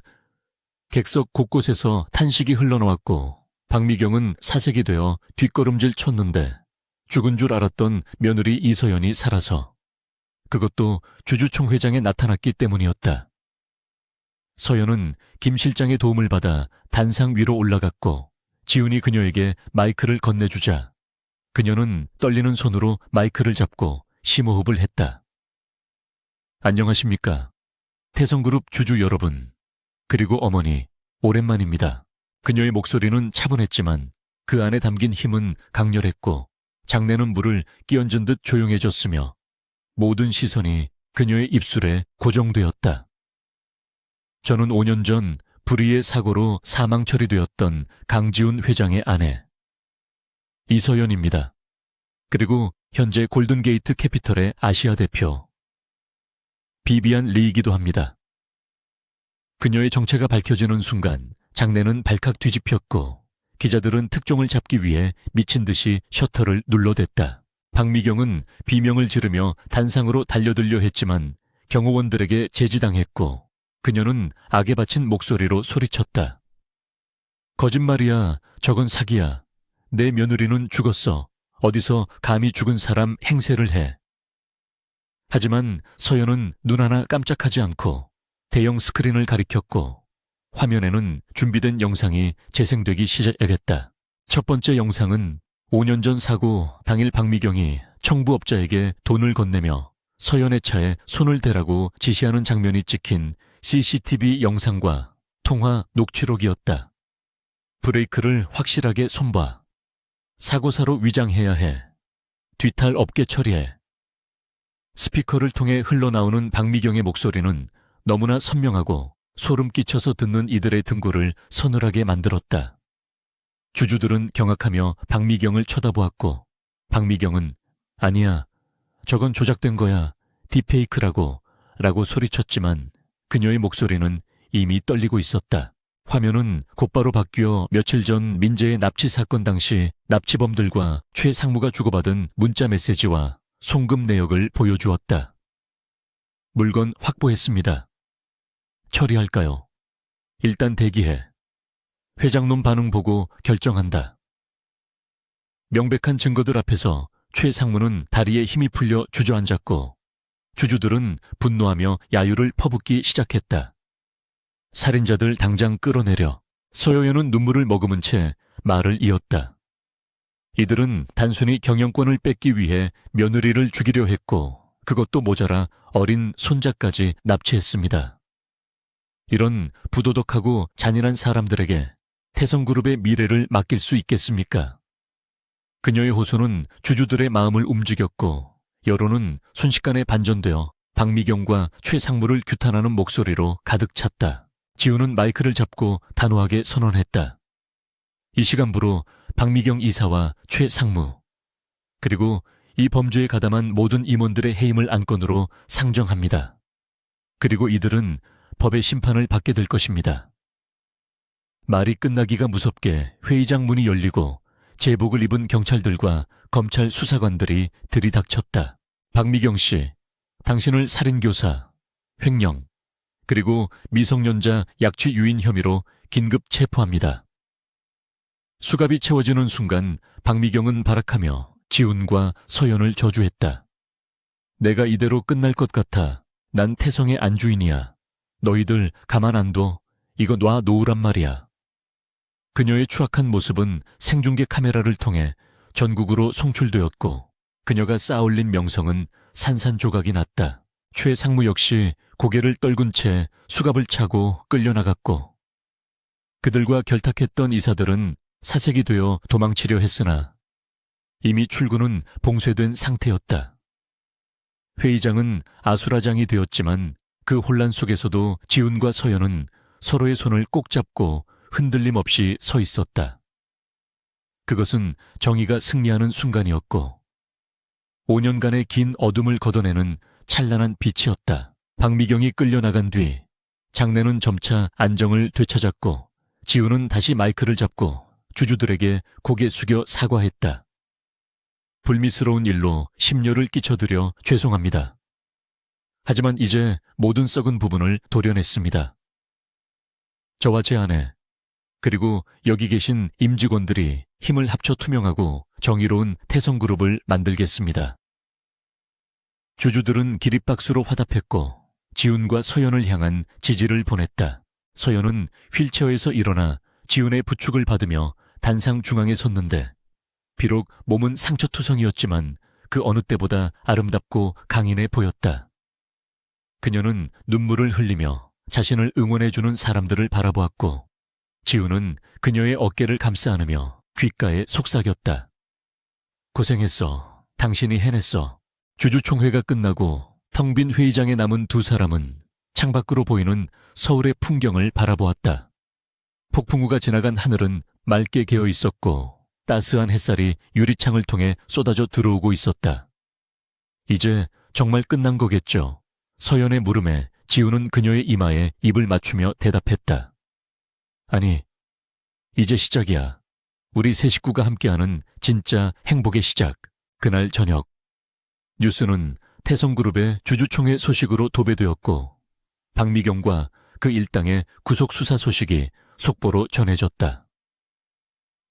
Speaker 1: 객석 곳곳에서 탄식이 흘러나왔고 박미경은 사색이 되어 뒷걸음질 쳤는데 죽은 줄 알았던 며느리 이서연이 살아서 그것도 주주총 회장에 나타났기 때문이었다. 서연은 김 실장의 도움을 받아 단상 위로 올라갔고 지훈이 그녀에게 마이크를 건네주자 그녀는 떨리는 손으로 마이크를 잡고 심호흡을 했다. 안녕하십니까. 태성그룹 주주 여러분, 그리고 어머니, 오랜만입니다. 그녀의 목소리는 차분했지만 그 안에 담긴 힘은 강렬했고 장내는 물을 끼얹은 듯 조용해졌으며 모든 시선이 그녀의 입술에 고정되었다. 저는 5년 전 불의의 사고로 사망 처리되었던 강지훈 회장의 아내 이서연입니다. 그리고 현재 골든게이트 캐피털의 아시아 대표 비비안 리이기도 합니다. 그녀의 정체가 밝혀지는 순간 장내는 발칵 뒤집혔고 기자들은 특종을 잡기 위해 미친 듯이 셔터를 눌러댔다. 박미경은 비명을 지르며 단상으로 달려들려 했지만 경호원들에게 제지당했고 그녀는 악에 바친 목소리로 소리쳤다. 거짓말이야. 저건 사기야. 내 며느리는 죽었어. 어디서 감히 죽은 사람 행세를 해. 하지만 서연은 눈 하나 깜짝하지 않고 대형 스크린을 가리켰고 화면에는 준비된 영상이 재생되기 시작했다. 첫 번째 영상은 5년 전 사고 당일 박미경이 청부업자에게 돈을 건네며 서연의 차에 손을 대라고 지시하는 장면이 찍힌 CCTV 영상과 통화 녹취록이었다. 브레이크를 확실하게 손봐. 사고사로 위장해야 해. 뒤탈 없게 처리해. 스피커를 통해 흘러나오는 박미경의 목소리는 너무나 선명하고 소름 끼쳐서 듣는 이들의 등골을 서늘하게 만들었다. 주주들은 경악하며 박미경을 쳐다보았고 박미경은 아니야, 저건 조작된 거야, 딥페이크라고 라고 소리쳤지만 그녀의 목소리는 이미 떨리고 있었다. 화면은 곧바로 바뀌어 며칠 전 민재의 납치 사건 당시 납치범들과 최 상무가 주고받은 문자 메시지와 송금 내역을 보여주었다. 물건 확보했습니다. 처리할까요? 일단 대기해. 회장놈 반응 보고 결정한다. 명백한 증거들 앞에서 최 상무는 다리에 힘이 풀려 주저앉았고 주주들은 분노하며 야유를 퍼붓기 시작했다. 살인자들 당장 끌어내려. 서여연은 눈물을 머금은 채 말을 이었다. 이들은 단순히 경영권을 뺏기 위해 며느리를 죽이려 했고 그것도 모자라 어린 손자까지 납치했습니다. 이런 부도덕하고 잔인한 사람들에게 태성그룹의 미래를 맡길 수 있겠습니까? 그녀의 호소는 주주들의 마음을 움직였고 여론은 순식간에 반전되어 박미경과 최 상무를 규탄하는 목소리로 가득 찼다. 지훈은 마이크를 잡고 단호하게 선언했다. 이 시간부로 박미경 이사와 최 상무 그리고 이 범죄에 가담한 모든 임원들의 해임을 안건으로 상정합니다. 그리고 이들은 법의 심판을 받게 될 것입니다. 말이 끝나기가 무섭게 회의장 문이 열리고 제복을 입은 경찰들과 검찰 수사관들이 들이닥쳤다. 박미경 씨, 당신을 살인교사, 횡령, 그리고 미성년자 약취 유인 혐의로 긴급 체포합니다. 수갑이 채워지는 순간 박미경은 발악하며 지훈과 서연을 저주했다. 내가 이대로 끝날 것 같아. 난 태성의 안주인이야. 너희들 가만 안 둬. 이거 놔 놓으란 말이야. 그녀의 추악한 모습은 생중계 카메라를 통해 전국으로 송출되었고 그녀가 쌓아올린 명성은 산산조각이 났다. 최 상무 역시 고개를 떨군 채 수갑을 차고 끌려나갔고 그들과 결탁했던 이사들은 사색이 되어 도망치려 했으나 이미 출구는 봉쇄된 상태였다. 회의장은 아수라장이 되었지만 그 혼란 속에서도 지훈과 서연은 서로의 손을 꼭 잡고 흔들림 없이 서 있었다. 그것은 정의가 승리하는 순간이었고 5년간의 긴 어둠을 걷어내는 찬란한 빛이었다. 박미경이 끌려나간 뒤 장내는 점차 안정을 되찾았고 지훈은 다시 마이크를 잡고 주주들에게 고개 숙여 사과했다. 불미스러운 일로 심려를 끼쳐드려 죄송합니다. 하지만 이제 모든 썩은 부분을 도려냈습니다. 저와 제 아내 그리고 여기 계신 임직원들이 힘을 합쳐 투명하고 정의로운 태성그룹을 만들겠습니다. 주주들은 기립박수로 화답했고 지훈과 서연을 향한 지지를 보냈다. 서연은 휠체어에서 일어나 지훈의 부축을 받으며 단상 중앙에 섰는데 비록 몸은 상처투성이었지만 그 어느 때보다 아름답고 강인해 보였다. 그녀는 눈물을 흘리며 자신을 응원해주는 사람들을 바라보았고 지훈은 그녀의 어깨를 감싸 안으며 귓가에 속삭였다. 고생했어. 당신이 해냈어. 주주총회가 끝나고 텅 빈 회의장에 남은 두 사람은 창밖으로 보이는 서울의 풍경을 바라보았다. 폭풍우가 지나간 하늘은 맑게 개어 있었고 따스한 햇살이 유리창을 통해 쏟아져 들어오고 있었다. 이제 정말 끝난 거겠죠. 서연의 물음에 지훈은 그녀의 이마에 입을 맞추며 대답했다. 아니, 이제 시작이야. 우리 세 식구가 함께하는 진짜 행복의 시작. 그날 저녁 뉴스는 태성그룹의 주주총회 소식으로 도배되었고 박미경과 그 일당의 구속수사 소식이 속보로 전해졌다.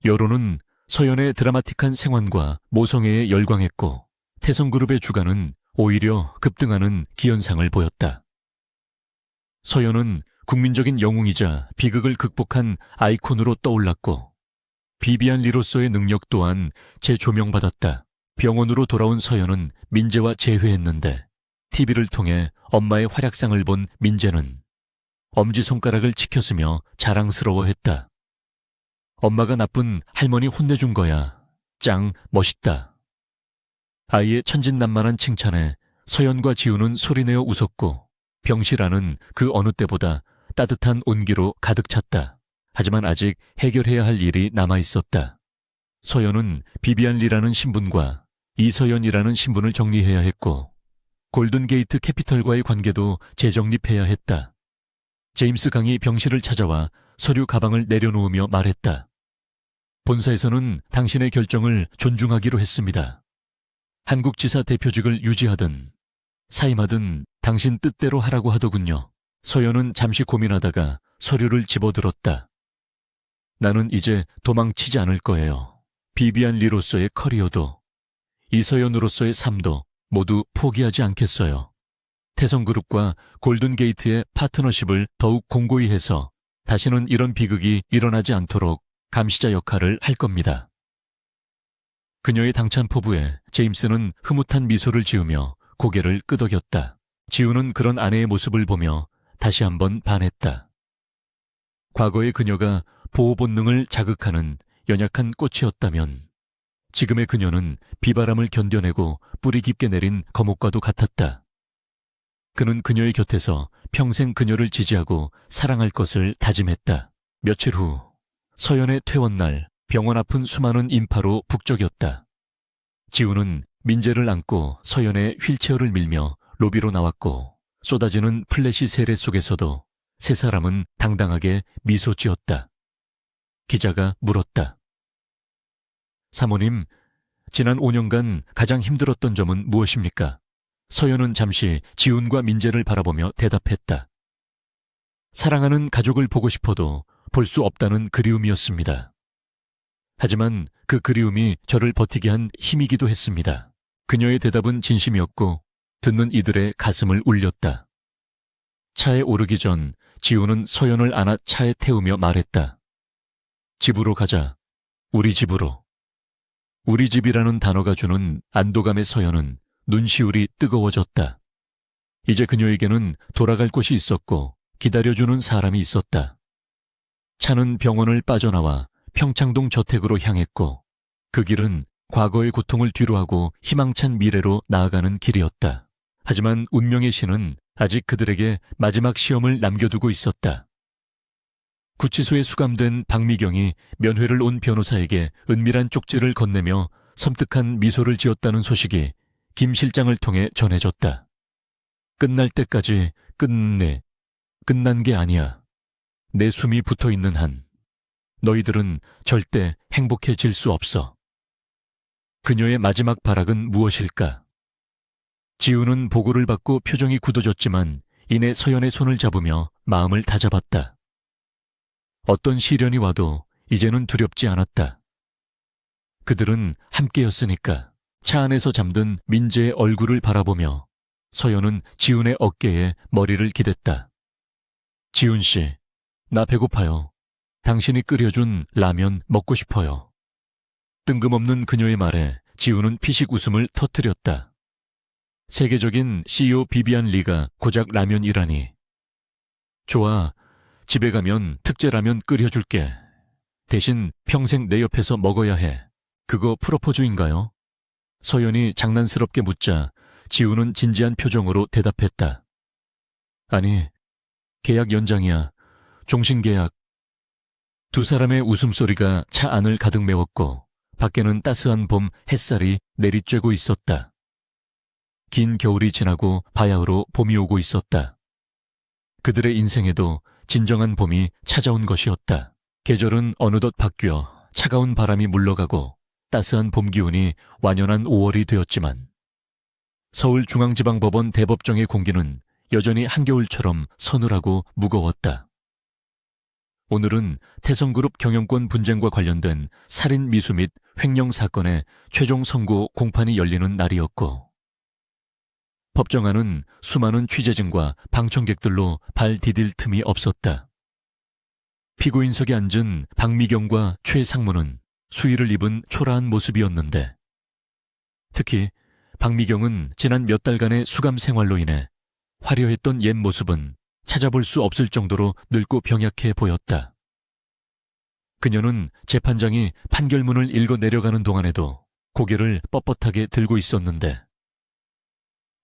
Speaker 1: 여론은 서연의 드라마틱한 생환과 모성애에 열광했고 태성그룹의 주가는 오히려 급등하는 기현상을 보였다. 서연은 국민적인 영웅이자 비극을 극복한 아이콘으로 떠올랐고 비비안 리로서의 능력 또한 재조명받았다. 병원으로 돌아온 서연은 민재와 재회했는데 TV를 통해 엄마의 활약상을 본 민재는 엄지손가락을 치켰으며 자랑스러워했다. 엄마가 나쁜 할머니 혼내준 거야. 짱 멋있다. 아이의 천진난만한 칭찬에 서연과 지훈은 소리내어 웃었고 병실안은 그 어느 때보다 따뜻한 온기로 가득 찼다. 하지만 아직 해결해야 할 일이 남아있었다. 서연은 비비안 리라는 신분과 이서연이라는 신분을 정리해야 했고 골든게이트 캐피털과의 관계도 재정립해야 했다. 제임스 강이 병실을 찾아와 서류 가방을 내려놓으며 말했다. 본사에서는 당신의 결정을 존중하기로 했습니다. 한국지사 대표직을 유지하든 사임하든 당신 뜻대로 하라고 하더군요. 서연은 잠시 고민하다가 서류를 집어들었다. 나는 이제 도망치지 않을 거예요. 비비안 리로서의 커리어도 이서연으로서의 삶도 모두 포기하지 않겠어요. 태성그룹과 골든게이트의 파트너십을 더욱 공고히 해서 다시는 이런 비극이 일어나지 않도록 감시자 역할을 할 겁니다. 그녀의 당찬 포부에 제임스는 흐뭇한 미소를 지으며 고개를 끄덕였다. 지훈은 그런 아내의 모습을 보며 다시 한번 반했다. 과거의 그녀가 보호 본능을 자극하는 연약한 꽃이었다면 지금의 그녀는 비바람을 견뎌내고 뿌리 깊게 내린 거목과도 같았다. 그는 그녀의 곁에서 평생 그녀를 지지하고 사랑할 것을 다짐했다. 며칠 후 서연의 퇴원날 병원 앞은 수많은 인파로 북적였다. 지우는 민재를 안고 서연의 휠체어를 밀며 로비로 나왔고 쏟아지는 플래시 세례 속에서도 세 사람은 당당하게 미소 지었다. 기자가 물었다. 사모님, 지난 5년간 가장 힘들었던 점은 무엇입니까? 서연은 잠시 지훈과 민재를 바라보며 대답했다. 사랑하는 가족을 보고 싶어도 볼 수 없다는 그리움이었습니다. 하지만 그 그리움이 저를 버티게 한 힘이기도 했습니다. 그녀의 대답은 진심이었고 듣는 이들의 가슴을 울렸다. 차에 오르기 전 지훈은 서연을 안아 차에 태우며 말했다. 집으로 가자. 우리 집으로. 우리 집이라는 단어가 주는 안도감의 서연은 눈시울이 뜨거워졌다. 이제 그녀에게는 돌아갈 곳이 있었고 기다려주는 사람이 있었다. 차는 병원을 빠져나와 평창동 저택으로 향했고 그 길은 과거의 고통을 뒤로하고 희망찬 미래로 나아가는 길이었다. 하지만 운명의 신은 아직 그들에게 마지막 시험을 남겨두고 있었다. 구치소에 수감된 박미경이 면회를 온 변호사에게 은밀한 쪽지를 건네며 섬뜩한 미소를 지었다는 소식이 김 실장을 통해 전해졌다. 끝날 때까지 끝난 게 아니야. 내 숨이 붙어있는 한 너희들은 절대 행복해질 수 없어. 그녀의 마지막 발악은 무엇일까? 지우는 보고를 받고 표정이 굳어졌지만 이내 서연의 손을 잡으며 마음을 다잡았다. 어떤 시련이 와도 이제는 두렵지 않았다. 그들은 함께였으니까. 차 안에서 잠든 민재의 얼굴을 바라보며 서연은 지훈의 어깨에 머리를 기댔다. 지훈 씨, 나 배고파요. 당신이 끓여준 라면 먹고 싶어요. 뜬금없는 그녀의 말에 지훈은 피식 웃음을 터뜨렸다. 세계적인 CEO 비비안 리가 고작 라면이라니. 좋아, 집에 가면 특제 라면 끓여줄게. 대신 평생 내 옆에서 먹어야 해. 그거 프로포즈인가요? 서연이 장난스럽게 묻자 지훈은 진지한 표정으로 대답했다. 아니, 계약 연장이야. 종신계약. 두 사람의 웃음소리가 차 안을 가득 메웠고 밖에는 따스한 봄 햇살이 내리쬐고 있었다. 긴 겨울이 지나고 바야흐로 봄이 오고 있었다. 그들의 인생에도 진정한 봄이 찾아온 것이었다. 계절은 어느덧 바뀌어 차가운 바람이 물러가고 따스한 봄 기운이 완연한 5월이 되었지만 서울중앙지방법원 대법정의 공기는 여전히 한겨울처럼 서늘하고 무거웠다. 오늘은 태성그룹 경영권 분쟁과 관련된 살인 미수 및 횡령 사건의 최종 선고 공판이 열리는 날이었고 법정안은 수많은 취재진과 방청객들로 발 디딜 틈이 없었다. 피고인석에 앉은 박미경과 최상무는 수의를 입은 초라한 모습이었는데 특히 박미경은 지난 몇 달간의 수감 생활로 인해 화려했던 옛 모습은 찾아볼 수 없을 정도로 늙고 병약해 보였다. 그녀는 재판장이 판결문을 읽어 내려가는 동안에도 고개를 뻣뻣하게 들고 있었는데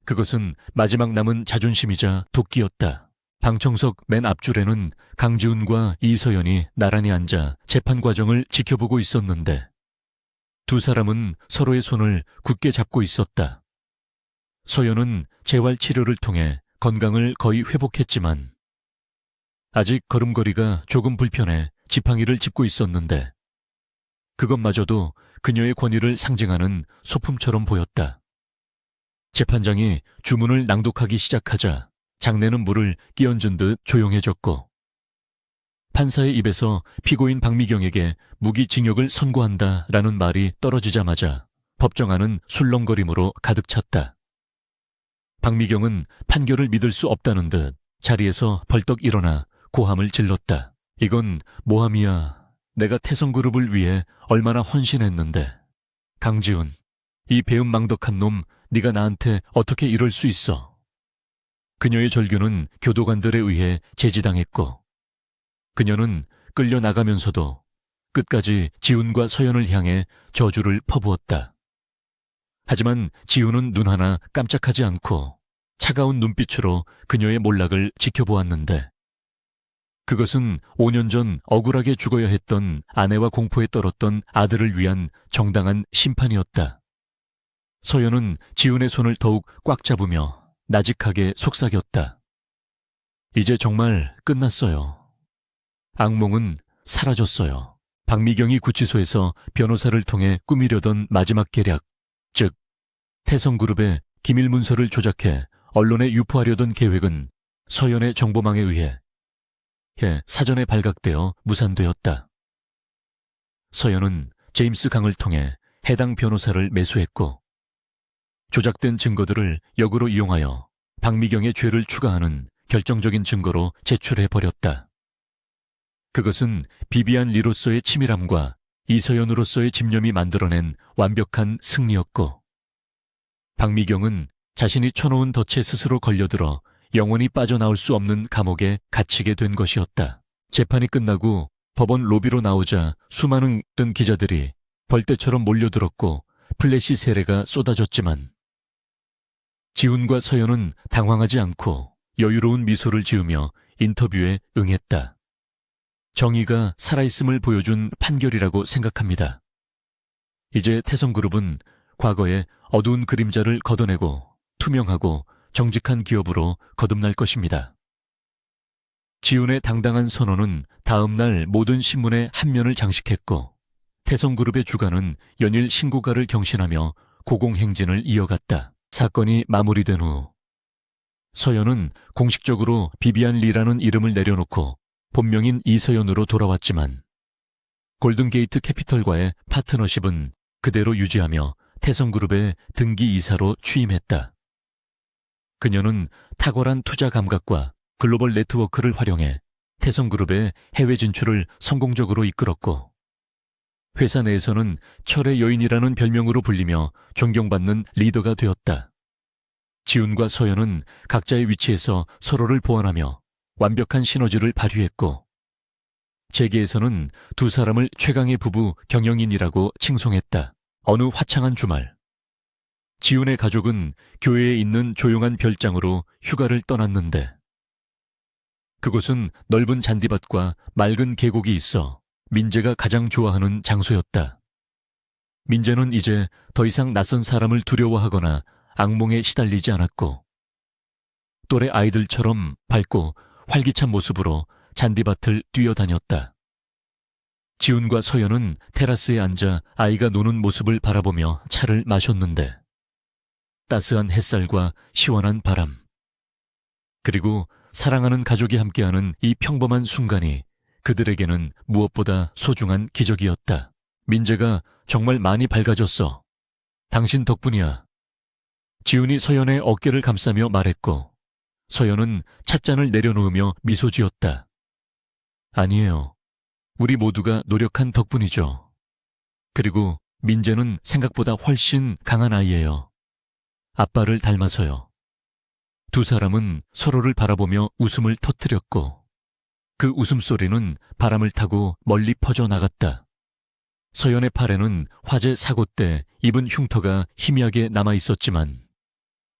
Speaker 1: 그것은 마지막 남은 자존심이자 도끼였다. 방청석 맨 앞줄에는 강지훈과 이서연이 나란히 앉아 재판 과정을 지켜보고 있었는데 두 사람은 서로의 손을 굳게 잡고 있었다. 서연은 재활치료를 통해 건강을 거의 회복했지만 아직 걸음걸이가 조금 불편해 지팡이를 짚고 있었는데 그것마저도 그녀의 권위를 상징하는 소품처럼 보였다. 재판장이 주문을 낭독하기 시작하자 장내는 물을 끼얹은 듯 조용해졌고 판사의 입에서 피고인 박미경에게 무기징역을 선고한다라는 말이 떨어지자마자 법정안은 술렁거림으로 가득 찼다. 박미경은 판결을 믿을 수 없다는 듯 자리에서 벌떡 일어나 고함을 질렀다. 이건 모함이야. 내가 태성그룹을 위해 얼마나 헌신했는데. 강지훈, 이 배은망덕한 놈 네가 나한테 어떻게 이럴 수 있어. 그녀의 절규는 교도관들에 의해 제지당했고 그녀는 끌려나가면서도 끝까지 지훈과 서연을 향해 저주를 퍼부었다. 하지만 지훈은 눈 하나 깜짝하지 않고 차가운 눈빛으로 그녀의 몰락을 지켜보았는데 그것은 5년 전 억울하게 죽어야 했던 아내와 공포에 떨었던 아들을 위한 정당한 심판이었다. 서연은 지훈의 손을 더욱 꽉 잡으며 나직하게 속삭였다. 이제 정말 끝났어요. 악몽은 사라졌어요. 박미경이 구치소에서 변호사를 통해 꾸미려던 마지막 계략, 즉 태성그룹의 기밀 문서를 조작해 언론에 유포하려던 계획은 서연의 정보망에 의해 사전에 발각되어 무산되었다. 서연은 제임스 강을 통해 해당 변호사를 매수했고 조작된 증거들을 역으로 이용하여 박미경의 죄를 추가하는 결정적인 증거로 제출해버렸다. 그것은 비비안 리로서의 치밀함과 이서연으로서의 집념이 만들어낸 완벽한 승리였고 박미경은 자신이 쳐놓은 덫에 스스로 걸려들어 영원히 빠져나올 수 없는 감옥에 갇히게 된 것이었다. 재판이 끝나고 법원 로비로 나오자 수많은 기자들이 벌떼처럼 몰려들었고 플래시 세례가 쏟아졌지만 지훈과 서연은 당황하지 않고 여유로운 미소를 지으며 인터뷰에 응했다. 정의가 살아있음을 보여준 판결이라고 생각합니다. 이제 태성그룹은 과거의 어두운 그림자를 걷어내고 투명하고 정직한 기업으로 거듭날 것입니다. 지훈의 당당한 선언은 다음 날 모든 신문의 한 면을 장식했고 태성그룹의 주가는 연일 신고가를 경신하며 고공행진을 이어갔다. 사건이 마무리된 후 서연은 공식적으로 비비안 리라는 이름을 내려놓고 본명인 이서연으로 돌아왔지만 골든게이트 캐피털과의 파트너십은 그대로 유지하며 태성그룹의 등기 이사로 취임했다. 그녀는 탁월한 투자 감각과 글로벌 네트워크를 활용해 태성그룹의 해외 진출을 성공적으로 이끌었고 회사 내에서는 철의 여인이라는 별명으로 불리며 존경받는 리더가 되었다. 지훈과 서연은 각자의 위치에서 서로를 보완하며 완벽한 시너지를 발휘했고 재계에서는 두 사람을 최강의 부부 경영인이라고 칭송했다. 어느 화창한 주말 지훈의 가족은 교회에 있는 조용한 별장으로 휴가를 떠났는데 그곳은 넓은 잔디밭과 맑은 계곡이 있어 민재가 가장 좋아하는 장소였다. 민재는 이제 더 이상 낯선 사람을 두려워하거나 악몽에 시달리지 않았고 또래 아이들처럼 밝고 활기찬 모습으로 잔디밭을 뛰어다녔다. 지훈과 서연은 테라스에 앉아 아이가 노는 모습을 바라보며 차를 마셨는데 따스한 햇살과 시원한 바람 그리고 사랑하는 가족이 함께하는 이 평범한 순간이 그들에게는 무엇보다 소중한 기적이었다. 민재가 정말 많이 밝아졌어. 당신 덕분이야. 지훈이 서연의 어깨를 감싸며 말했고 서연은 찻잔을 내려놓으며 미소 지었다. 아니에요. 우리 모두가 노력한 덕분이죠. 그리고 민재는 생각보다 훨씬 강한 아이예요. 아빠를 닮아서요. 두 사람은 서로를 바라보며 웃음을 터뜨렸고 그 웃음소리는 바람을 타고 멀리 퍼져나갔다. 서연의 팔에는 화재 사고 때 입은 흉터가 희미하게 남아있었지만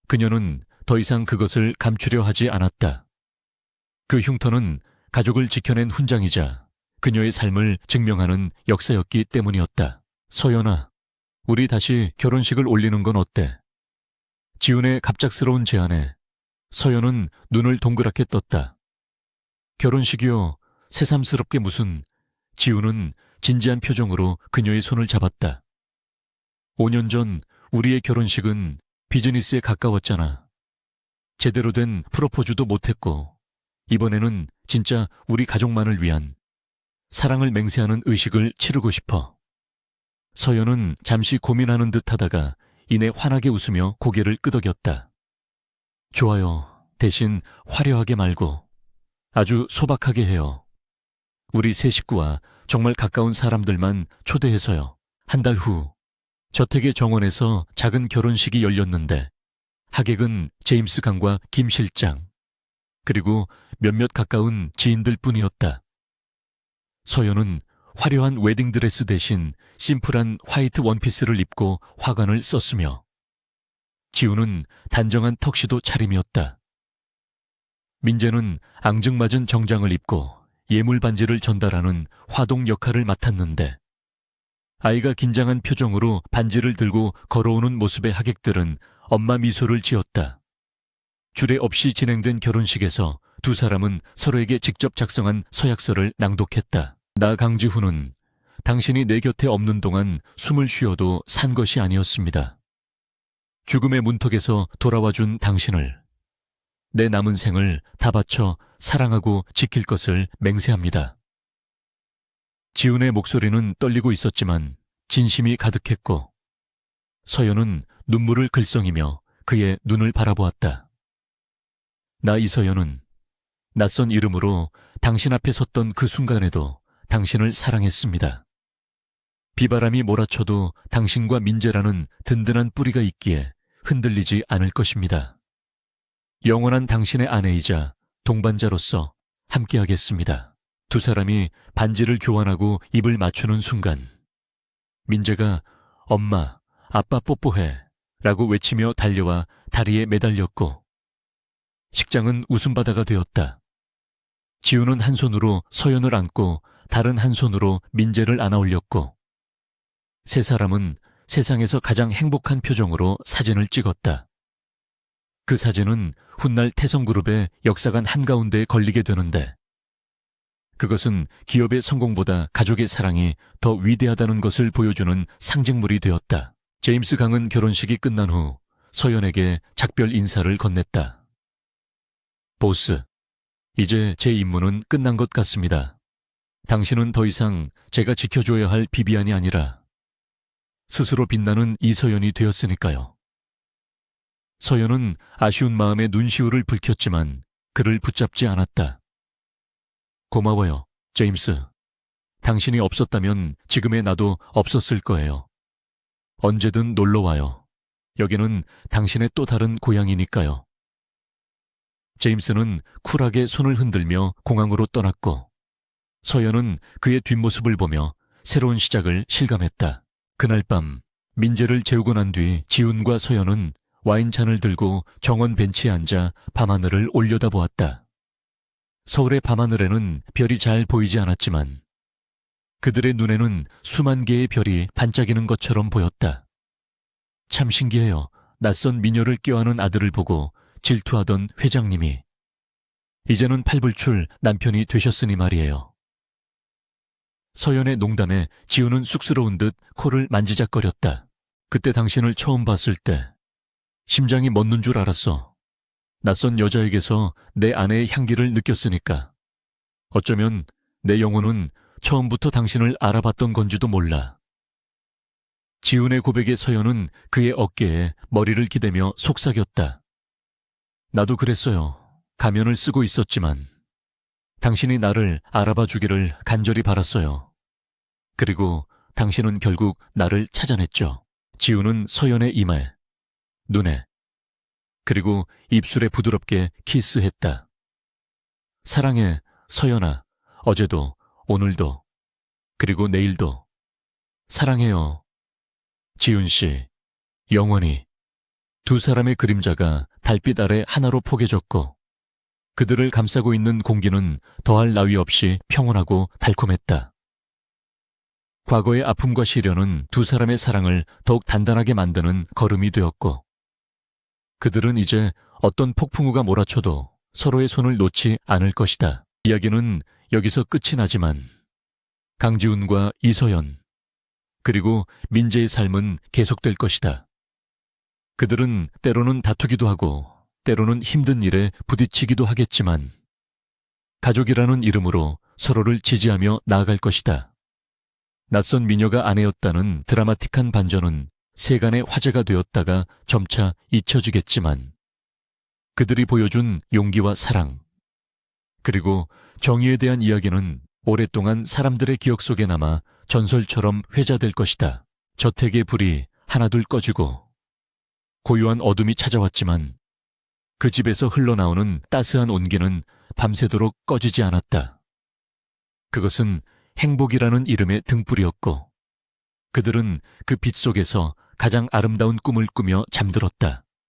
Speaker 1: 그녀는 더 이상 그것을 감추려 하지 않았다. 그 흉터는 가족을 지켜낸 훈장이자 그녀의 삶을 증명하는 역사였기 때문이었다. 서연아, 우리 다시 결혼식을 올리는 건 어때? 지훈의 갑작스러운 제안에 서연은 눈을 동그랗게 떴다. 결혼식이요? 새삼스럽게 무슨. 지훈은 진지한 표정으로 그녀의 손을 잡았다. 5년 전 우리의 결혼식은 비즈니스에 가까웠잖아. 제대로 된 프로포즈도 못했고 이번에는 진짜 우리 가족만을 위한 사랑을 맹세하는 의식을 치르고 싶어. 서연은 잠시 고민하는 듯 하다가 이내 환하게 웃으며 고개를 끄덕였다. 좋아요. 대신 화려하게 말고 아주 소박하게 해요. 우리 세 식구와 정말 가까운 사람들만 초대해서요. 한 달 후 저택의 정원에서 작은 결혼식이 열렸는데 하객은 제임스 강과 김 실장 그리고 몇몇 가까운 지인들 뿐이었다. 서연은 화려한 웨딩드레스 대신 심플한 화이트 원피스를 입고 화관을 썼으며 지훈은 단정한 턱시도 차림이었다. 민재는 앙증맞은 정장을 입고 예물 반지를 전달하는 화동 역할을 맡았는데 아이가 긴장한 표정으로 반지를 들고 걸어오는 모습의 하객들은 엄마 미소를 지었다. 주례 없이 진행된 결혼식에서 두 사람은 서로에게 직접 작성한 서약서를 낭독했다. 나 강지훈은 당신이 내 곁에 없는 동안 숨을 쉬어도 산 것이 아니었습니다. 죽음의 문턱에서 돌아와준 당신을 내 남은 생을 다 바쳐 사랑하고 지킬 것을 맹세합니다. 지훈의 목소리는 떨리고 있었지만 진심이 가득했고 서연은 눈물을 글썽이며 그의 눈을 바라보았다. 나 이서연은 낯선 이름으로 당신 앞에 섰던 그 순간에도 당신을 사랑했습니다. 비바람이 몰아쳐도 당신과 민재라는 든든한 뿌리가 있기에 흔들리지 않을 것입니다. 영원한 당신의 아내이자 동반자로서 함께하겠습니다. 두 사람이 반지를 교환하고 입을 맞추는 순간 민재가 엄마, 아빠 뽀뽀해 라고 외치며 달려와 다리에 매달렸고 식장은 웃음바다가 되었다. 지훈은 한 손으로 서연을 안고 다른 한 손으로 민재를 안아 올렸고 세 사람은 세상에서 가장 행복한 표정으로 사진을 찍었다. 그 사진은 훗날 태성그룹의 역사관 한가운데에 걸리게 되는데 그것은 기업의 성공보다 가족의 사랑이 더 위대하다는 것을 보여주는 상징물이 되었다. 제임스 강은 결혼식이 끝난 후 서연에게 작별 인사를 건넸다. 보스, 이제 제 임무는 끝난 것 같습니다. 당신은 더 이상 제가 지켜줘야 할 비비안이 아니라 스스로 빛나는 이서연이 되었으니까요. 서연은 아쉬운 마음에 눈시울을 붉혔지만 그를 붙잡지 않았다. 고마워요, 제임스. 당신이 없었다면 지금의 나도 없었을 거예요. 언제든 놀러와요. 여기는 당신의 또 다른 고향이니까요. 제임스는 쿨하게 손을 흔들며 공항으로 떠났고 서연은 그의 뒷모습을 보며 새로운 시작을 실감했다. 그날 밤 민재를 재우고 난 뒤 지훈과 서연은 와인잔을 들고 정원 벤치에 앉아 밤하늘을 올려다보았다. 서울의 밤하늘에는 별이 잘 보이지 않았지만 그들의 눈에는 수만 개의 별이 반짝이는 것처럼 보였다. 참 신기해요. 낯선 미녀를 껴안은 아들을 보고 질투하던 회장님이 이제는 팔불출 남편이 되셨으니 말이에요. 서연의 농담에 지훈은 쑥스러운 듯 코를 만지작거렸다. 그때 당신을 처음 봤을 때 심장이 멎는 줄 알았어. 낯선 여자에게서 내 아내의 향기를 느꼈으니까. 어쩌면 내 영혼은 처음부터 당신을 알아봤던 건지도 몰라. 지훈의 고백에 서연은 그의 어깨에 머리를 기대며 속삭였다. 나도 그랬어요. 가면을 쓰고 있었지만 당신이 나를 알아봐 주기를 간절히 바랐어요. 그리고 당신은 결국 나를 찾아냈죠. 지훈은 서연의 이마에, 눈에, 그리고 입술에 부드럽게 키스했다. 사랑해, 서연아. 어제도, 오늘도, 그리고 내일도. 사랑해요. 지훈 씨, 영원히. 두 사람의 그림자가 달빛 아래 하나로 포개졌고 그들을 감싸고 있는 공기는 더할 나위 없이 평온하고 달콤했다. 과거의 아픔과 시련은 두 사람의 사랑을 더욱 단단하게 만드는 걸음이 되었고 그들은 이제 어떤 폭풍우가 몰아쳐도 서로의 손을 놓지 않을 것이다. 이야기는 여기서 끝이 나지만 강지훈과 이서연 그리고 민재의 삶은 계속될 것이다. 그들은 때로는 다투기도 하고 때로는 힘든 일에 부딪히기도 하겠지만 가족이라는 이름으로 서로를 지지하며 나아갈 것이다. 낯선 미녀가 아내였다는 드라마틱한 반전은 세간의 화제가 되었다가 점차 잊혀지겠지만 그들이 보여준 용기와 사랑 그리고 정의에 대한 이야기는 오랫동안 사람들의 기억 속에 남아 전설처럼 회자될 것이다. 저택의 불이 하나둘 꺼지고 고요한 어둠이 찾아왔지만 그 집에서 흘러나오는 따스한 온기는 밤새도록 꺼지지 않았다. 그것은 행복이라는 이름의 등불이었고 그들은 그 빛 속에서 가장 아름다운 꿈을 꾸며 잠들었다.